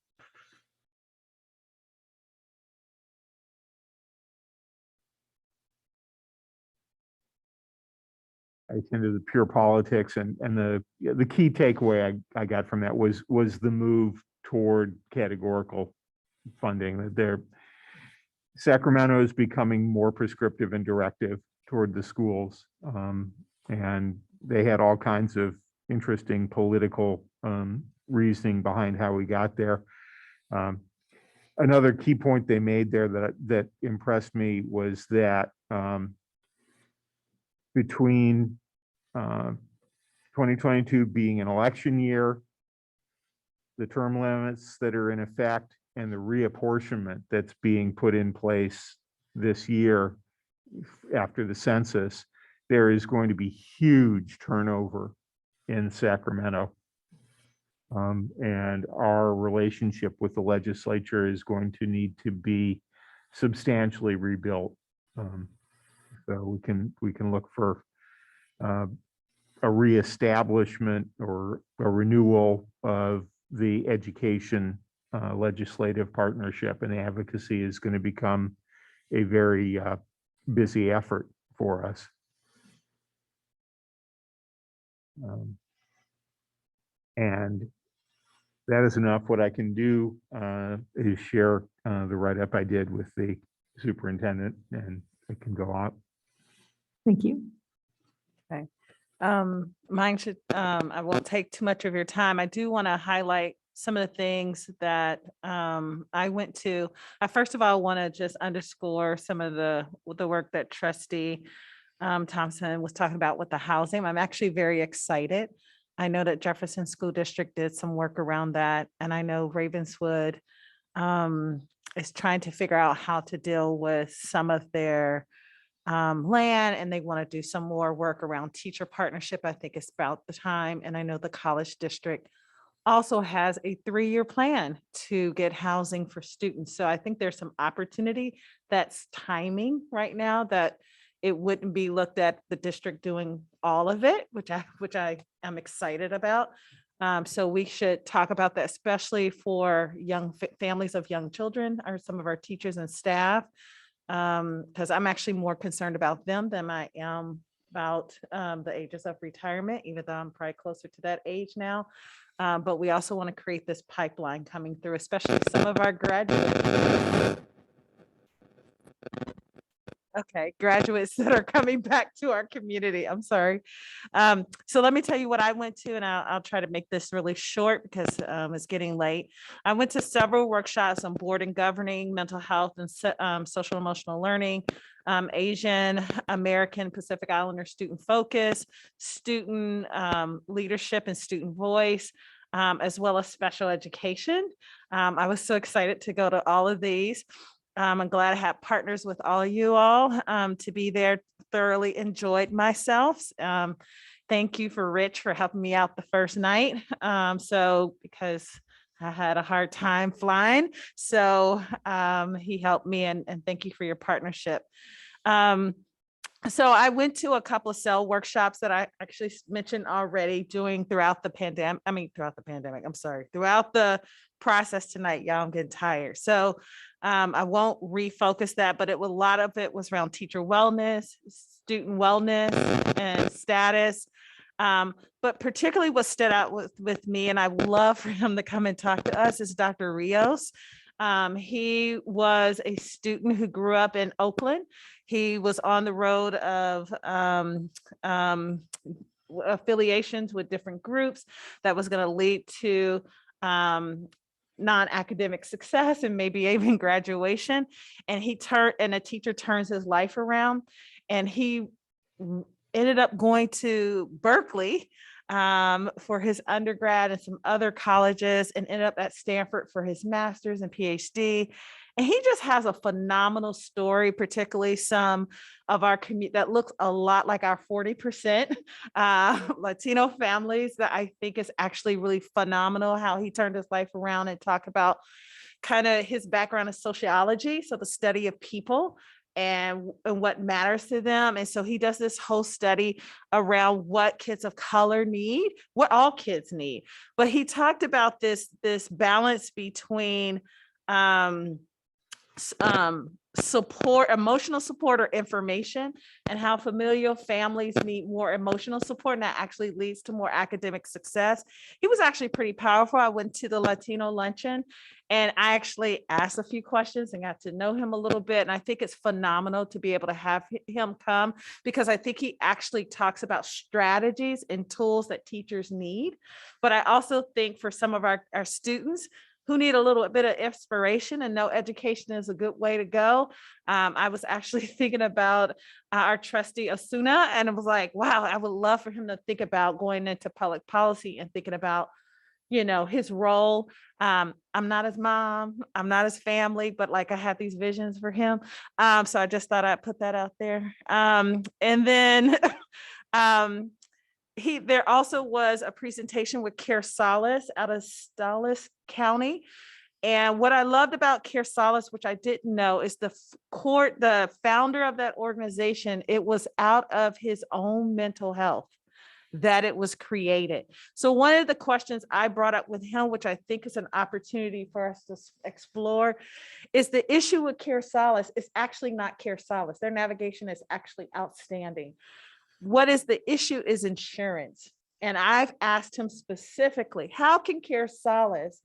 I attended the pure politics, and the key takeaway I got from that was the move toward categorical funding. That Sacramento is becoming more prescriptive and directive toward the schools, and they had all kinds of interesting political reasoning behind how we got there. Another key point they made there that impressed me was that between 2022 being an election year, the term limits that are in effect, and the reapportionment that's being put in place this year after the census, there is going to be huge turnover in Sacramento. And our relationship with the legislature is going to need to be substantially rebuilt. So we can look for a reestablishment or a renewal of the education legislative partnership, and advocacy is going to become a very busy effort for us. And that is enough. What I can do is share the write-up I did with the superintendent, and it can go out. Thank you. Okay. Mine should, I won't take too much of your time. I do want to highlight some of the things that I went to. I first of all want to just underscore some of the work that Trustee Thompson was talking about with the housing. I'm actually very excited. I know that Jefferson School District did some work around that, and I know Ravenswood is trying to figure out how to deal with some of their land, and they want to do some more work around teacher partnership. I think it's about the time. And I know the college district also has a 3-year plan to get housing for students. So I think there's some opportunity that's timing right now that it wouldn't be looked at the district doing all of it, which I am excited about. So we should talk about that, especially for young families of young children, or some of our teachers and staff, because I'm actually more concerned about them than I am about the ages of retirement, even though I'm probably closer to that age now. But we also want to create this pipeline coming through, especially some of our graduates. Okay, graduates that are coming back to our community. I'm sorry. So let me tell you what I went to, and I'll try to make this really short because it's getting late. I went to several workshops on board and governing, mental health, and social emotional learning, Asian American Pacific Islander student focus, student leadership and student voice, as well as special education. I was so excited to go to all of these. I'm glad I had partners with all of you all to be there. Thoroughly enjoyed myself. Thank you for Rich for helping me out the first night. Because I had a hard time flying. So he helped me, and thank you for your partnership. So I went to a couple of cell workshops that I actually mentioned already throughout the pandemic. I'm sorry, throughout the process tonight. Y'all, I'm getting tired. So I won't refocus that, but a lot of it was around teacher wellness, student wellness, and status. But particularly what stood out with me, and I would love for him to come and talk to us, is Dr. Rios. He was a student who grew up in Oakland. He was on the road of affiliations with different groups that was going to lead to non-academic success and maybe even graduation. And a teacher turns his life around, and he ended up going to Berkeley for his undergrad and some other colleges, and ended up at Stanford for his master's and PhD. And he just has a phenomenal story, particularly some of our community that looks a lot like our 40% Latino families, that I think is actually really phenomenal how he turned his life around, and talk about kind of his background in sociology, so the study of people and what matters to them. And so he does this whole study around what kids of color need, what all kids need. But he talked about this balance between support, emotional support or information, and how familial families need more emotional support, and that actually leads to more academic success. He was actually pretty powerful. I went to the Latino luncheon and I actually asked a few questions and got to know him a little bit. And I think it's phenomenal to be able to have him come, because I think he actually talks about strategies and tools that teachers need. But I also think for some of our students who need a little bit of inspiration and know education is a good way to go. I was actually thinking about our trustee Osuna, and it was like, wow, I would love for him to think about going into public policy and thinking about, you know, his role. I'm not his mom, I'm not his family, but like I have these visions for him. So I just thought I'd put that out there. And then there also was a presentation with Care Solace out of Dallas County. And what I loved about Care Solace, which I didn't know, is the founder of that organization, it was out of his own mental health that it was created. So one of the questions I brought up with him, which I think is an opportunity for us to explore, is the issue with Care Solace is actually not Care Solace. Their navigation is actually outstanding. What is the issue is insurance. And I've asked him specifically, how can Care Solace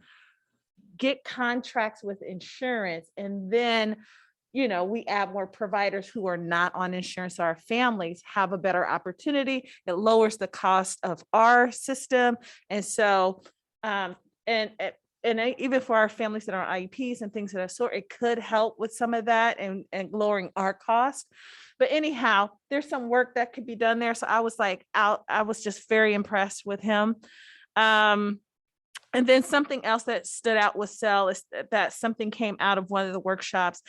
get contracts with insurance, and then, you know, we add more providers who are not on insurance, so our families have a better opportunity. It lowers the cost of our system. And so, and even for our families that are on IEPs and things of that sort, it could help with some of that and lowering our cost. But anyhow, there's some work that could be done there. So I was like, I was just very impressed with him. And then something else that stood out with Cell is that something came out of one of the workshops,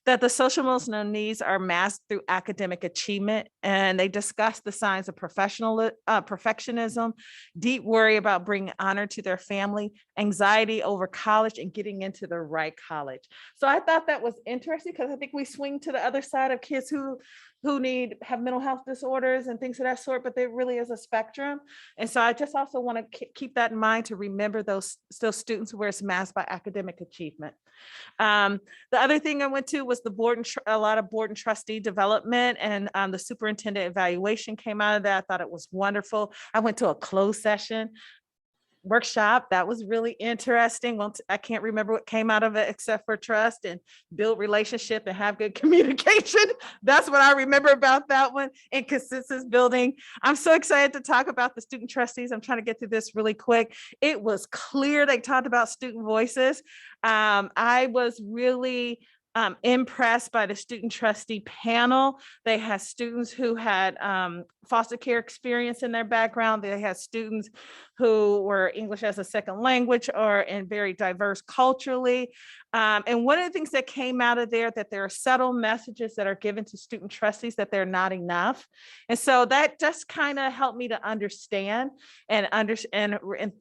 that the social emotional needs are masked through academic achievement. And they discussed the signs of perfectionism, deep worry about bringing honor to their family, anxiety over college and getting into the right college. So I thought that was interesting, because I think we swing to the other side of kids who have mental health disorders and things of that sort, but there really is a spectrum. And so I just also want to keep that in mind, to remember those students where it's masked by academic achievement. The other thing I went to was a lot of board and trustee development, and the superintendent evaluation came out of that. I thought it was wonderful. I went to a closed session workshop that was really interesting. Well, I can't remember what came out of it except for trust and build relationship and have good communication. That's what I remember about that one, and consensus building. I'm so excited to talk about the student trustees. I'm trying to get through this really quick. It was clear they talked about student voices. I was really impressed by the student trustee panel. They had students who had foster care experience in their background. They had students who were English as a second language or in very diverse culturally. And one of the things that came out of there, that there are subtle messages that are given to student trustees that they're not enough. And so that just kind of helped me to understand and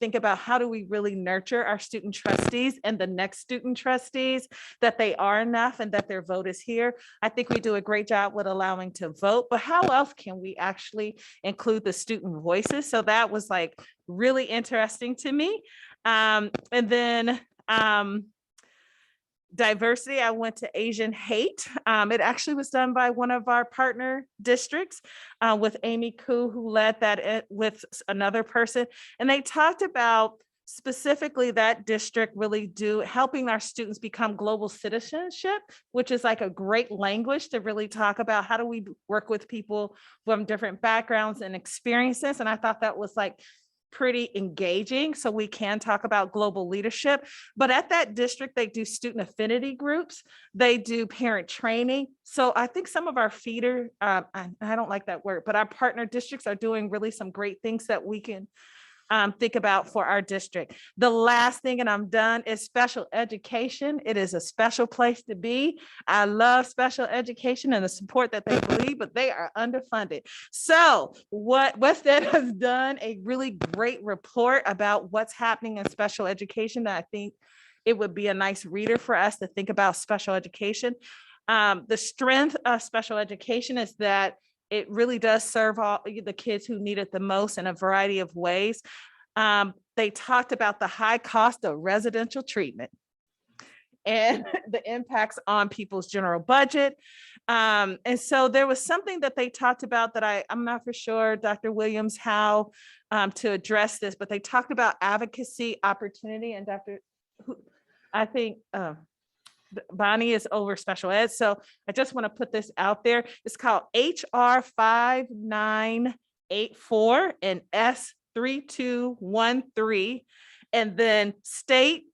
think about, how do we really nurture our student trustees and the next student trustees, that they are enough and that their vote is here. I think we do a great job with allowing to vote, but how else can we actually include the student voices? So that was like really interesting to me. And then diversity, I went to Asian Hate. It actually was done by one of our partner districts with Amy Koo, who led that with another person. And they talked about specifically that district really helping our students become global citizenship, which is like a great language to really talk about how do we work with people from different backgrounds and experiences. And I thought that was like pretty engaging, so we can talk about global leadership. But at that district, they do student affinity groups, they do parent training. So I think some of our feeder, I don't like that word, but our partner districts are doing really some great things that we can think about for our district. The last thing, and I'm done, is special education. It is a special place to be. I love special education and the support that they believe, but they are underfunded. So what Wested has done a really great report about what's happening in special education that I think it would be a nice reader for us to think about special education. The strength of special education is that it really does serve all the kids who need it the most in a variety of ways. They talked about the high cost of residential treatment and the impacts on people's general budget. And so there was something that they talked about that I'm not for sure, Dr. Williams, how to address this, but they talked about advocacy, opportunity, and I think Bonnie is over special ed. So I just want to put this out there. It's called HR 5984 and S3213, and then State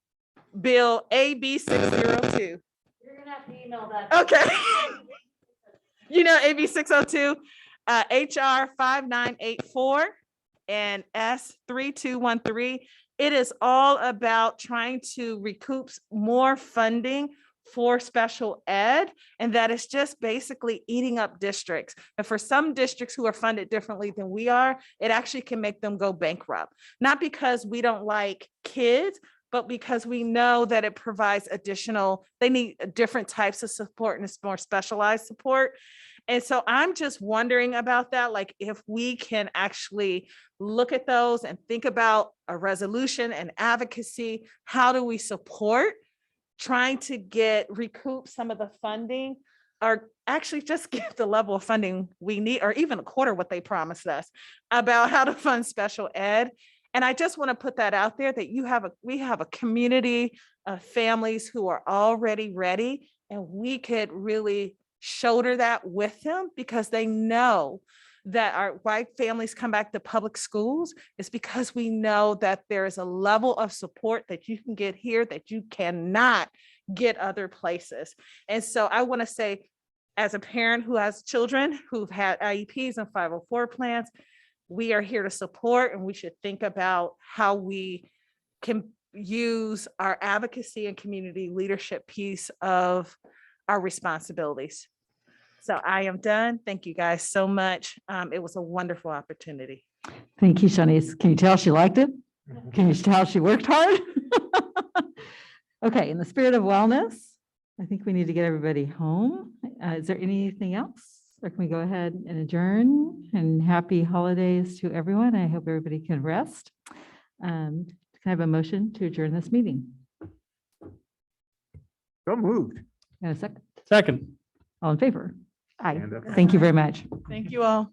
Bill AB 602. You're gonna have to email that. Okay. You know, AB 602, HR 5984 and S3213. It is all about trying to recoup more funding for special ed, and that is just basically eating up districts. And for some districts who are funded differently than we are, it actually can make them go bankrupt. Not because we don't like kids, but because we know that it provides they need different types of support, and it's more specialized support. And so I'm just wondering about that, like if we can actually look at those and think about a resolution and advocacy, how do we support trying to recoup some of the funding, or actually just get the level of funding we need, or even a quarter what they promised us about how to fund special ed. And I just want to put that out there that we have a community of families who are already ready, and we could really shoulder that with them, because they know that our white families come back to public schools is because we know that there is a level of support that you can get here that you cannot get other places. And so I want to say, as a parent who has children who've had IEPs and 504 plans, we are here to support, and we should think about how we can use our advocacy and community leadership piece of our responsibilities. So I am done. Thank you guys so much. It was a wonderful opportunity. Thank you, Shanice. Can you tell she liked it? Can you tell she worked hard? Okay, in the spirit of wellness, I think we need to get everybody home. Is there anything else? Or can we go ahead and adjourn? And happy holidays to everyone. I hope everybody can rest. Can I have a motion to adjourn this meeting? So moved. And a second? Second. All in favor? Aye. Hand up. Thank you very much. Thank you all.